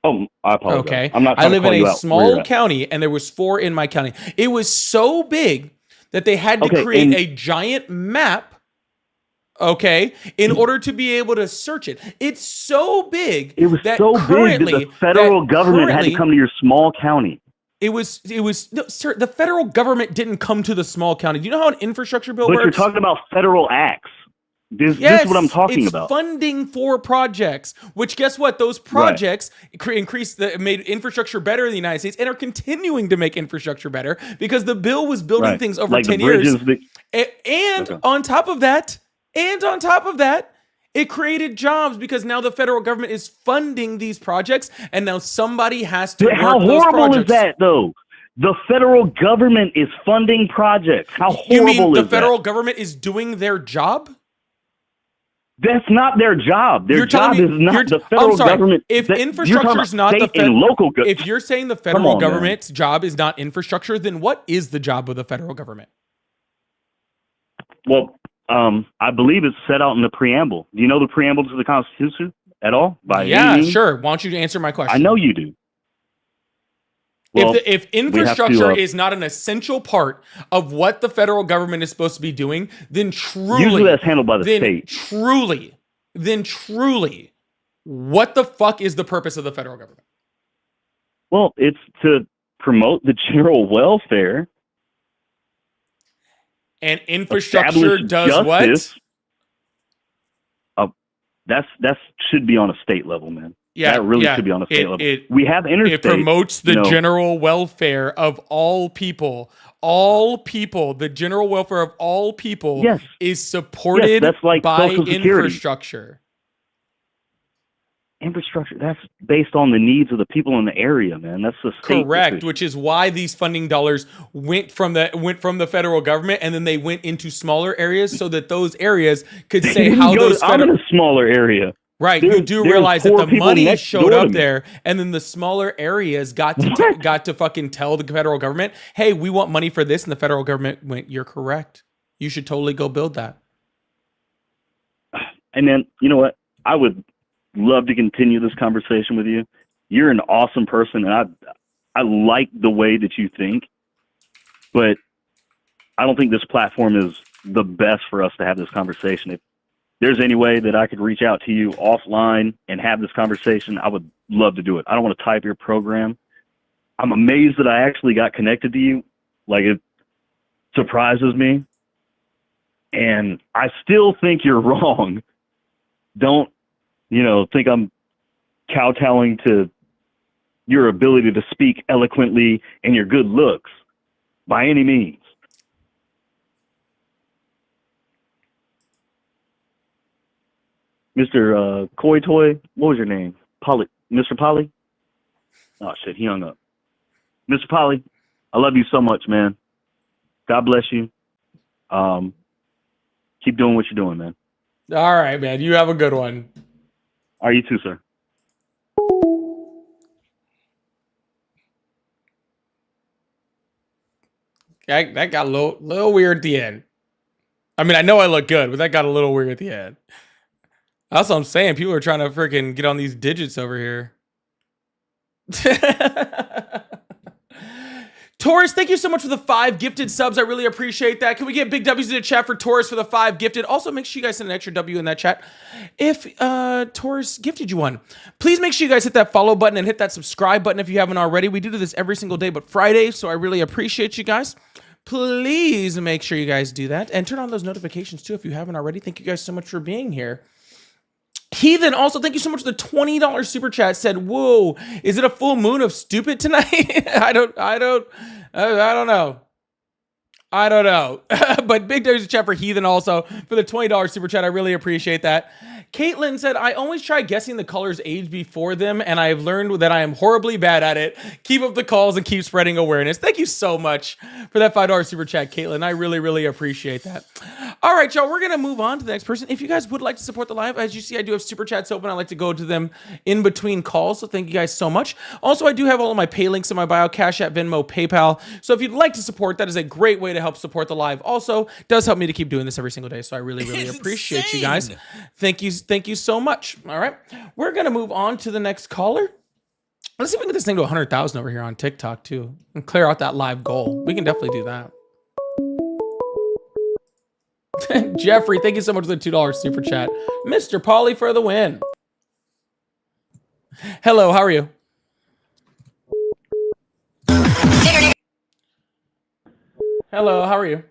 Speaker 11: Oh, I apologize.
Speaker 1: Okay.
Speaker 11: I'm not.
Speaker 1: I live in a
Speaker 11: where
Speaker 1: small
Speaker 11: you're at.
Speaker 1: county, and there was 4 in my county. It was so big that they had to create a giant map, okay, in order to be able to search it. It's so big.
Speaker 11: It was so big that the federal government had to come to your small county.
Speaker 1: It was no, sir, the federal government didn't come to the small county. Do you know how an infrastructure bill
Speaker 11: But
Speaker 1: works?
Speaker 11: you're talking about federal acts. This is what I'm talking
Speaker 1: it's
Speaker 11: about.
Speaker 1: Funding for projects, which guess what? Those projects made infrastructure better in the United States and are continuing to make infrastructure better because the bill was building things over 10 years. On top of that, it created jobs because now the federal government is funding these projects, and now somebody has to work
Speaker 11: How
Speaker 1: those
Speaker 11: horrible
Speaker 1: projects.
Speaker 11: is that, though? The federal government is funding projects. How horrible
Speaker 1: You mean the
Speaker 11: is
Speaker 1: federal
Speaker 11: that?
Speaker 1: government is doing their job?
Speaker 11: That's not their job. Their job is not the federal government.
Speaker 1: If infrastructure is not the
Speaker 11: local,
Speaker 1: if you're saying the federal government's job is not infrastructure, then what is the job of the federal government?
Speaker 11: Well, I believe it's set out in the preamble. Do you know the preamble to the Constitution at all?
Speaker 1: Yeah, sure. Why don't you answer my question?
Speaker 11: I know you do. Well,
Speaker 1: if infrastructure is not an essential part of what the federal government is supposed to be doing, then
Speaker 11: usually that's handled by the state.
Speaker 1: Truly, what the fuck is the purpose of the federal government?
Speaker 11: Well, it's to promote the general welfare.
Speaker 1: And infrastructure does
Speaker 11: justice. What? That should be on a state level, man.
Speaker 1: Yeah,
Speaker 11: that really should be on a state level. We have interstate.
Speaker 1: It promotes the general welfare of all people. All people, the general welfare of all people is supported
Speaker 11: that's like
Speaker 1: by
Speaker 11: Social Security.
Speaker 1: Infrastructure.
Speaker 11: Infrastructure, that's based on the needs of the people in the area, man. That's the state
Speaker 1: Correct,
Speaker 11: decision.
Speaker 1: which is why these funding dollars went from the federal government, and then they went into smaller areas so that those areas could say how those
Speaker 11: I'm in a smaller area.
Speaker 1: Right, you do realize that the money showed up there, and then the smaller areas got to fucking tell the federal government, "Hey, we want money for this," and the federal government went, "You're correct. You should totally go build that."
Speaker 11: And then, you know what? I would love to continue this conversation with you. You're an awesome person, and I like the way that you think, but I don't think this platform is the best for us to have this conversation. If there's any way that I could reach out to you offline and have this conversation, I would love to do it. I don't want to type your program. I'm amazed that I actually got connected to you. Like, it surprises me. And I still think you're wrong. Don't, think I'm kowtowing to your ability to speak eloquently and your good looks by any means. Mr. Koi Toy, what was your name? Mr. Polly? Oh shit, he hung up. Mr. Polly, I love you so much, man. God bless you. Keep doing what you're doing, man.
Speaker 1: All right, man. You have a good one.
Speaker 11: Are you too, sir?
Speaker 1: That got a little weird at the end. I mean, I know I look good, but that got a little weird at the end. That's what I'm saying. People are trying to freaking get on these digits over here. Taurus, thank you so much for the 5 gifted subs. I really appreciate that. Can we get big W's in the chat for Taurus for the 5 gifted? Also, make sure you guys send an extra W in that chat if Taurus gifted you one. Please make sure you guys hit that follow button and hit that subscribe button if you haven't already. We do this every single day but Friday, so I really appreciate you guys. Please make sure you guys do that. And turn on those notifications too if you haven't already. Thank you guys so much for being here. Heathen, also, thank you so much for the $20 super chat. Said, whoa, is it a full moon of stupid tonight? I don't know. But big W's in the chat for Heathen also for the $20 super chat. I really appreciate that. Caitlin said, I always try guessing the color's age before them, and I've learned that I am horribly bad at it. Keep up the calls and keep spreading awareness. Thank you so much for that $5 super chat, Caitlin. I really, really appreciate that. All right, y'all, we're going to move on to the next person. If you guys would like to support the live, as you see, I do have super chats open. I like to go to them in between calls, so thank you guys so much. Also, I do have all of my pay links in my bio, Cash App, Venmo, PayPal. So if you'd like to support, that is a great way to help support the live. Also, does help me to keep doing this every single day, so I really, really appreciate you guys. Thank you so much. All right, we're going to move on to the next caller. Let's see if we can get this thing to 100,000 over here on TikTok, too, and clear out that live goal. We can definitely do that. Jeffrey, thank you so much for the $2 super chat. Mr. Pauly for the win. Hello, how are you? Hello, how are you?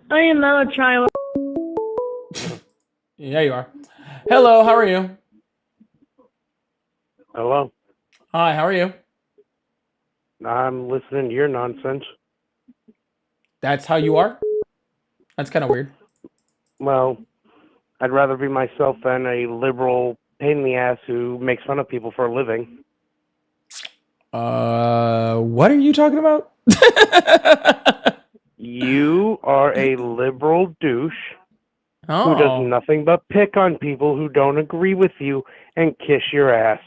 Speaker 12: I am not a child.
Speaker 1: Yeah, you are. Hello, how are you?
Speaker 13: Hello.
Speaker 1: Hi, how are you?
Speaker 13: I'm listening to your nonsense.
Speaker 1: That's how you are? That's kind of weird.
Speaker 13: Well, I'd rather be myself than a liberal pain in the ass who makes fun of people for a living.
Speaker 1: What are you talking about?
Speaker 13: You are a liberal douche who does
Speaker 1: Oh.
Speaker 13: nothing but pick on people who don't agree with you and kiss your ass.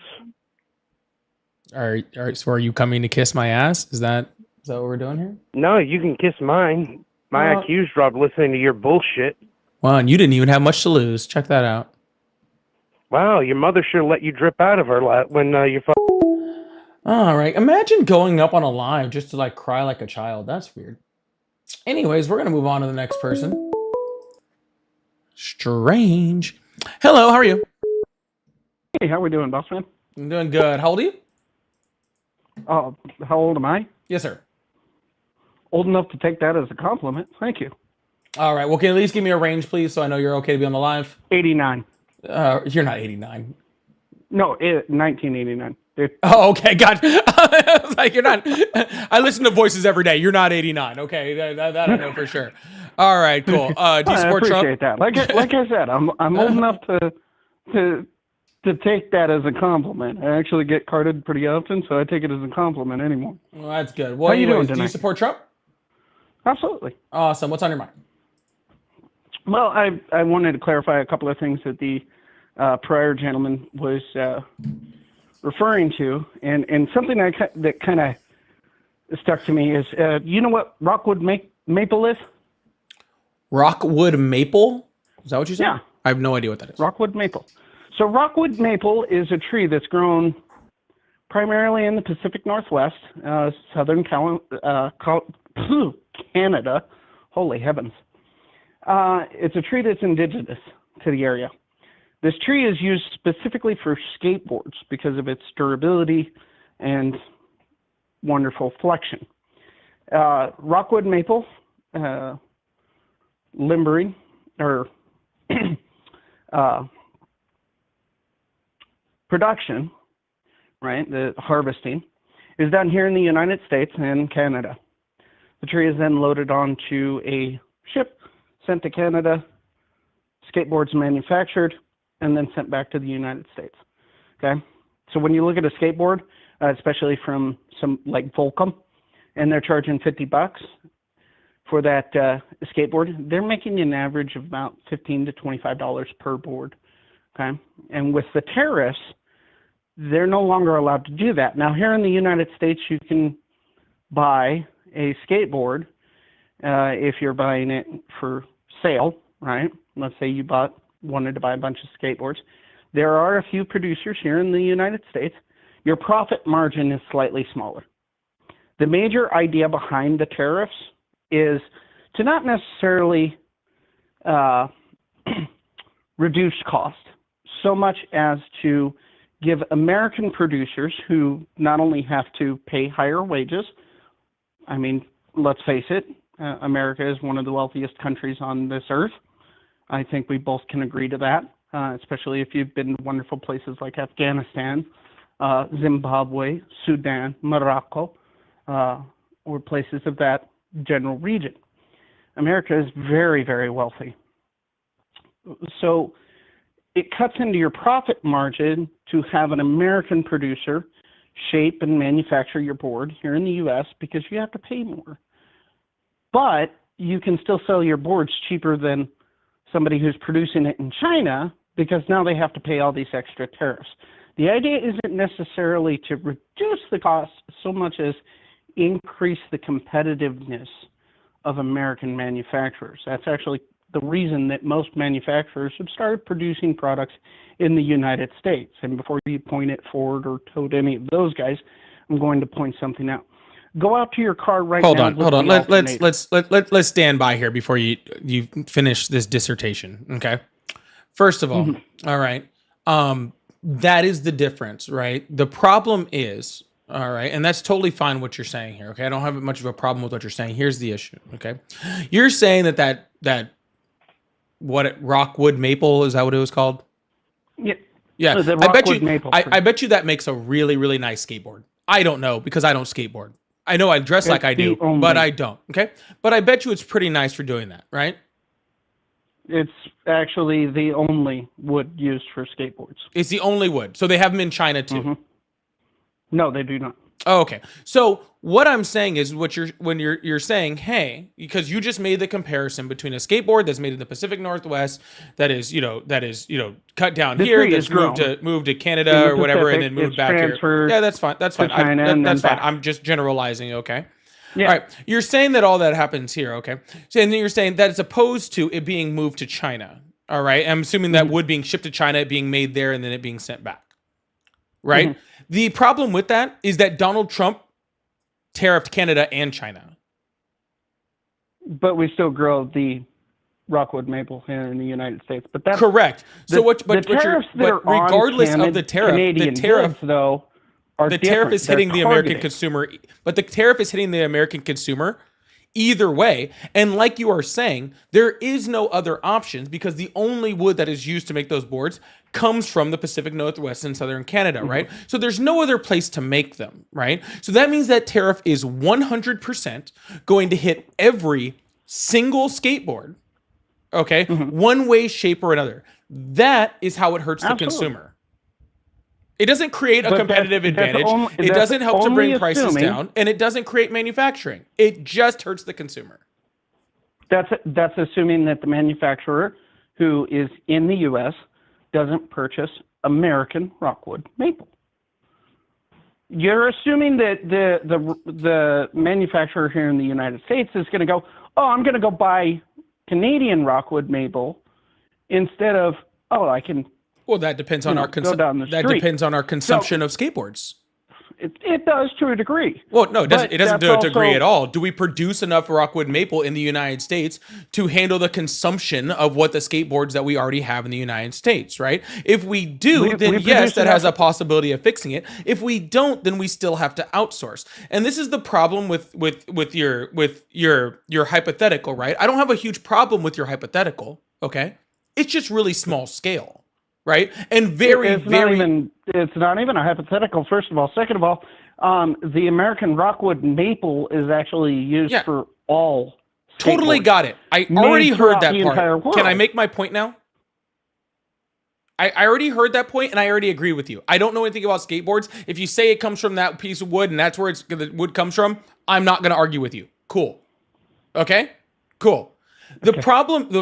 Speaker 1: So are you coming to kiss my ass? Is that what we're doing here?
Speaker 13: No, you can kiss mine. My IQ's dropped listening to your bullshit.
Speaker 1: Well, and you didn't even have much to lose. Check that out.
Speaker 13: Wow, your mother sure let you drip out of her when you're.
Speaker 1: All right. Imagine going up on a live just to like cry like a child. That's weird. Anyways, we're gonna move on to the next person. Strange. Hello, how are you?
Speaker 14: Hey, how we doing, boss man?
Speaker 1: I'm doing good. How old are you?
Speaker 14: How old am I?
Speaker 1: Yes, sir.
Speaker 14: Old enough to take that as a compliment. Thank you.
Speaker 1: All right. Well, can you at least give me a range, please, so I know you're okay to be on the live?
Speaker 14: 89.
Speaker 1: You're not 89.
Speaker 14: No, 1989.
Speaker 1: Oh, okay. Gotcha. I was like, you're not. I listen to voices every day. You're not 89. Okay, that I know for sure. All right, cool. Do you support Trump?
Speaker 14: I appreciate that. Like I said, I'm old enough to take that as a compliment. I actually get carded pretty often, so I take it as a compliment anymore.
Speaker 1: Well, that's good. Well,
Speaker 14: how you doing
Speaker 1: do
Speaker 14: tonight?
Speaker 1: you support Trump?
Speaker 14: Absolutely.
Speaker 1: Awesome. What's on your mind?
Speaker 14: Well, I wanted to clarify a couple of things that the prior gentleman was referring to, and something that kind of stuck to me is, you know what Rockwood maple is?
Speaker 1: Rockwood maple? Is that what you said?
Speaker 14: Yeah.
Speaker 1: I have no idea what that is.
Speaker 14: Rockwood maple. So Rockwood maple is a tree that's grown primarily in the Pacific Northwest, southern Canada. Holy heavens. It's a tree that's indigenous to the area. This tree is used specifically for skateboards because of its durability and wonderful flexion. Rockwood maple, limbering, or production, right, the harvesting, is done here in the United States and Canada. The tree is then loaded onto a ship, sent to Canada, skateboards manufactured, and then sent back to the United States. Okay? So when you look at a skateboard, especially from some like Volcom, and they're charging $50 for that skateboard, they're making an average of about $15 to $25 per board. Okay? And with the tariffs, they're no longer allowed to do that. Now, here in the United States, you can buy a skateboard, if you're buying it for sale, right? Let's say you wanted to buy a bunch of skateboards. There are a few producers here in the United States. Your profit margin is slightly smaller. The major idea behind the tariffs is to not necessarily reduce cost so much as to give American producers who not only have to pay higher wages. I mean, let's face it, America is one of the wealthiest countries on this earth. I think we both can agree to that, especially if you've been to wonderful places like Afghanistan, Zimbabwe, Sudan, Morocco, or places of that general region. America is very, very wealthy. So it cuts into your profit margin to have an American producer shape and manufacture your board here in the U.S. because you have to pay more. But you can still sell your boards cheaper than somebody who's producing it in China because now they have to pay all these extra tariffs. The idea isn't necessarily to reduce the cost so much as increase the competitiveness of American manufacturers. That's actually the reason that most manufacturers have started producing products in the United States. And before you point at Ford or Toyota, any of those guys, I'm going to point something out. Go out to your car right
Speaker 1: Hold
Speaker 14: now.
Speaker 1: on. Let's stand by here before you finish this dissertation. Okay. First of all, all right. That is the difference, right? The problem is, all right, and that's totally fine what you're saying here. Okay. I don't have much of a problem with what you're saying. Here's the issue. Okay. You're saying that Rockwood Maple, is that what it was called?
Speaker 14: Yeah.
Speaker 1: Yeah.
Speaker 14: The
Speaker 1: I bet you
Speaker 14: Rockwood Maple
Speaker 1: I bet you that makes a really, really nice skateboard. I don't know because I don't skateboard. I know I dress like I do, but I don't. Okay. But I bet you it's pretty nice for doing that, right?
Speaker 14: It's actually the only wood used for skateboards.
Speaker 1: It's the only wood. So they have them in China too.
Speaker 14: No, they do not.
Speaker 1: Oh, okay. So what I'm saying is when you're saying, hey, because you just made the comparison between a skateboard that's made in the Pacific Northwest that is cut down
Speaker 14: The
Speaker 1: here,
Speaker 14: tree
Speaker 1: that's
Speaker 14: is
Speaker 1: moved to Canada or whatever, and then moved back here. Yeah, that's fine. That's fine. That's fine. I'm just generalizing, okay?
Speaker 14: Yeah.
Speaker 1: All right. You're saying that all that happens here, okay? So, and then you're saying that it's opposed to it being moved to China. All right. I'm assuming that wood being shipped to China, it being made there, and then it being sent back. Right? The problem with that is that Donald Trump tariffed Canada and China.
Speaker 14: But we still grow the Rockwood Maple here in the United States. But that's
Speaker 1: correct. So
Speaker 14: regardless
Speaker 1: of the tariff,
Speaker 14: Canadian goods, though, are
Speaker 1: the tariff is hitting the American
Speaker 14: targeted.
Speaker 1: consumer, but the tariff is hitting the American consumer either way. And like you are saying, there is no other options because the only wood that is used to make those boards comes from the Pacific Northwest and Southern Canada, right? So there's no other place to make them, right? So that means that tariff is 100% going to hit every single skateboard, okay? One way, shape, or another. That is how it hurts the consumer. It doesn't create a competitive advantage. It doesn't help to bring prices down, and it doesn't create manufacturing. It just hurts the consumer.
Speaker 14: That's assuming that the manufacturer who is in the U.S. doesn't purchase American Rockwood Maple. You're assuming that the manufacturer here in the United States is going to go, oh, I'm going to go buy Canadian Rockwood Maple instead of, oh, I can.
Speaker 1: Well, that depends on depends on our consumption of skateboards.
Speaker 14: It does to a degree.
Speaker 1: Well, no, it doesn't. It doesn't to a degree at all. Do we produce enough Rockwood Maple in the United States to handle the consumption of what the skateboards that we already have in the United States? Right. If we do, then yes, that has a possibility of fixing it. If we don't, then we still have to outsource. And this is the problem with your hypothetical, right? I don't have a huge problem with your hypothetical. Okay, it's just really small scale. Right? And
Speaker 14: it's not even a hypothetical, first of all. Second of all, the American Rockwood Maple is actually used for all
Speaker 1: totally
Speaker 14: skateboards.
Speaker 1: Got it. I already heard that
Speaker 14: part.
Speaker 1: Can I make my point now? I already heard that point and I already agree with you. I don't know anything about skateboards. If you say it comes from that piece of wood and that's where the wood comes from, I'm not going to argue with you. Cool. Okay? Cool. The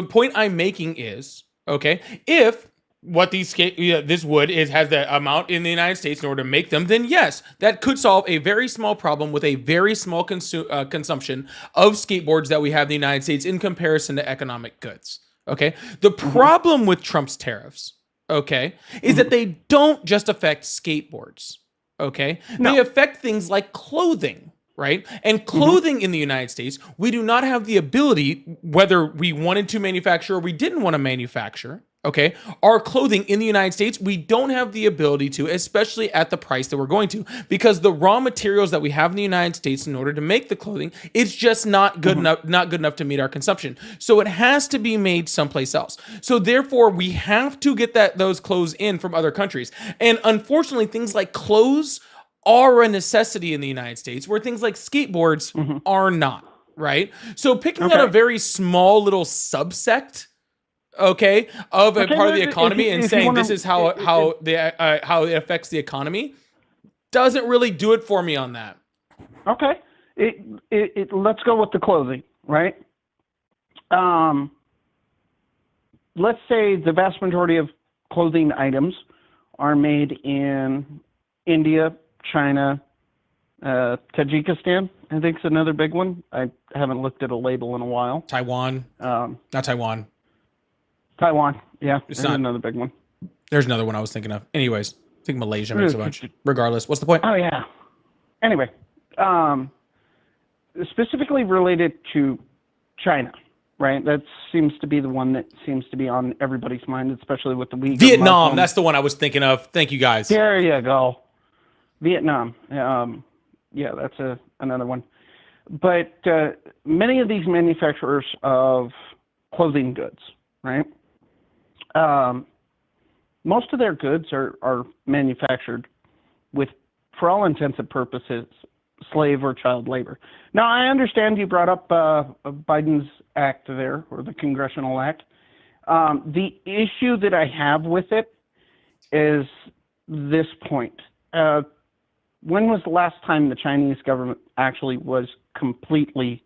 Speaker 1: point I'm making is, okay, if what this wood has the amount in the United States in order to make them, then yes, that could solve a very small problem with a very small consumption of skateboards that we have in the United States in comparison to economic goods. Okay. The problem with Trump's tariffs, okay, is that they don't just affect skateboards. Okay. They affect things like clothing. Right? And clothing in the United States, we do not have the ability, whether we wanted to manufacture or we didn't want to manufacture, okay, our clothing in the United States, we don't have the ability to, especially at the price that we're going to, because the raw materials that we have in the United States in order to make the clothing, it's just not good enough to meet our consumption. So it has to be made someplace else. So therefore, we have to get those clothes in from other countries. And unfortunately, things like clothes are a necessity in the United States, where things like skateboards are not, right? So picking out a very small little subsect, okay, of a part of the economy and saying this is how it affects the economy doesn't really do it for me on that.
Speaker 14: Okay, let's go with the clothing, right? Let's say the vast majority of clothing items are made in India, China, Tajikistan, I think is another big one. I haven't looked at a label in a while.
Speaker 1: Taiwan. Not Taiwan.
Speaker 14: Taiwan, yeah.
Speaker 1: It's not
Speaker 14: another big one.
Speaker 1: There's another one I was thinking of. Anyways, I think Malaysia makes a bunch. Regardless, what's the point?
Speaker 14: Oh, yeah. Anyway, specifically related to China, right? That seems to be the one that seems to be on everybody's mind, especially with the Uyghur
Speaker 1: Vietnam,
Speaker 14: Muslims.
Speaker 1: that's the one I was thinking of. Thank you, guys.
Speaker 14: There you go. Vietnam. Yeah, that's another one. But many of these manufacturers of clothing goods, right? Most of their goods are manufactured with, for all intents and purposes, slave or child labor. Now, I understand you brought up Biden's act there, or the congressional act. The issue that I have with it is this point. When was the last time the Chinese government actually was completely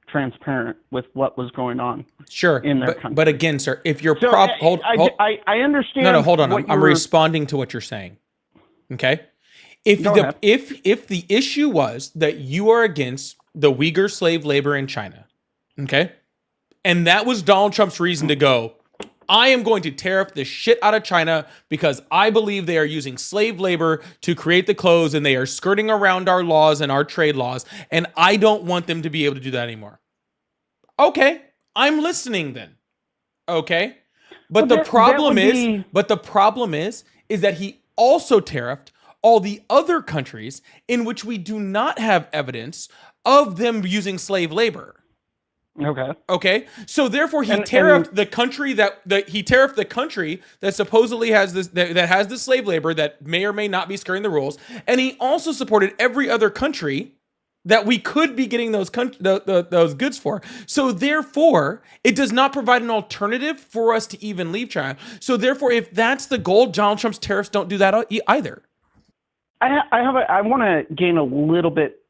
Speaker 14: transparent with what was going on?
Speaker 1: Sure,
Speaker 14: in their country?
Speaker 1: But again, sir, if you're
Speaker 14: So, I understand.
Speaker 1: No, hold on. I'm responding to what you're saying. Okay, if the issue was that you are against the Uyghur slave labor in China, okay, and that was Donald Trump's reason to go, I am going to tariff the shit out of China because I believe they are using slave labor to create the clothes and they are skirting around our laws and our trade laws, and I don't want them to be able to do that anymore. Okay, I'm listening then. Okay, but the problem is that he also tariffed all the other countries in which we do not have evidence of them using slave labor. Okay. So therefore, he tariffed the country that supposedly has this that has the slave labor that may or may not be skirting the rules, and he also supported every other country that we could be getting those goods for. So therefore, it does not provide an alternative for us to even leave China. So therefore, if that's the goal, Donald Trump's tariffs don't do that either.
Speaker 14: I want to gain a little bit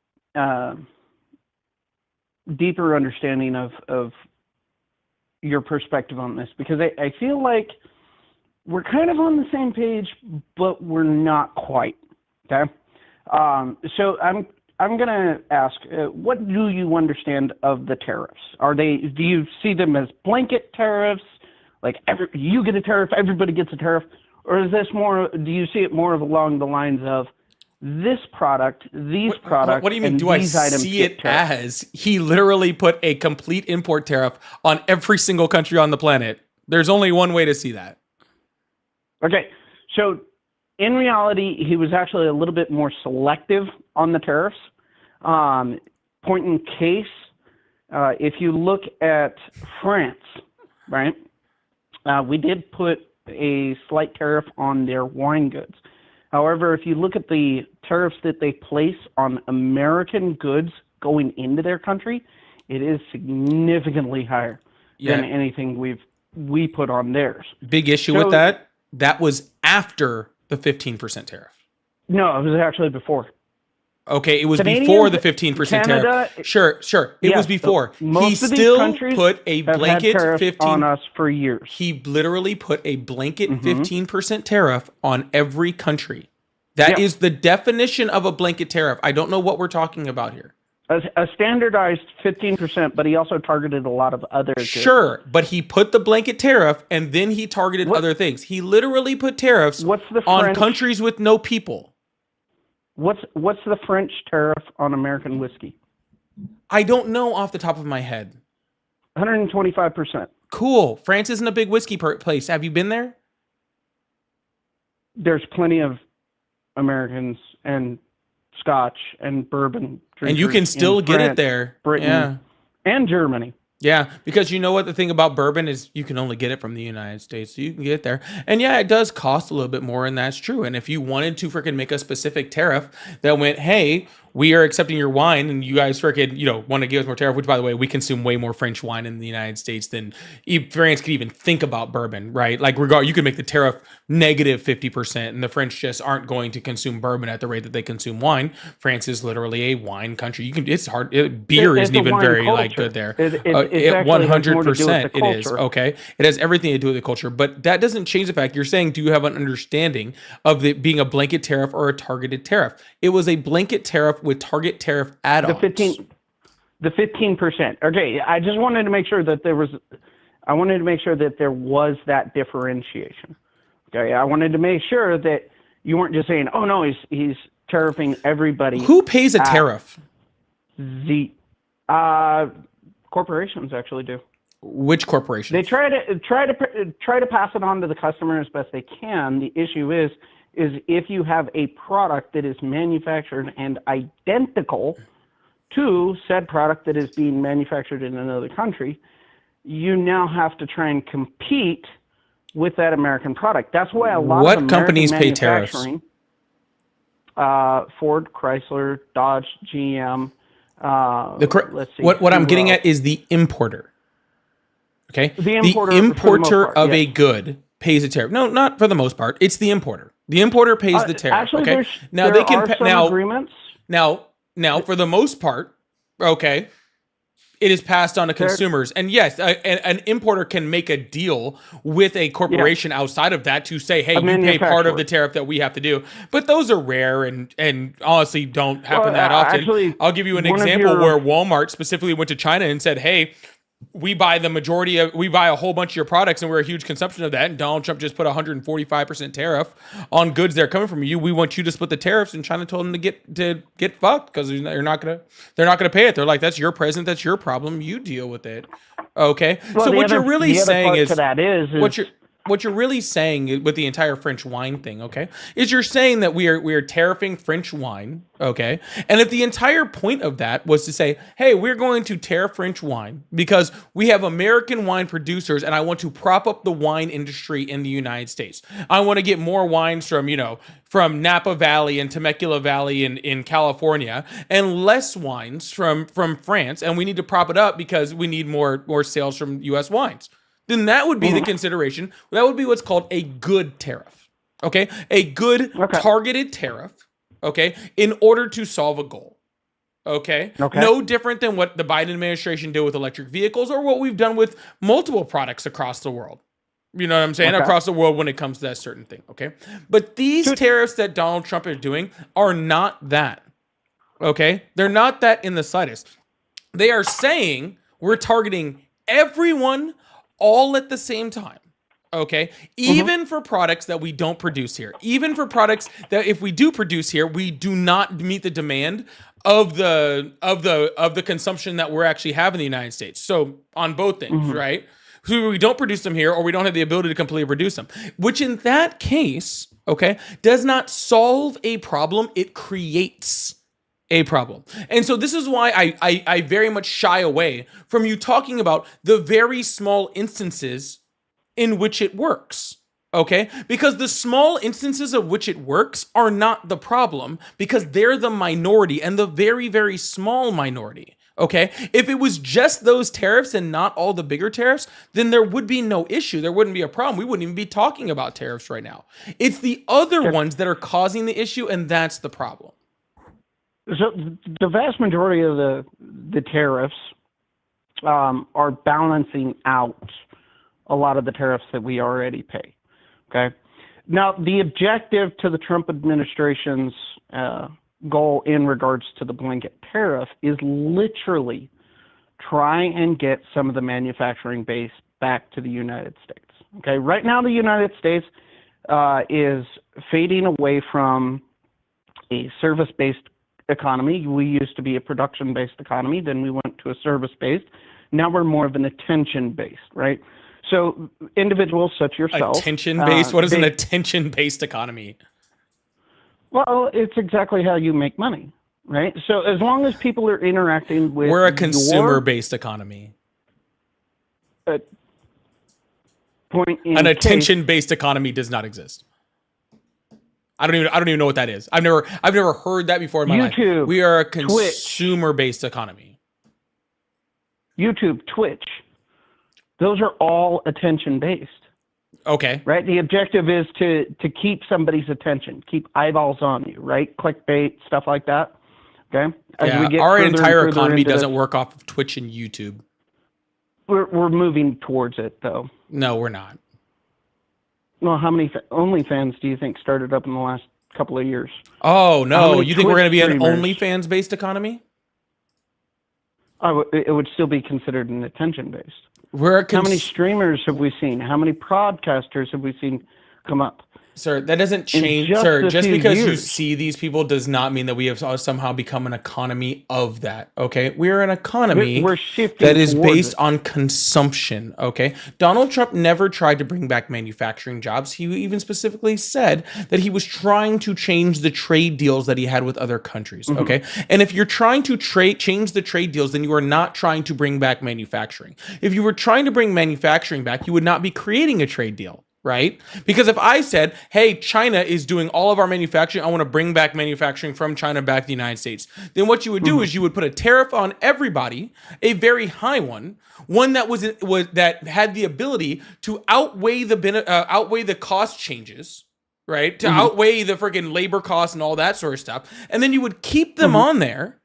Speaker 14: deeper understanding of your perspective on this, because I feel like we're kind of on the same page, but we're not quite. Okay, so I'm gonna ask, what do you understand of the tariffs? Do you see them as blanket tariffs, like you get a tariff, everybody gets a tariff, or is this more? Do you see it more of along the lines of this product, these products?
Speaker 1: What do you mean? Do I see it as he literally put a complete import tariff on every single country on the planet? There's only one way to see that.
Speaker 14: Okay, so in reality, he was actually a little bit more selective on the tariffs. Point in case, if you look at France, right, we did put a slight tariff on their wine goods. However, if you look at the tariffs that they place on American goods going into their country, it is significantly higher than anything we put on theirs.
Speaker 1: Big issue with that. That was after the 15% tariff.
Speaker 14: No, it was actually before.
Speaker 1: Okay, it was
Speaker 14: Canadians,
Speaker 1: before the 15%
Speaker 14: Canada,
Speaker 1: tariff. Sure. It was
Speaker 14: yes,
Speaker 1: before.
Speaker 14: most
Speaker 1: He
Speaker 14: of these
Speaker 1: still
Speaker 14: countries
Speaker 1: put a
Speaker 14: have had
Speaker 1: blanket
Speaker 14: tariffs
Speaker 1: 15
Speaker 14: on us for years.
Speaker 1: He literally put a blanket
Speaker 14: Mhm.
Speaker 1: 15% tariff on every country. That
Speaker 14: Yep.
Speaker 1: is the definition of a blanket tariff. I don't know what we're talking about here.
Speaker 14: A standardized 15%, but he also targeted a lot of other goods.
Speaker 1: Sure, but he put the blanket tariff and then he targeted other things. He literally put tariffs on
Speaker 14: French-
Speaker 1: countries with no people.
Speaker 14: What's the French tariff on American whiskey?
Speaker 1: I don't know off the top of my head.
Speaker 14: 125%.
Speaker 1: Cool. France isn't a big whiskey place. Have you been there?
Speaker 14: There's plenty of Americans and Scotch and bourbon drinkers
Speaker 1: And you can still
Speaker 14: in
Speaker 1: get it
Speaker 14: France,
Speaker 1: there.
Speaker 14: Britain,
Speaker 1: Yeah.
Speaker 14: and Germany.
Speaker 1: Yeah, because you know what the thing about bourbon is, you can only get it from the United States, so you can get it there. And yeah, it does cost a little bit more, and that's true. And if you wanted to freaking make a specific tariff that went, hey, we are accepting your wine, and you guys freaking, want to give us more tariff, which by the way, we consume way more French wine in the United States than France could even think about bourbon, right? Like, you could make the tariff negative 50%, and the French just aren't going to consume bourbon at the rate that they consume wine. France is literally a wine country. It's hard. Beer
Speaker 14: It's
Speaker 1: isn't
Speaker 14: a
Speaker 1: even
Speaker 14: wine
Speaker 1: very
Speaker 14: culture.
Speaker 1: good there.
Speaker 14: It actually has more to do with
Speaker 1: 100%
Speaker 14: the
Speaker 1: it is.
Speaker 14: culture.
Speaker 1: Okay. It has everything to do with the culture, but that doesn't change the fact you're saying, do you have an understanding of it being a blanket tariff or a targeted tariff? It was a blanket tariff with target tariff add-ons.
Speaker 14: The 15%. Okay, I just wanted to make sure that there was that differentiation. Okay, I wanted to make sure that you weren't just saying, "Oh no, he's tariffing everybody."
Speaker 1: Who pays a tariff?
Speaker 14: The corporations actually do.
Speaker 1: Which corporations?
Speaker 14: They try to pass it on to the customer as best they can. The issue is if you have a product that is manufactured and identical to said product that is being manufactured in another country, you now have to try and compete with that American product. That's why a lot of American
Speaker 1: companies pay tariffs?
Speaker 14: manufacturing, Ford, Chrysler, Dodge, GM. Let's see.
Speaker 1: What I'm
Speaker 14: who
Speaker 1: getting
Speaker 14: else?
Speaker 1: at is the importer. Okay,
Speaker 14: The importer, for the most part,
Speaker 1: of
Speaker 14: yes.
Speaker 1: a good pays a tariff. No, not for the most part. It's the importer. The importer pays the tariff.
Speaker 14: Actually,
Speaker 1: okay, now
Speaker 14: there
Speaker 1: they can
Speaker 14: are some agreements.
Speaker 1: Now, for the most part, okay, it is passed on to consumers. And yes, an importer can make a deal with a corporation outside of that to say, hey, you pay part of the tariff that we have to do. But those are rare and honestly don't happen that often.
Speaker 14: Actually,
Speaker 1: I'll give you an
Speaker 14: one of
Speaker 1: example
Speaker 14: your-
Speaker 1: where Walmart specifically went to China and said, hey, we buy a whole bunch of your products and we're a huge consumption of that. And Donald Trump just put 145% tariff on goods that are coming from you. We want you to split the tariffs, and China told them to get fucked because they're not gonna pay it. They're like, that's your president, that's your problem. You deal with it. Okay.
Speaker 14: Well,
Speaker 1: so
Speaker 14: the
Speaker 1: what
Speaker 14: other-
Speaker 1: you're really
Speaker 14: the other
Speaker 1: saying
Speaker 14: part
Speaker 1: is
Speaker 14: to that is
Speaker 1: what you're really saying with the entire French wine thing, okay, is you're saying that we are tariffing French wine, okay? And if the entire point of that was to say, hey, we're going to tariff French wine because we have American wine producers and I want to prop up the wine industry in the United States. I want to get more wines from Napa Valley and Temecula Valley in California and less wines from France, and we need to prop it up because we need more sales from US wines. Then that would be the consideration. That would be what's called a good tariff. Okay? A good targeted tariff, okay, in order to solve a goal. Okay? No different than what the Biden administration did with electric vehicles or what we've done with multiple products across the world. You know what I'm saying? Across the world when it comes to that certain thing, okay? But these tariffs that Donald Trump is doing are not that. Okay? They're not that in the slightest. They are saying we're targeting everyone all at the same time. Okay. Even for products that we don't produce here, even for products that if we do produce here, we do not meet the demand of the consumption that we're actually having in the United States. So on both things, right? So we don't produce them here, or we don't have the ability to completely produce them, which in that case, okay, does not solve a problem. It creates a problem. And so this is why I very much shy away from you talking about the very small instances in which it works. Okay? Because the small instances of which it works are not the problem, because they're the minority and the very, very small minority. Okay? If it was just those tariffs and not all the bigger tariffs, then there would be no issue. There wouldn't be a problem. We wouldn't even be talking about tariffs right now. It's the other ones that are causing the issue, and that's the problem.
Speaker 14: So the vast majority of the tariffs are balancing out a lot of the tariffs that we already pay. Okay. Now, the objective to the Trump administration's goal in regards to the blanket tariff is literally try and get some of the manufacturing base back to the United States. Okay. Right now, the United States is fading away from a service-based economy. We used to be a production-based economy, then we went to a service-based. Now we're more of an attention-based, right? So individuals such yourself.
Speaker 1: Attention-based? What is an attention-based economy?
Speaker 14: Well, it's exactly how you make money, right? So as long as people are interacting with,
Speaker 1: we're a consumer-based economy. An attention-based economy does not exist. I don't even know what that is. I've never heard that before in my life. We are a consumer-based economy.
Speaker 14: YouTube, Twitch, those are all attention-based.
Speaker 1: Okay.
Speaker 14: Right? The objective is to keep somebody's attention, keep eyeballs on you, right? Clickbait, stuff like that. Okay?
Speaker 1: Our entire economy doesn't work off of Twitch and YouTube.
Speaker 14: We're moving towards it, though.
Speaker 1: No, we're not.
Speaker 14: Well, how many OnlyFans do you think started up in the last couple of years?
Speaker 1: Oh, no. You think we're going to be an OnlyFans-based economy?
Speaker 14: It would still be considered an attention-based.
Speaker 1: How
Speaker 14: many streamers have we seen? How many broadcasters have we seen come up?
Speaker 1: Sir, that doesn't change. Just because you see these people does not mean that we have somehow become an economy of that. Okay, we're an economy that is based on consumption. Okay, Donald Trump never tried to bring back manufacturing jobs. He even specifically said that he was trying to change the trade deals that he had with other countries. Okay, and if you're trying to change the trade deals, then you are not trying to bring back manufacturing. If you were trying to bring manufacturing back, you would not be creating a trade deal. Right? Because if I said, hey, China is doing all of our manufacturing, I want to bring back manufacturing from China back to the United States, then what you would do is you would put a tariff on everybody, a very high one that was that had the ability to outweigh the cost changes, right? To outweigh the freaking labor costs and all that sort of stuff. And then you would keep them on there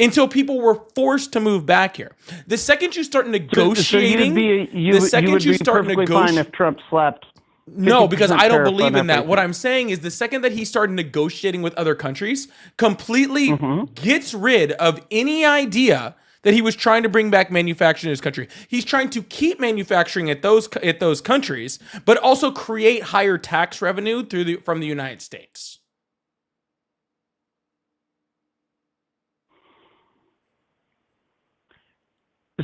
Speaker 1: until people were forced to move back here. The second you start negotiating,
Speaker 14: you would be perfectly fine if Trump slapped.
Speaker 1: No, because I don't believe in that. What I'm saying is the second that he started negotiating with other countries, completely gets rid of any idea that he was trying to bring back manufacturing in his country. He's trying to keep manufacturing at those countries, but also create higher tax revenue from the United States.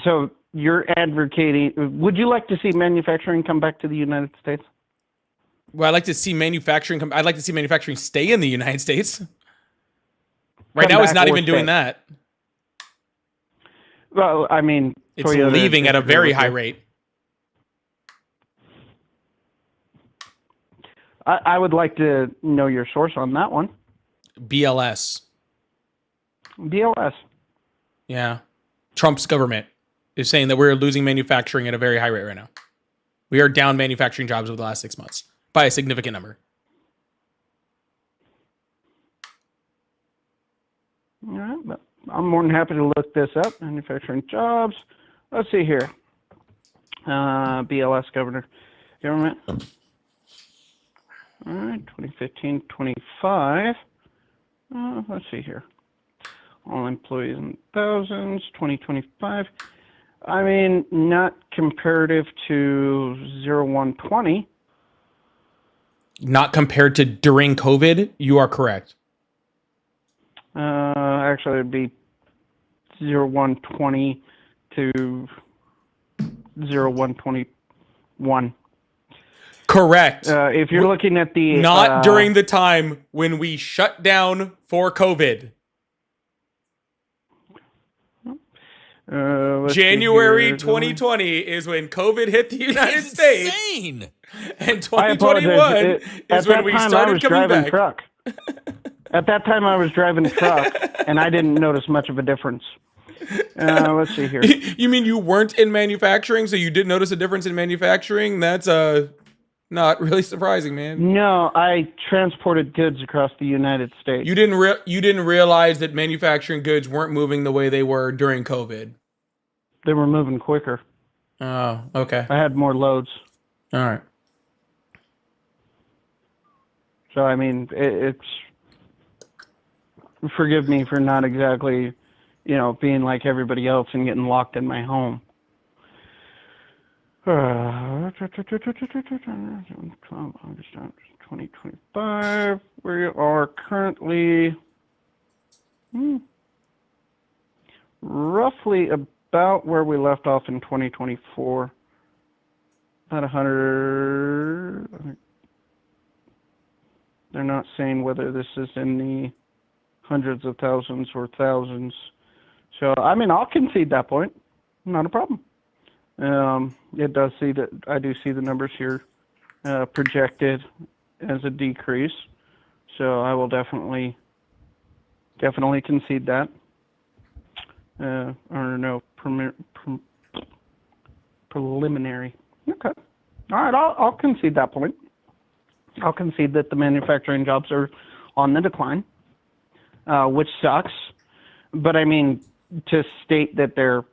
Speaker 14: So you're advocating, would you like to see manufacturing come back to the United States?
Speaker 1: Well, I'd like to see manufacturing I'd like to see manufacturing stay in the United States. Right now, it's not even doing that.
Speaker 14: Well, I mean,
Speaker 1: it's leaving at a very high rate.
Speaker 14: I would like to know your source on that one.
Speaker 1: BLS.
Speaker 14: BLS.
Speaker 1: Yeah. Trump's government is saying that we're losing manufacturing at a very high rate right now. We are down manufacturing jobs over the last 6 months by a significant number.
Speaker 14: All right, but I'm more than happy to look this up. Manufacturing jobs. Let's see here. BLS government. All right, 2015, 25. Let's see here. All employees in thousands, 2025. I mean, not comparative to 0120.
Speaker 1: Not compared to during COVID, you are correct.
Speaker 14: Actually, it'd be 0120 to 0121.
Speaker 1: Correct.
Speaker 14: If you're looking at the...
Speaker 1: Not during the time when we shut down for COVID. January 2020 is when COVID hit the United States. And 2021 is when we started coming back.
Speaker 14: Truck. At that time, I was driving a truck, and I didn't notice much of a difference. Let's see here.
Speaker 1: You mean you weren't in manufacturing, so you didn't notice a difference in manufacturing? That's Not really surprising, man.
Speaker 14: No, I transported goods across the United States.
Speaker 1: You didn't realize that manufacturing goods weren't moving the way they were during COVID.
Speaker 14: They were moving quicker.
Speaker 1: Oh, okay.
Speaker 14: I had more loads.
Speaker 1: All right.
Speaker 14: So, I mean, it's... Forgive me for not exactly, being like everybody else and getting locked in my home. August 2025. We are currently roughly about where we left off in 2024. About 100. They're not saying whether this is in the hundreds of thousands or thousands. So, I mean, I'll concede that point. Not a problem. It does see that I do see the numbers here projected as a decrease. So I will definitely concede that. Preliminary. Okay. All right, I'll concede that point. I'll concede that the manufacturing jobs are on the decline, which sucks. But I mean, to state that they're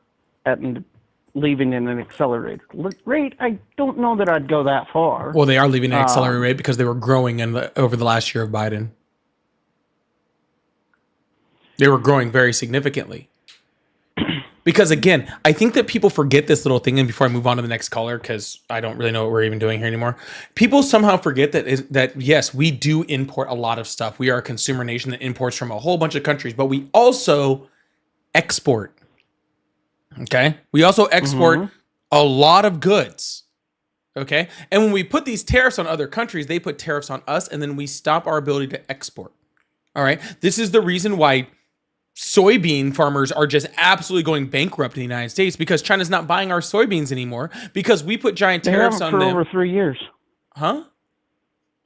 Speaker 14: leaving in an accelerated rate, I don't know that I'd go that far.
Speaker 1: Well, they are leaving an accelerated rate because they were growing over the last year of Biden. They were growing very significantly. Because again, I think that people forget this little thing. And before I move on to the next caller, because I don't really know what we're even doing here anymore, people somehow forget that yes, we do import a lot of stuff. We are a consumer nation that imports from a whole bunch of countries, but we also export. Okay, we also export a lot of goods. Okay, and when we put these tariffs on other countries, they put tariffs on us, and then we stop our ability to export. All right, this is the reason why soybean farmers are just absolutely going bankrupt in the United States, because China's not buying our soybeans anymore because we put giant tariffs on them.
Speaker 14: They haven't for over 3 years.
Speaker 1: Huh?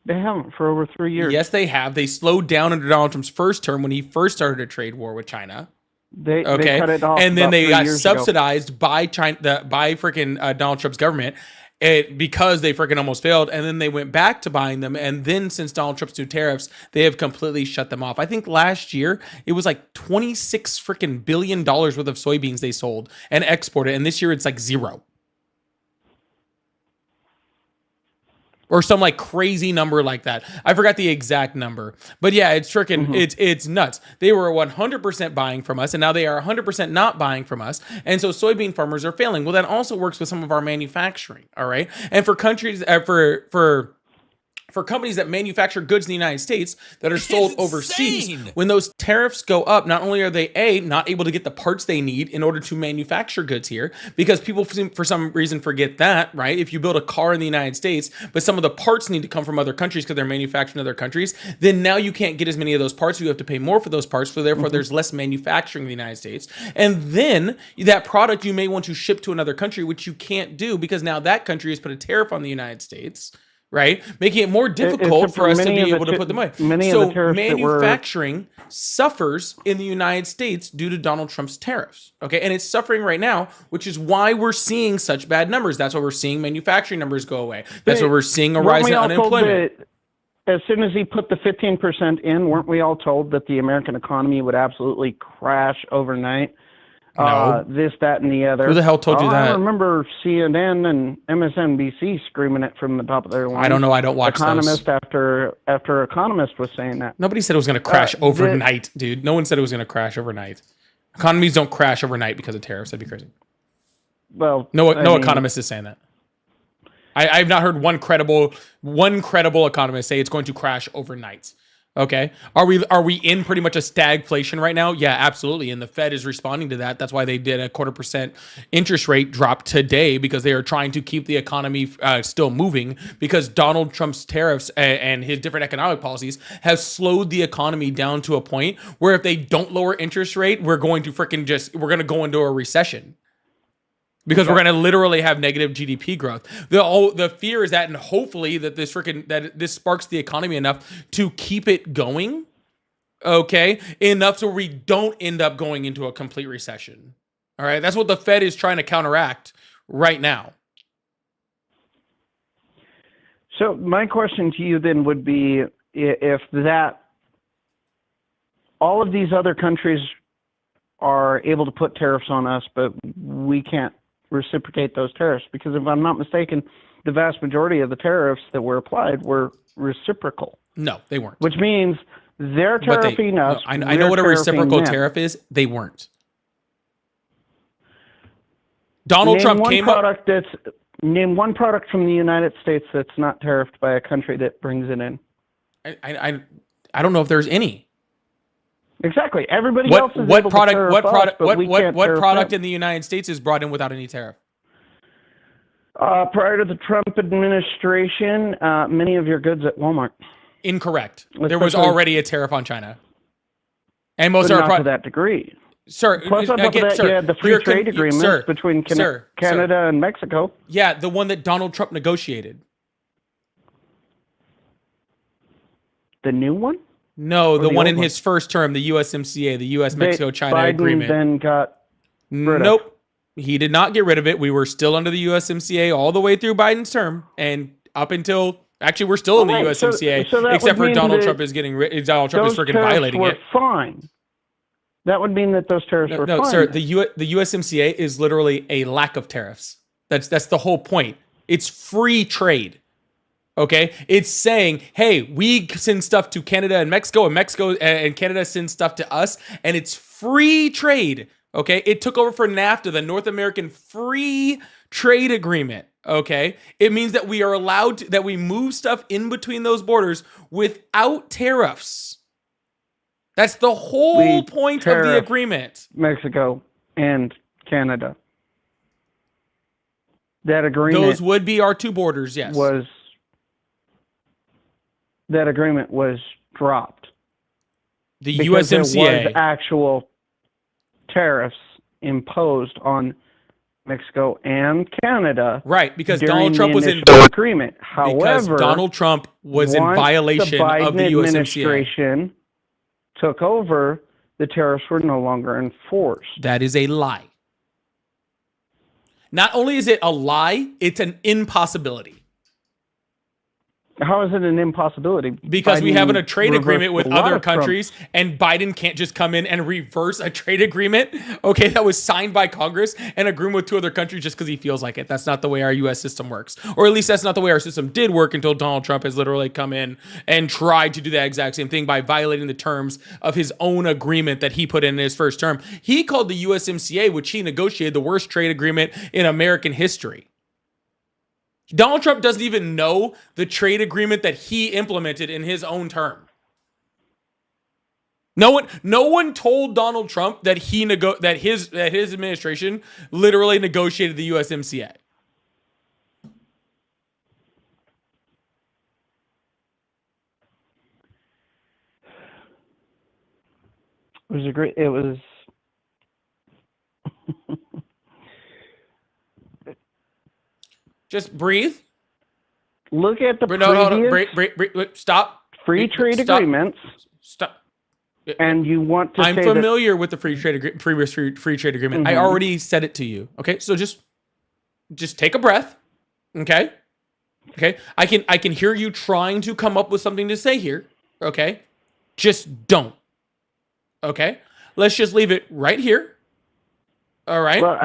Speaker 14: They haven't for over 3 years.
Speaker 1: Yes, they have. They slowed down under Donald Trump's first term when he first started a trade war with China.
Speaker 14: They cut it off,
Speaker 1: and then they got
Speaker 14: subsidized
Speaker 1: by China, by freaking Donald Trump's government, because they freaking almost failed. And then they went back to buying them. And then since Donald Trump's new tariffs, they have completely shut them off. I think last year it was like $26 freaking billion worth of soybeans they sold and exported, and this year it's like zero. Or some like crazy number like that. I forgot the exact number. But yeah, it's freaking, it's nuts. They were 100% buying from us, and now they are 100% not buying from us. And so soybean farmers are failing. Well, that also works with some of our manufacturing, all right? And for countries, for companies that manufacture goods in the United States that are sold overseas, when those tariffs go up, not only are they not able to get the parts they need in order to manufacture goods here, because people for some reason forget that, right? If you build a car in the United States, but some of the parts need to come from other countries because they're manufactured in other countries, then now you can't get as many of those parts. You have to pay more for those parts. So therefore there's less manufacturing in the United States. And then that product you may want to ship to another country, which you can't do because now that country has put a tariff on the United States. Right, making it more difficult for us to be able to put the money. So manufacturing suffers in the United States due to Donald Trump's tariffs. Okay, and it's suffering right now, which is why we're seeing such bad numbers. That's why we're seeing manufacturing numbers go away. That's why we're seeing a rise in unemployment.
Speaker 14: As soon as he put the 15% in, weren't we all told that the American economy would absolutely crash overnight?
Speaker 1: No.
Speaker 14: This, that, and the other.
Speaker 1: Who the hell told you that?
Speaker 14: I remember CNN and MSNBC screaming it from the top of their lungs.
Speaker 1: I don't know. I don't watch
Speaker 14: Economist
Speaker 1: those.
Speaker 14: after Economist was saying that.
Speaker 1: Nobody said it was going to crash overnight, dude. No one said it was going to crash overnight. Economies don't crash overnight because of tariffs. That'd be crazy.
Speaker 14: Well,
Speaker 1: no economist is saying that. I've not heard one credible economist say it's going to crash overnight. Okay. Are we in pretty much a stagflation right now? Yeah, absolutely. And the Fed is responding to that. That's why they did a 0.25% interest rate drop today, because they are trying to keep the economy still moving, because Donald Trump's tariffs and his different economic policies have slowed the economy down to a point where if they don't lower interest rate, we're going to go into a recession. Because we're going to literally have negative GDP growth. The fear is that, and hopefully that this sparks the economy enough to keep it going, okay, enough so we don't end up going into a complete recession. All right, that's what the Fed is trying to counteract right now.
Speaker 14: So my question to you then would be, if that all of these other countries are able to put tariffs on us, but we can't reciprocate those tariffs, because if I'm not mistaken, the vast majority of the tariffs that were applied were reciprocal.
Speaker 1: No, they weren't.
Speaker 14: Which means they're tariffing us.
Speaker 1: No, I know what a
Speaker 14: we're
Speaker 1: reciprocal
Speaker 14: tariffing them.
Speaker 1: tariff is. They weren't. Donald Trump came up.
Speaker 14: Name one product from the United States that's not tariffed by a country that brings it in.
Speaker 1: I don't know if there's any.
Speaker 14: Exactly. Everybody else is
Speaker 1: what
Speaker 14: able
Speaker 1: product?
Speaker 14: to tariff
Speaker 1: What product?
Speaker 14: us, but we can't
Speaker 1: What
Speaker 14: tariff
Speaker 1: product
Speaker 14: them.
Speaker 1: in the United States is brought in without any tariff?
Speaker 14: Prior to the Trump administration, many of your goods at Walmart.
Speaker 1: Incorrect. There
Speaker 14: Especially-
Speaker 1: was already a tariff on China, and most
Speaker 14: but
Speaker 1: of our
Speaker 14: not to that degree.
Speaker 1: Sir,
Speaker 14: Plus, on top of that, you had the free trade agreement between Canada and Mexico.
Speaker 1: Yeah, the one that Donald Trump negotiated.
Speaker 14: The new one?
Speaker 1: No,
Speaker 14: Or
Speaker 1: the
Speaker 14: the
Speaker 1: one
Speaker 14: old
Speaker 1: in
Speaker 14: one?
Speaker 1: his first term, the USMCA, the U.S.-Mexico-China
Speaker 14: Biden
Speaker 1: agreement.
Speaker 14: then got rid of.
Speaker 1: Nope. He did not get rid of it. We were still under the USMCA all the way through Biden's term, and up until actually we're still in the
Speaker 14: Alright, so
Speaker 1: USMCA,
Speaker 14: that
Speaker 1: except
Speaker 14: would
Speaker 1: for
Speaker 14: mean
Speaker 1: Donald
Speaker 14: that
Speaker 1: Trump is getting Donald Trump is
Speaker 14: those
Speaker 1: freaking
Speaker 14: tariffs
Speaker 1: violating
Speaker 14: were
Speaker 1: it.
Speaker 14: fine. That would mean that those tariffs were
Speaker 1: No,
Speaker 14: fine.
Speaker 1: sir, the USMCA is literally a lack of tariffs. That's the whole point. It's free trade. Okay, it's saying, hey, we send stuff to Canada and Mexico and Canada sends stuff to us, and it's free trade. Okay, it took over for NAFTA, the North American Free Trade Agreement. Okay, it means that we are allowed to, that we move stuff in between those borders without tariffs. That's the whole point of the
Speaker 14: tariff
Speaker 1: agreement.
Speaker 14: Mexico and Canada. That agreement.
Speaker 1: Those would be our two borders. Yes.
Speaker 14: That agreement was dropped.
Speaker 1: The
Speaker 14: because
Speaker 1: USMCA.
Speaker 14: There was actual tariffs imposed on Mexico and Canada.
Speaker 1: Right, because
Speaker 14: during
Speaker 1: Donald Trump
Speaker 14: the
Speaker 1: was in
Speaker 14: initial agreement.
Speaker 1: Because
Speaker 14: However,
Speaker 1: Donald Trump was in
Speaker 14: once
Speaker 1: violation of the
Speaker 14: Biden
Speaker 1: USMCA.
Speaker 14: administration took over, the tariffs were no longer enforced.
Speaker 1: That is a lie. Not only is it a lie, it's an impossibility.
Speaker 14: How is it an impossibility?
Speaker 1: Because we have a trade agreement with other
Speaker 14: Trump.
Speaker 1: countries, and Biden can't just come in and reverse a trade agreement, okay, that was signed by Congress and agreement with two other countries just because he feels like it. That's not the way our U.S. system works. Or at least that's not the way our system did work until Donald Trump has literally come in and tried to do that exact same thing by violating the terms of his own agreement that he put in his first term. He called the USMCA, which he negotiated, the worst trade agreement in American history. Donald Trump doesn't even know the trade agreement that he implemented in his own term. No one told Donald Trump that his administration literally negotiated the USMCA.
Speaker 14: It was a great. It was.
Speaker 1: Just breathe.
Speaker 14: Look at the
Speaker 1: previous. Stop.
Speaker 14: Free trade agreements.
Speaker 1: Stop.
Speaker 14: And you want to?
Speaker 1: I'm
Speaker 14: say
Speaker 1: familiar with the free trade agreement.
Speaker 14: Mm-hmm.
Speaker 1: I already said it to you. Okay, so just take a breath. Okay. I can hear you trying to come up with something to say here. Okay, just don't. Okay, let's just leave it right here. All right,
Speaker 14: well,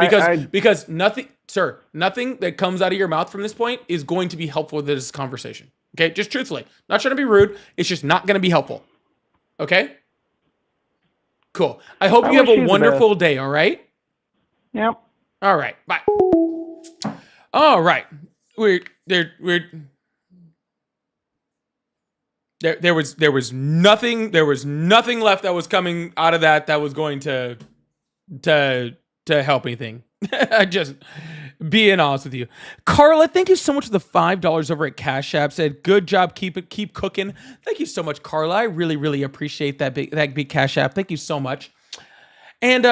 Speaker 1: because nothing, sir, nothing that comes out of your mouth from this point is going to be helpful to this conversation. Okay, just truthfully, not trying to be rude. It's just not going to be helpful. Okay, cool. I hope you have a wonderful day. All right.
Speaker 14: Yep.
Speaker 1: All right. Bye. All right. There was nothing left that was coming out of that was going to help anything. Just being honest with you. Carla, thank you so much for the $5 over at Cash App. Said, good job, keep cooking. Thank you so much, Carla. I really, really appreciate that big Cash App. Thank you so much. And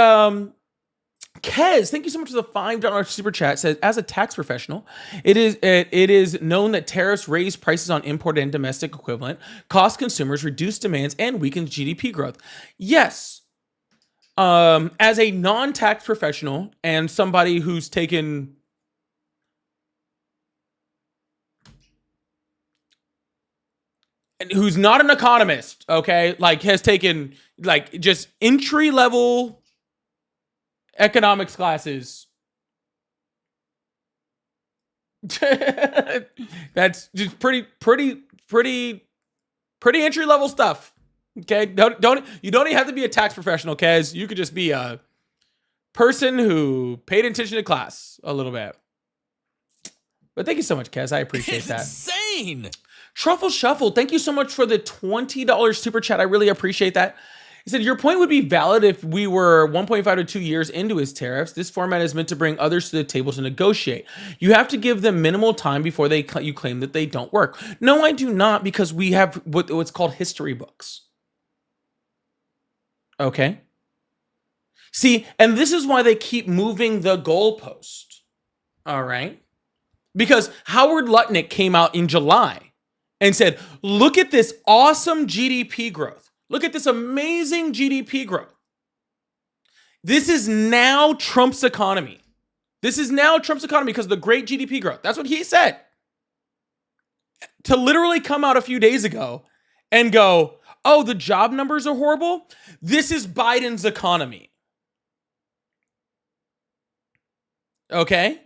Speaker 1: Kez, thank you so much for the $5 super chat. Says, as a tax professional, it is known that tariffs raise prices on imported and domestic equivalent, cost consumers, reduce demands, and weakens GDP growth. Yes. As a non-tax professional and somebody who's taken who's not an economist, okay, like has taken like just entry level economics classes. That's just pretty entry level stuff. Okay, you don't even have to be a tax professional, Kez. You could just be a person who paid attention to class a little bit. But thank you so much, Kez. I appreciate that.
Speaker 8: Insane.
Speaker 1: Truffle Shuffle, thank you so much for the $20 super chat. I really appreciate that. He said, your point would be valid if we were 1.5 to 2 years into his tariffs. This format is meant to bring others to the table to negotiate. You have to give them minimal time before you claim that they don't work. No, I do not, because we have what's called history books. Okay? See, and this is why they keep moving the goalpost. All right? Because Howard Lutnick came out in July and said, look at this awesome GDP growth. Look at this amazing GDP growth. This is now Trump's economy. This is now Trump's economy because of the great GDP growth. That's what he said. To literally come out a few days ago and go, oh, the job numbers are horrible. This is Biden's economy. Okay?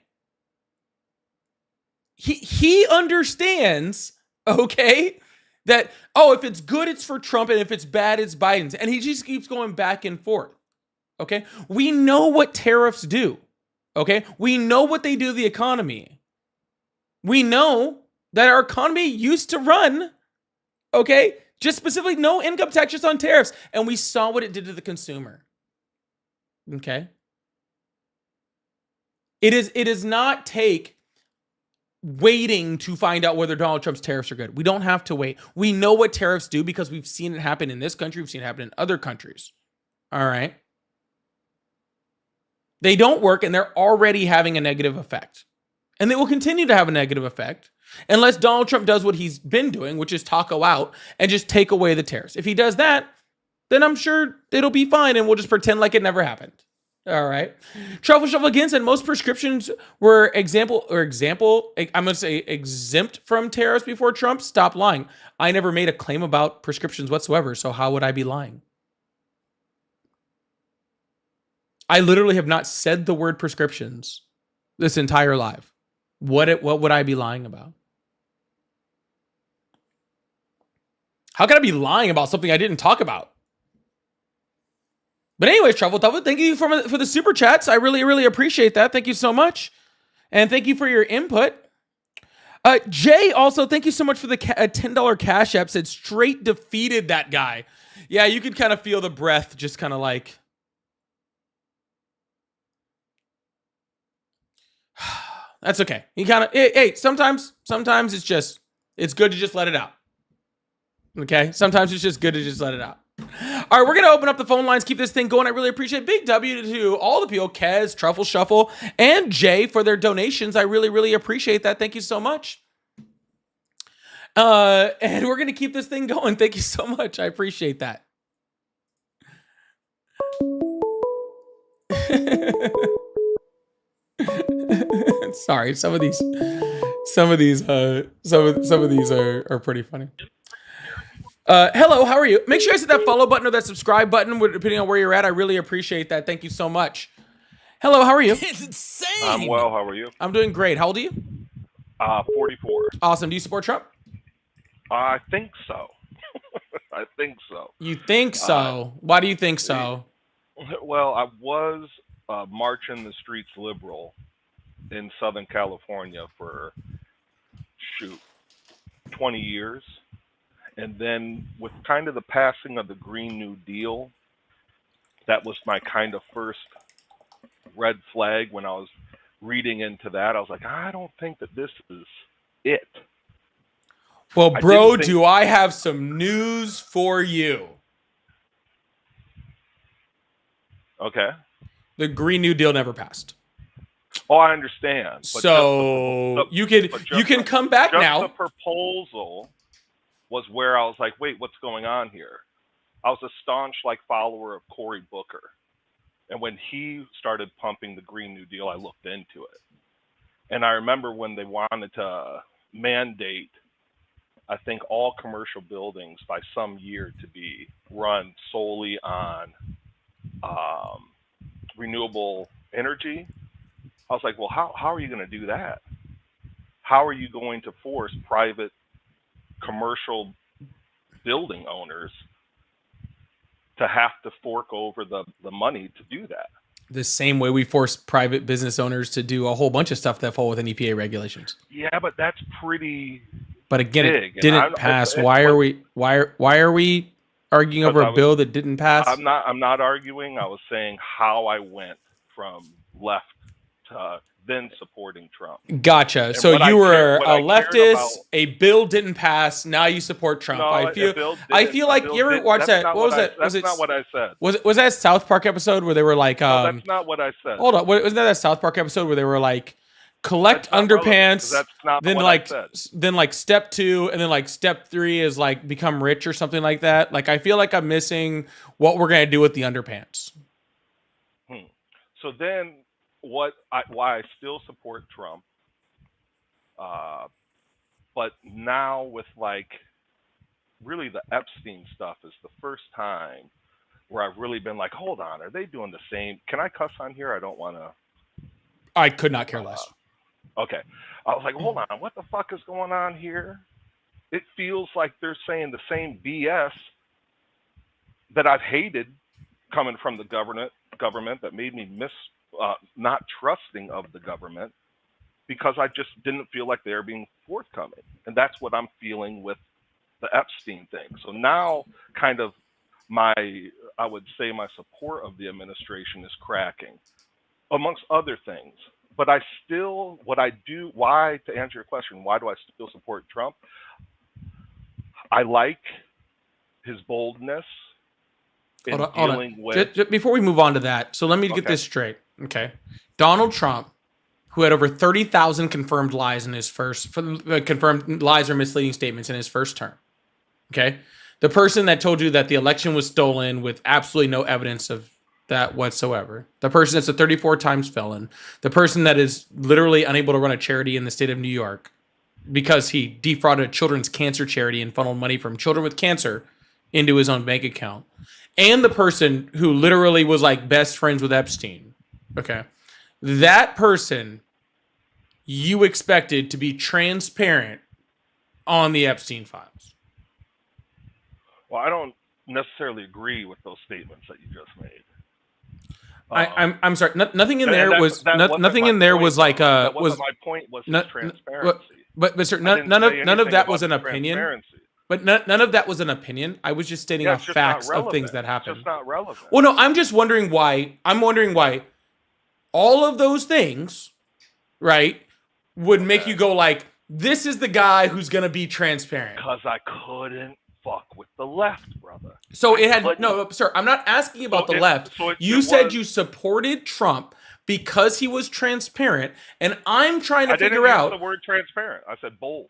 Speaker 1: He understands, okay, that, oh, if it's good, it's for Trump, and if it's bad, it's Biden's. And he just keeps going back and forth, okay? We know what tariffs do, okay? We know what they do to the economy. We know that our economy used to run, okay, just specifically no income tax, just on tariffs. And we saw what it did to the consumer, okay? It is not take waiting to find out whether Donald Trump's tariffs are good. We don't have to wait. We know what tariffs do because we've seen it happen in this country. We've seen it happen in other countries. All right. They don't work, and they're already having a negative effect. And they will continue to have a negative effect unless Donald Trump does what he's been doing, which is taco out and just take away the tariffs. If he does that, then I'm sure it'll be fine, and we'll just pretend like it never happened. All right. Truffle Shuffle again said most prescriptions were I'm going to say exempt from tariffs before Trump. Stop lying. I never made a claim about prescriptions whatsoever, so how would I be lying? I literally have not said the word prescriptions this entire live. What would I be lying about? How could I be lying about something I didn't talk about? But anyways, Truffle Tuffle, thank you for the super chats. I really, really appreciate that. Thank you so much. And thank you for your input. Jay, also, thank you so much for the $10 Cash App. Said straight defeated that guy. Yeah, you could kind of feel the breath just kind of like... That's okay. He kind of... Hey, sometimes it's good to just let it out. Okay? Sometimes it's just good to just let it out. All right, we're going to open up the phone lines, keep this thing going. I really appreciate it. Big W to all the people, Kez, Truffle Shuffle, and Jay for their donations. I really, really appreciate that. Thank you so much. And we're going to keep this thing going. Thank you so much. I appreciate that. Sorry, some of these are pretty funny. Hello, how are you? Make sure you hit that follow button or that subscribe button, depending on where you're at. I really appreciate that. Thank you so much. Hello, how are you?
Speaker 8: It's insane.
Speaker 15: I'm well. How are you?
Speaker 1: I'm doing great. How old are you?
Speaker 15: 44.
Speaker 1: Awesome. Do you support Trump?
Speaker 15: I think so. I think so.
Speaker 1: You think so? Why do you think so?
Speaker 15: Well, I was marching the streets liberal in Southern California for 20 years. And then with kind of the passing of the Green New Deal, that was my kind of first red flag. When I was reading into that, I was like, I don't think that this is it.
Speaker 1: Well, bro, do I have some news for you?
Speaker 15: Okay.
Speaker 1: The Green New Deal never passed.
Speaker 15: Oh, I understand. But
Speaker 1: so you can come back now.
Speaker 15: The proposal was where I was like, wait, what's going on here? I was a staunch follower of Cory Booker. And when he started pumping the Green New Deal, I looked into it. And I remember when they wanted to mandate I think all commercial buildings by some year to be run solely on renewable energy. I was like, well, how are you going to do that? How are you going to force private commercial building owners to have to fork over the money to do that?
Speaker 1: The same way we force private business owners to do a whole bunch of stuff that fall within EPA regulations.
Speaker 15: Yeah, but that's pretty
Speaker 1: But again,
Speaker 15: big.
Speaker 1: it didn't pass. Why are we arguing over a bill that didn't pass?
Speaker 15: I'm not arguing. I was saying how I went from left to then supporting Trump.
Speaker 1: Gotcha.
Speaker 15: And
Speaker 1: So you were a leftist.
Speaker 15: about,
Speaker 1: a bill didn't pass. Now you support Trump.
Speaker 15: No,
Speaker 1: I feel like you ever watched that. What was that?
Speaker 15: That's not what I said.
Speaker 1: Was that South Park episode where they were like?
Speaker 15: No, that's not what I said.
Speaker 1: Hold on. Wasn't that South Park episode where they were like, collect underpants?
Speaker 15: That's not
Speaker 1: then
Speaker 15: what
Speaker 1: like
Speaker 15: I said.
Speaker 1: then like step 2 and then like step 3 is like become rich or something like that. Like I feel like I'm missing what we're gonna do with the underpants.
Speaker 15: So then, why I still support Trump, but now with like really the Epstein stuff is the first time where I've really been like, hold on, are they doing the same? Can I cuss on here? I don't want to.
Speaker 1: I could not care less.
Speaker 15: Okay. I was like, hold on, what the fuck is going on here? It feels like they're saying the same BS that I've hated coming from the government that made me not trusting of the government because I just didn't feel like they were being forthcoming. And that's what I'm feeling with the Epstein thing. So now kind of I would say my support of the administration is cracking, amongst other things. But I still, to answer your question, why do I still support Trump? I like his boldness in dealing with...
Speaker 1: Just before we move on to that, so let me get this straight. Okay. Donald Trump, who had over 30,000 confirmed lies in his confirmed lies or misleading statements in his first term. Okay. The person that told you that the election was stolen with absolutely no evidence of that whatsoever. The person that's a 34 times felon. The person that is literally unable to run a charity in the state of New York because he defrauded a children's cancer charity and funneled money from children with cancer into his own bank account. And the person who literally was like best friends with Epstein. Okay. That person you expected to be transparent on the Epstein files.
Speaker 15: Well, I don't necessarily agree with those statements that you just made.
Speaker 1: I'm sorry. Nothing in there was nothing in there was like
Speaker 15: that wasn't my point. Was transparency.
Speaker 1: But sir, none of that was an opinion. But none of that was an opinion. I was just stating off facts of things that happened.
Speaker 15: It's just not relevant.
Speaker 1: Well, no, I'm just wondering why. I'm wondering why all of those things, right, would make you go like, this is the guy who's going to be transparent.
Speaker 15: Because I couldn't fuck with the left, brother.
Speaker 1: So it had no, sir. I'm not asking about the left. You said you supported Trump because he was transparent, and I'm trying to figure out.
Speaker 15: I didn't use the word transparent. I said bold.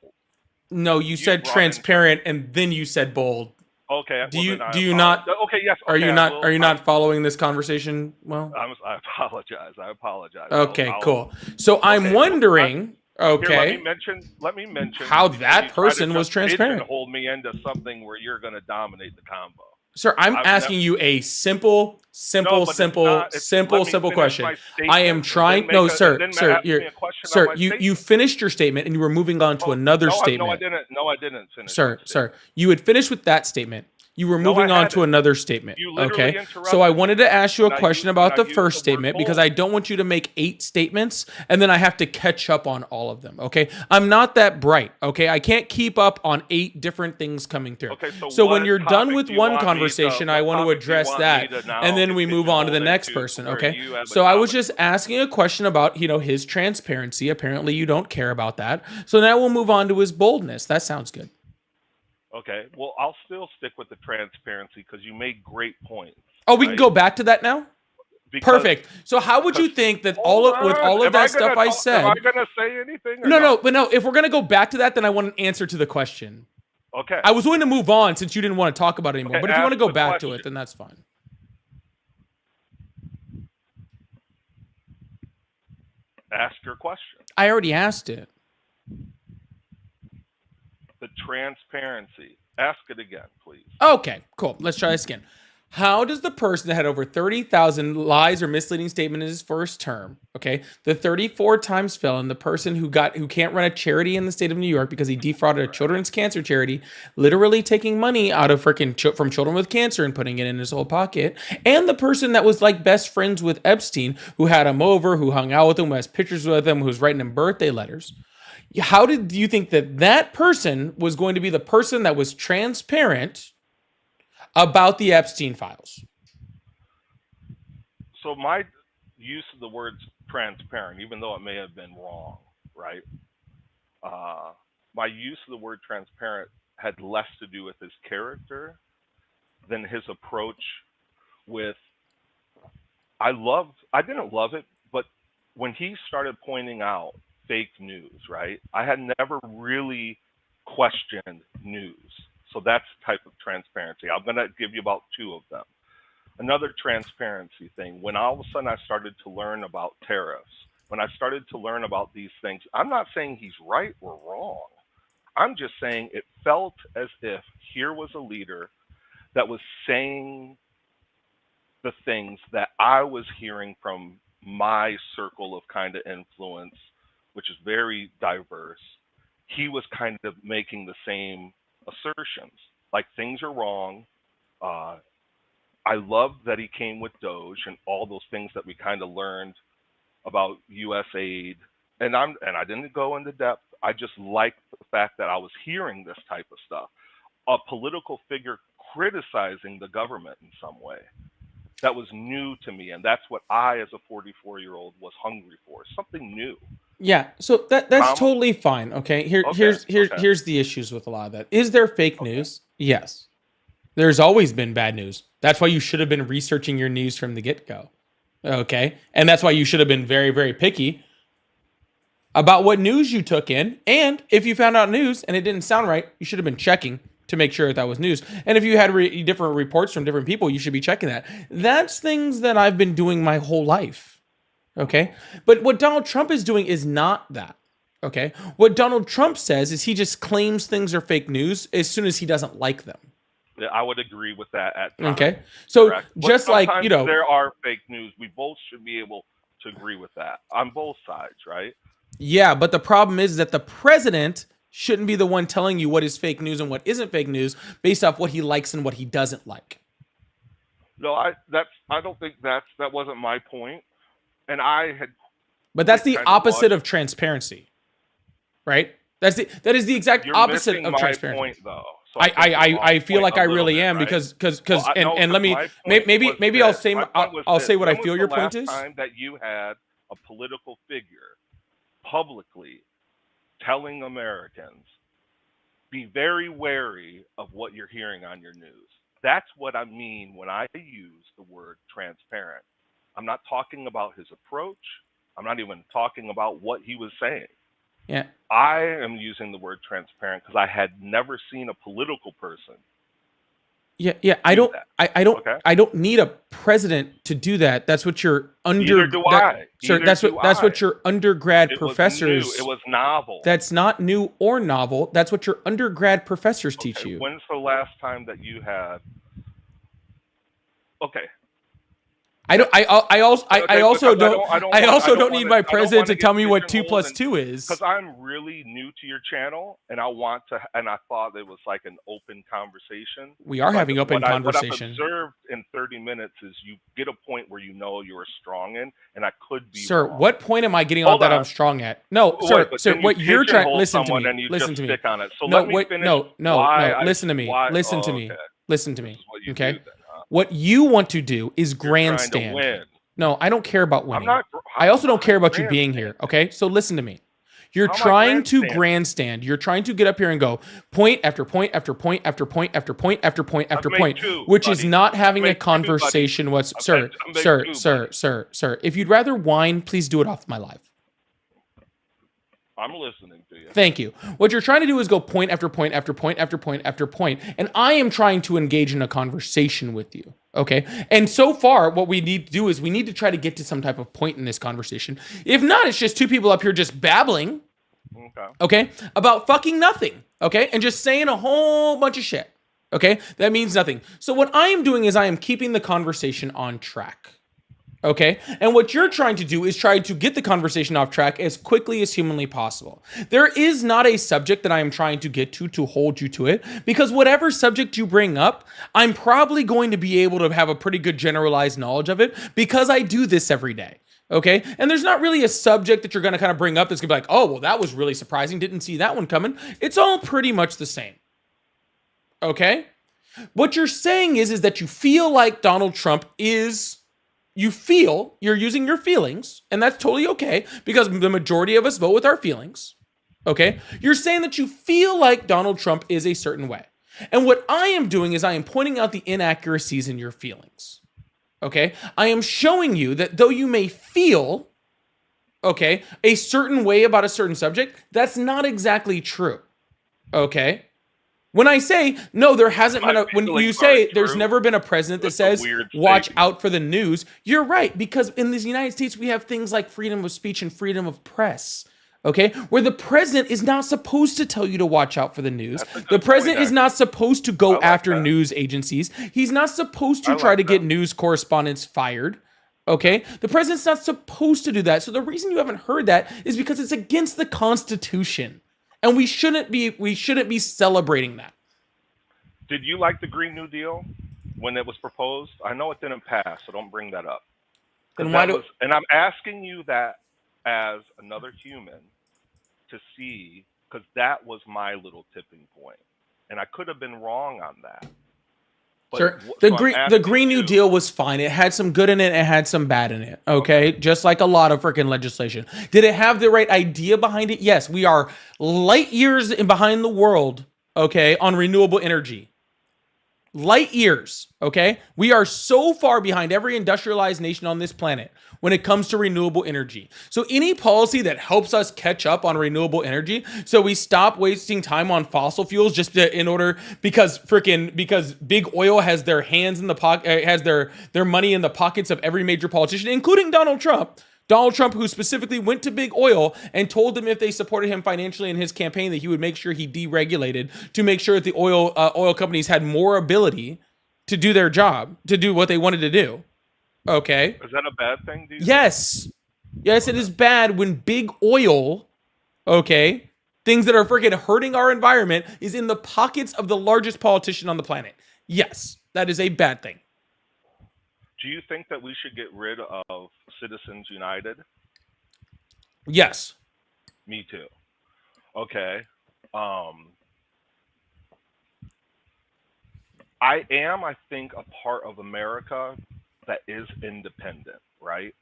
Speaker 1: No, you said transparent, and then you said bold.
Speaker 15: Okay.
Speaker 1: Do you not?
Speaker 15: Okay. Yes.
Speaker 1: Are you not? Are you not following this conversation well?
Speaker 15: I apologize.
Speaker 1: Okay. Cool. So I'm wondering. Okay.
Speaker 15: Here, let me mention
Speaker 1: how that person was transparent.
Speaker 15: Hold me into something where you're going to dominate the combo.
Speaker 1: Sir, I'm asking you a simple question. I am trying. No, sir. You finished your statement and you were moving on to another statement.
Speaker 15: No, I didn't finish.
Speaker 1: Sir, you had finished with that statement. You were moving on to another statement. Okay. So I wanted to ask you a question about the first statement because I don't want you to make 8 statements and then I have to catch up on all of them. Okay. I'm not that bright. Okay. I can't keep up on 8 different things coming through.
Speaker 15: Okay,
Speaker 1: so when you're done with one conversation, I want to address that and then we move on to the next person. Okay. So I was just asking a question about, his transparency. Apparently you don't care about that. So now we'll move on to his boldness. That sounds good.
Speaker 15: Okay, well, I'll still stick with the transparency because you made great points.
Speaker 1: Oh, we can go back to that now? Perfect. So how would you think that with all of that stuff I said...
Speaker 15: Am I going to say anything?
Speaker 1: No. If we're going to go back to that, then I want an answer to the question.
Speaker 15: Okay.
Speaker 1: I was willing to move on since you didn't want to talk about it anymore. But if you want to go back to it, then that's fine.
Speaker 15: Ask your question.
Speaker 1: I already asked it.
Speaker 15: The transparency. Ask it again, please.
Speaker 1: Okay, cool. Let's try this again. How does the person that had over 30,000 lies or misleading statements in his first term, okay, the 34 times felon, the person who can't run a charity in the state of New York because he defrauded a children's cancer charity, literally taking money out of from children with cancer and putting it in his whole pocket, and the person that was like best friends with Epstein, who had him over, who hung out with him, who has pictures with him, who's writing him birthday letters. How did you think that person was going to be the person that was transparent about the Epstein files?
Speaker 15: So my use of the words transparent, even though it may have been wrong, right? My use of the word transparent had less to do with his character than his approach with, I didn't love it, but when he started pointing out fake news, right? I had never really questioned news. So that's the type of transparency. I'm going to give you about two of them. Another transparency thing, when all of a sudden I started to learn about tariffs, when I started to learn about these things, I'm not saying he's right or wrong. I'm just saying it felt as if here was a leader that was saying the things that I was hearing from my circle of kind of influence, which is very diverse. He was kind of making the same assertions, like things are wrong. I loved that he came with Doge and all those things that we kind of learned about U.S. aid. And I didn't go into depth. I just liked the fact that I was hearing this type of stuff. A political figure criticizing the government in some way. That was new to me, and that's what I, as a 44-year-old, was hungry for. Something new.
Speaker 1: Yeah, so that's totally fine. Okay, here's the issues with a lot of that. Is there fake news? Yes, there's always been bad news. That's why you should have been researching your news from the get-go. Okay, and that's why you should have been very, very picky about what news you took in. And if you found out news and it didn't sound right, you should have been checking to make sure that was news. And if you had different reports from different people, you should be checking that. That's things that I've been doing my whole life. Okay. But what Donald Trump is doing is not that. Okay. What Donald Trump says is he just claims things are fake news as soon as he doesn't like them.
Speaker 15: Yeah, I would agree with that at times.
Speaker 1: Okay. So
Speaker 15: correct.
Speaker 1: just like, you know,
Speaker 15: there are fake news. We both should be able to agree with that on both sides, right?
Speaker 1: Yeah. But the problem is that the president shouldn't be the one telling you what is fake news and what isn't fake news based off what he likes and what he doesn't like.
Speaker 15: No, I don't think that wasn't my point. And
Speaker 1: but that's the opposite of transparency, right? That is the exact opposite of transparency.
Speaker 15: Point, though. So
Speaker 1: I feel like I really am, right? because and let me maybe I'll say what I feel your point is.
Speaker 15: Time that you had a political figure publicly telling Americans, be very wary of what you're hearing on your news. That's what I mean when I use the word transparent. I'm not talking about his approach. I'm not even talking about what he was saying.
Speaker 1: Yeah.
Speaker 15: I am using the word transparent because I had never seen a political person.
Speaker 1: Yeah. I don't need a president to do that. That's what your that's what your undergrad professors.
Speaker 15: It was novel.
Speaker 1: That's not new or novel. That's what your undergrad professors teach you.
Speaker 15: When's the last time that you had? Okay.
Speaker 1: I also don't need my president to tell me what 2 + 2 is.
Speaker 15: Because I'm really new to your channel, and I thought it was like an open conversation.
Speaker 1: We are having open conversation.
Speaker 15: What I've observed in 30 minutes is you get a point where you know you're strong in, and I could be
Speaker 1: Sir,
Speaker 15: wrong.
Speaker 1: What point am I getting on that I'm strong at? No, sir, what you're trying, listen to me. Listen to me.
Speaker 15: So no,
Speaker 1: listen to me. Listen to me. Listen to me. Okay? What you want to do is grandstand. No, I don't care about winning. I also don't care about you being here. Okay, so listen to me. You're trying to grandstand. You're trying to get up here and go point after point after point after point after point after point after point, which is not having a conversation. Sir. If you'd rather whine, please do it off my live.
Speaker 15: I'm listening to you.
Speaker 1: Thank you. What you're trying to do is go point after point after point after point after point, and I am trying to engage in a conversation with you, okay? And so far, what we need to do is we need to try to get to some type of point in this conversation. If not, it's just two people up here just babbling, okay, about fucking nothing. okay, and just saying a whole bunch of shit, okay, that means nothing. So what I am doing is I am keeping the conversation on track. Okay. And what you're trying to do is try to get the conversation off track as quickly as humanly possible. There is not a subject that I am trying to get to hold you to it, because whatever subject you bring up, I'm probably going to be able to have a pretty good generalized knowledge of it because I do this every day. Okay. And there's not really a subject that you're going to kind of bring up that's going to be like, oh, well, that was really surprising. Didn't see that one coming. It's all pretty much the same. Okay. What you're saying is that you feel like Donald Trump is... You're using your feelings, and that's totally okay because the majority of us vote with our feelings. Okay? You're saying that you feel like Donald Trump is a certain way. And what I am doing is I am pointing out the inaccuracies in your feelings. Okay? I am showing you that though you may feel, okay, a certain way about a certain subject, that's not exactly true. Okay? When I say, no, there hasn't been when you say there's never been a president that says, watch out for the news, you're right. Because in the United States, we have things like freedom of speech and freedom of press, okay? Where the president is not supposed to tell you to watch out for the news. The president is not supposed to go after news agencies. He's not supposed to try to get news correspondents fired. Okay? The president's not supposed to do that. So the reason you haven't heard that is because it's against the Constitution. And we shouldn't be celebrating that.
Speaker 15: Did you like the Green New Deal when it was proposed? I know it didn't pass, so don't bring that up.
Speaker 1: And
Speaker 15: I'm asking you that as another human to see, because that was my little tipping point, and I could have been wrong on that. But
Speaker 1: sure. The Green New Deal was fine. It had some good in it. It had some bad in it. Okay. Just like a lot of freaking legislation. Did it have the right idea behind it? Yes. We are light years behind the world. Okay. On renewable energy. Light years. Okay. We are so far behind every industrialized nation on this planet when it comes to renewable energy. So any policy that helps us catch up on renewable energy, so we stop wasting time on fossil fuels because big oil has their hands in the pocket, has their money in the pockets of every major politician, including Donald Trump. Donald Trump, who specifically went to big oil and told them if they supported him financially in his campaign that he would make sure he deregulated to make sure that the oil companies had more ability to do their job, to do what they wanted to do. Okay.
Speaker 15: Is that a bad thing?
Speaker 1: Yes. Yes, it is bad when big oil, okay, things that are freaking hurting our environment is in the pockets of the largest politician on the planet. Yes, that is a bad thing.
Speaker 15: Do you think that we should get rid of Citizens United?
Speaker 1: Yes.
Speaker 15: Me too. Okay. I think, a part of America that is independent, right?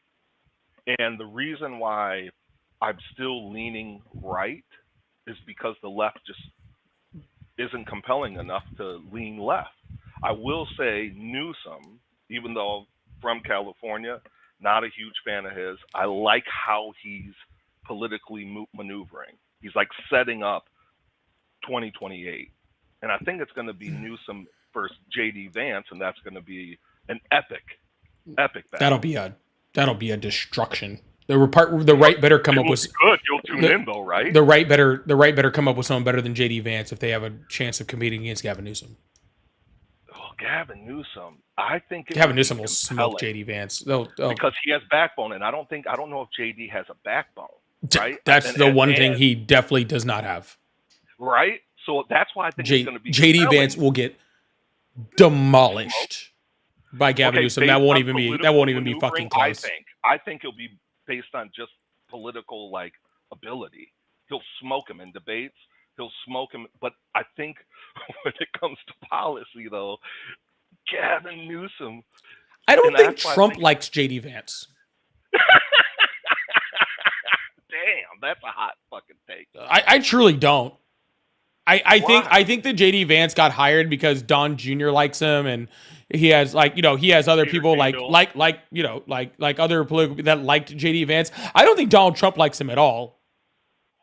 Speaker 15: And the reason why I'm still leaning right is because the left just isn't compelling enough to lean left. I will say Newsom, even though from California, not a huge fan of his. I like how he's politically maneuvering. He's like setting up 2028. And I think it's going to be Newsom versus J.D. Vance, and that's going to be an epic battle.
Speaker 1: That'll be a destruction. The right better come up with
Speaker 15: good. You'll tune in though, right?
Speaker 1: The right better come up with someone better than J.D. Vance if they have a chance of competing against Gavin Newsom.
Speaker 15: Oh, Gavin Newsom. I think
Speaker 1: Gavin Newsom will smoke J.D. Vance.
Speaker 15: Because he has backbone, and I don't know if J.D. has a backbone. Right?
Speaker 1: That's the one thing he definitely does not have.
Speaker 15: Right? So that's why I think it's going to be
Speaker 1: J.D. Vance will get demolished by Gavin Newsom. That won't even be fucking close.
Speaker 15: I think it'll be based on just political ability. He'll smoke him in debates. He'll smoke him, but I think when it comes to policy, though, Gavin Newsom.
Speaker 1: I don't think Trump likes J.D. Vance.
Speaker 15: Damn, that's a hot fucking take.
Speaker 1: I truly don't. I think that J.D. Vance got hired because Don Jr. likes him, and he has other people like other political that liked J.D. Vance. I don't think Donald Trump likes him at all.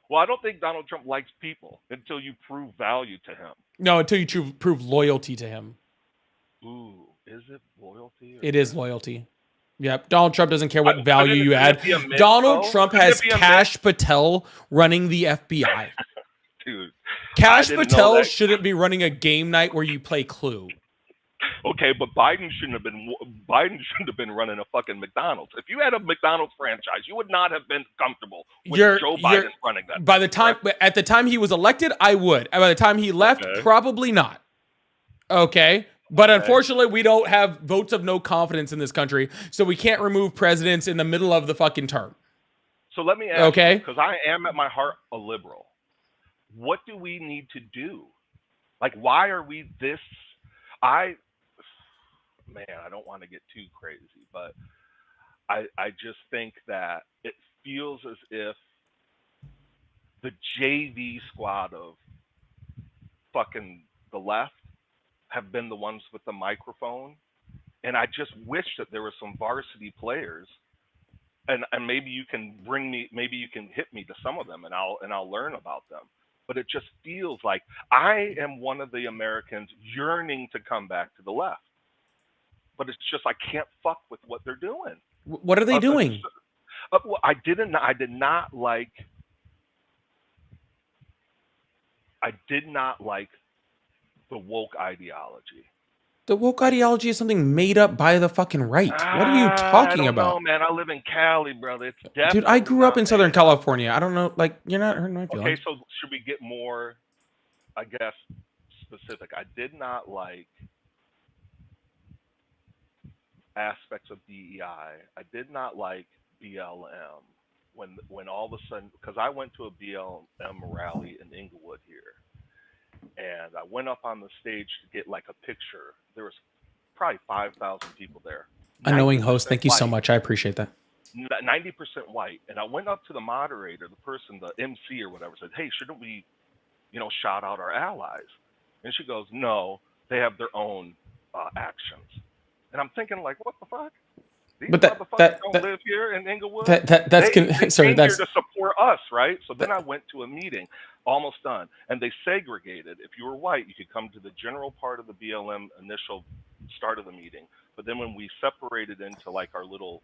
Speaker 15: Well, I don't think Donald Trump likes people until you prove value to him.
Speaker 1: No, until you prove loyalty to him.
Speaker 15: Ooh, is it loyalty?
Speaker 1: It is loyalty. Yep. Donald Trump doesn't care what value you add. Donald Trump has Kash Patel running the FBI.
Speaker 15: Dude,
Speaker 1: Cash
Speaker 15: didn't know
Speaker 1: Patel
Speaker 15: that.
Speaker 1: shouldn't be running a game night where you play Clue.
Speaker 15: Okay, but Biden shouldn't have been running a fucking McDonald's. If you had a McDonald's franchise, you would not have been comfortable with Joe Biden running that.
Speaker 1: By the time at the time he was elected, I would. And by the time he left, probably not. Okay. But unfortunately, we don't have votes of no confidence in this country, so we can't remove presidents in the middle of the fucking term.
Speaker 15: So let me ask you, because I am at my heart a liberal. What do we need to do? Like, why are we this? Man, I don't want to get too crazy, but I just think that it feels as if the JV squad of fucking the left have been the ones with the microphone, and I just wish that there were some varsity players, and maybe you can hit me to some of them, and I'll learn about them. But it just feels like I am one of the Americans yearning to come back to the left. But it's just I can't fuck with what they're doing.
Speaker 1: What are they doing?
Speaker 15: Well, I did not like the woke ideology.
Speaker 1: The woke ideology is something made up by the fucking right. What are you talking about?
Speaker 15: I don't know, man. I live in Cali, brother. It's definitely
Speaker 1: Dude, I grew up in Southern California. I don't know. Like, you're not hurting my feelings.
Speaker 15: Okay, so should we get more, I guess, specific? I did not like aspects of DEI. I did not like BLM when all of a sudden, because I went to a BLM rally in Inglewood here, and I went up on the stage to get like a picture. There was probably 5,000 people there.
Speaker 1: Annoying host, thank you so much. I appreciate that.
Speaker 15: 90% white. And I went up to the moderator, the person, the MC or whatever, said, "Hey, shouldn't we, shout out our allies?" And she goes, "No, they have their own actions." And I'm thinking, like, what the fuck? These motherfuckers don't live here in Inglewood.
Speaker 1: They came here
Speaker 15: to support us, right? So then I went to a meeting, almost done, and they segregated. If you were white, you could come to the general part of the BLM initial start of the meeting. But then when we separated into like our little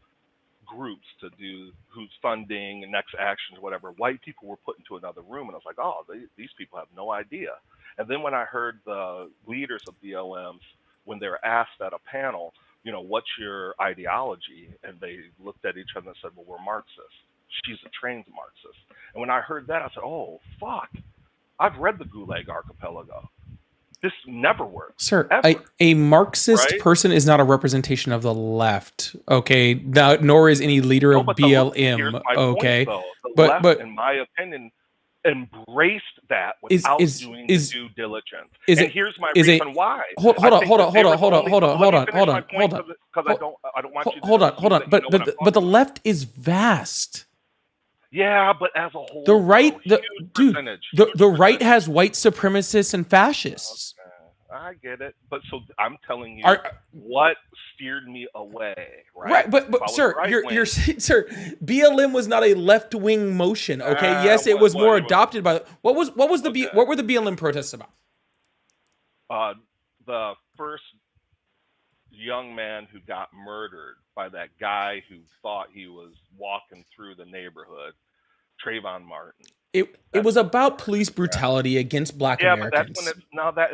Speaker 15: groups to do who's funding and next actions, whatever, white people were put into another room, and I was like, oh, these people have no idea. And then when I heard the leaders of BLMs, when they were asked at a panel, what's your ideology? And they looked at each other and said, well, we're Marxists. She's a trained Marxist. And when I heard that, I said, oh, fuck. I've read the Gulag Archipelago. This never works.
Speaker 1: Sir, a Marxist person is not a representation of the left, okay? Nor is any leader of BLM, okay?
Speaker 15: Point, the left, in my opinion, embraced that without doing the due diligence. And here's my reason why.
Speaker 1: Hold on. But the left is vast.
Speaker 15: Yeah, but as a whole,
Speaker 1: the right has white supremacists and fascists.
Speaker 15: Okay, I get it, but so I'm telling you what steered me away. Right,
Speaker 1: but sir, sir, BLM was not a left wing motion. Okay, yes, it was more adopted by. What were the BLM protests about?
Speaker 15: The first young man who got murdered by that guy who thought he was walking through the neighborhood, Trayvon Martin.
Speaker 1: It was about police brutality against Black Americans.
Speaker 15: But that's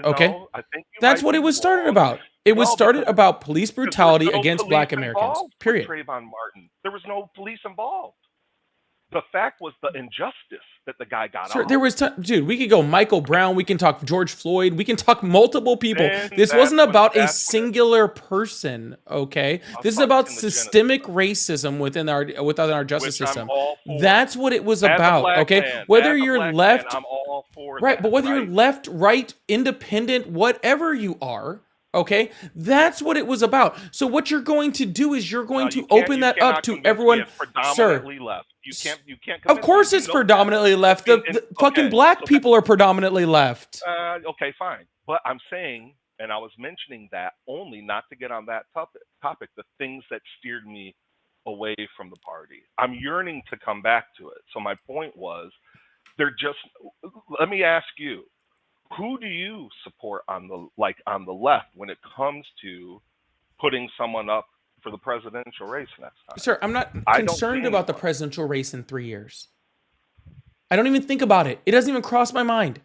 Speaker 15: when I think
Speaker 1: that's what it was started about. It was started about police brutality against Black Americans. Period.
Speaker 15: Trayvon Martin. There was no police involved. The fact was the injustice that the guy got off.
Speaker 1: There was, dude, we could go Michael Brown. We can talk George Floyd. We can talk multiple people. This wasn't about a singular person, okay? This is about systemic racism within our justice system. That's what it was about, okay? Whether you're left,
Speaker 15: I'm all for
Speaker 1: right, but whether you're left, right, independent, whatever you are, okay, that's what it was about. So what you're going to do is you're going to open that up to everyone, sir.
Speaker 15: Left. You can't.
Speaker 1: Of course, it's predominantly left. The fucking black people are predominantly left.
Speaker 15: Okay, fine. But I'm saying, and I was mentioning that only not to get on that topic. The things that steered me away from the party. I'm yearning to come back to it. So my point was, let me ask you, who do you support on the left when it comes to putting someone up for the presidential race next time?
Speaker 1: Sir, I'm not concerned about the presidential race in 3 years. I don't even think about it. It doesn't even cross my mind.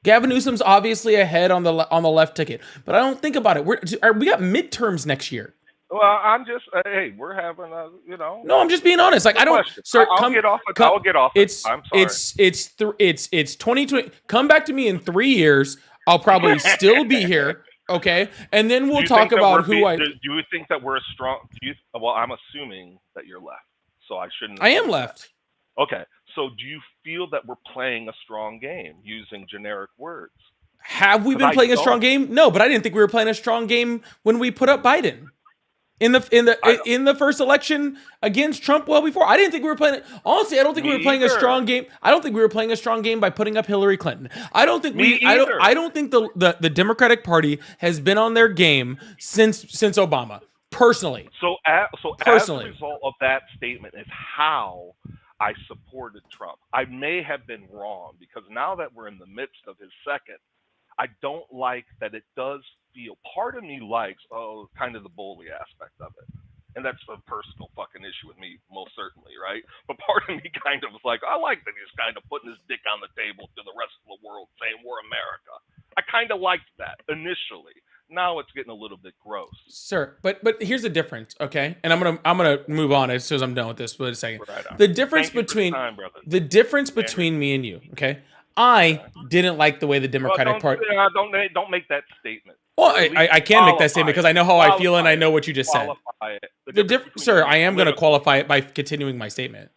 Speaker 1: Gavin Newsom's obviously ahead on the left ticket, but I don't think about it. We got midterms next year.
Speaker 15: Well, I'm just hey, we're having a
Speaker 1: No, I'm just being honest. Like I don't, sir.
Speaker 15: I'll get off it. I'll get off it. I'm sorry.
Speaker 1: It's 2020. Come back to me in 3 years. I'll probably still be here. Okay, and then we'll talk about who I.
Speaker 15: Do you think that we're a strong? Well, I'm assuming that you're left, so I shouldn't.
Speaker 1: I am left.
Speaker 15: Okay, so do you feel that we're playing a strong game using generic words?
Speaker 1: Have we been playing a strong game? No, but I didn't think we were playing a strong game when we put up Biden in the first election against Trump. Well, before I didn't think we were playing it. Honestly, I don't think we were playing a strong game. I don't think we were playing a strong game by putting up Hillary Clinton. I don't think I don't think the Democratic Party has been on their game since Obama. Personally.
Speaker 15: So as a result of that statement is how I supported Trump. I may have been wrong because now that we're in the midst of his second, I don't like that it does feel, part of me likes, kind of the bully aspect of it. And that's a personal fucking issue with me, most certainly, right? But part of me kind of was like, I like that he's kind of putting his dick on the table to the rest of the world saying we're America. I kind of liked that initially. Now it's getting a little bit gross.
Speaker 1: Sir, but here's the difference, okay? And I'm gonna move on as soon as I'm done with this for a second.
Speaker 15: Right on.
Speaker 1: The difference
Speaker 15: Thank you for the
Speaker 1: between
Speaker 15: time, brother.
Speaker 1: the difference between me and you, okay? I didn't like the way the Democratic Party.
Speaker 15: Don't make that statement.
Speaker 1: Well, I can make that statement because I know how I feel and I know what you just said. Sir, I am going to qualify it by continuing my statement.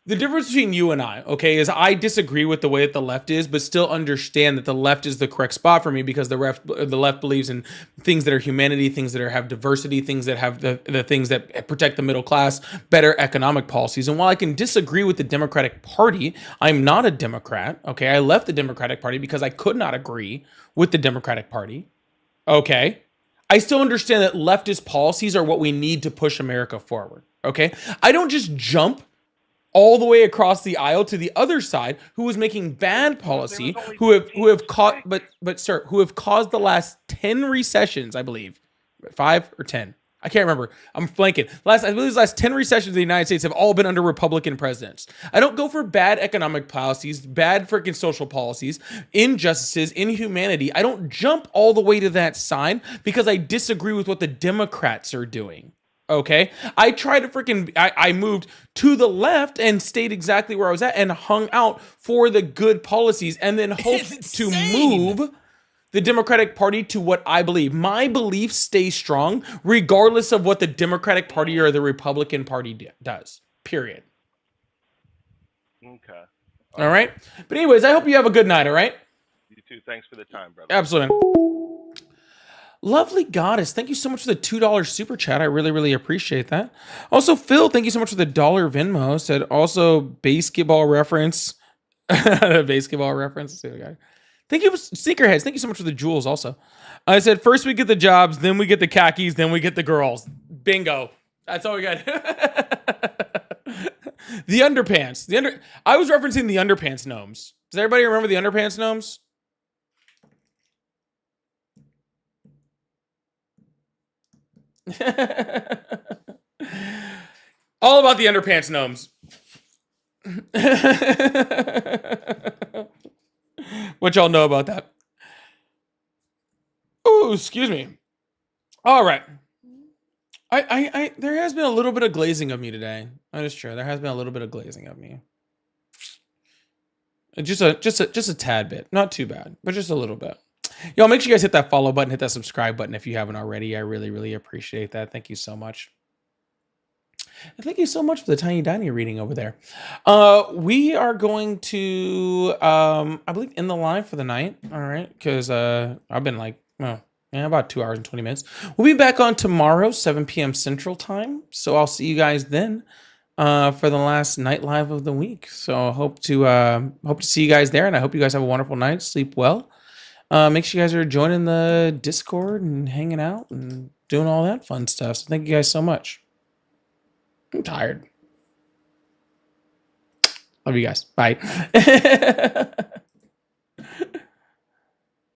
Speaker 1: The difference between you and I, okay, is I disagree with the way that the left is, but still understand that the left is the correct spot for me because the left believes in things that are humanity, things that have diversity, things that have the things that protect the middle class, better economic policies. And while I can disagree with the Democratic Party, I'm not a Democrat, okay? I left the Democratic Party because I could not agree with the Democratic Party, okay? I still understand that leftist policies are what we need to push America forward, okay? I don't just jump all the way across the aisle to the other side, who is making bad policy, who have caused the last 10 recessions, I believe, 5 or 10. I can't remember. I'm blanking. I believe the last 10 recessions in the United States have all been under Republican presidents. I don't go for bad economic policies, bad freaking social policies, injustices, inhumanity. I don't jump all the way to that side because I disagree with what the Democrats are doing. Okay, I tried to I moved to the left and stayed exactly where I was at and hung out for the good policies and then hoped to move the Democratic Party to what I believe. My beliefs stay strong regardless of what the Democratic Party or the Republican Party does, period.
Speaker 15: Okay.
Speaker 1: All right. But anyways, I hope you have a good night, all right?
Speaker 15: You too. Thanks for the time, brother.
Speaker 1: Absolutely. Lovely Goddess, thank you so much for the $2 super chat. I really, really appreciate that. Also, Phil, thank you so much for the $1 Venmo. Said also basketball reference. Basketball reference. Thank you, Sneakerheads. Thank you so much for the jewels also. I said first we get the jobs, then we get the khakis, then we get the girls. Bingo. That's all we got. The underpants. I was referencing the underpants gnomes. Does everybody remember the underpants gnomes? All about the underpants gnomes. What y'all know about that? Oh, excuse me. All right. I there has been a little bit of glazing of me today. That is true. There has been a little bit of glazing of me. Just a tad bit. Not too bad, but just a little bit. Y'all, make sure you guys hit that follow button, hit that subscribe button if you haven't already. I really, really appreciate that. Thank you so much. And thank you so much for the Tiny Tiny reading over there. We are going to, I believe, end the live for the night. All right, because I've been like, about 2 hours and 20 minutes. We'll be back on tomorrow, 7 p.m. Central Time. So I'll see you guys then for the last night live of the week. So hope to see you guys there, and I hope you guys have a wonderful night. Sleep well. Make sure you guys are joining the Discord and hanging out and doing all that fun stuff. So thank you guys so much. I'm tired. Love you guys. Bye.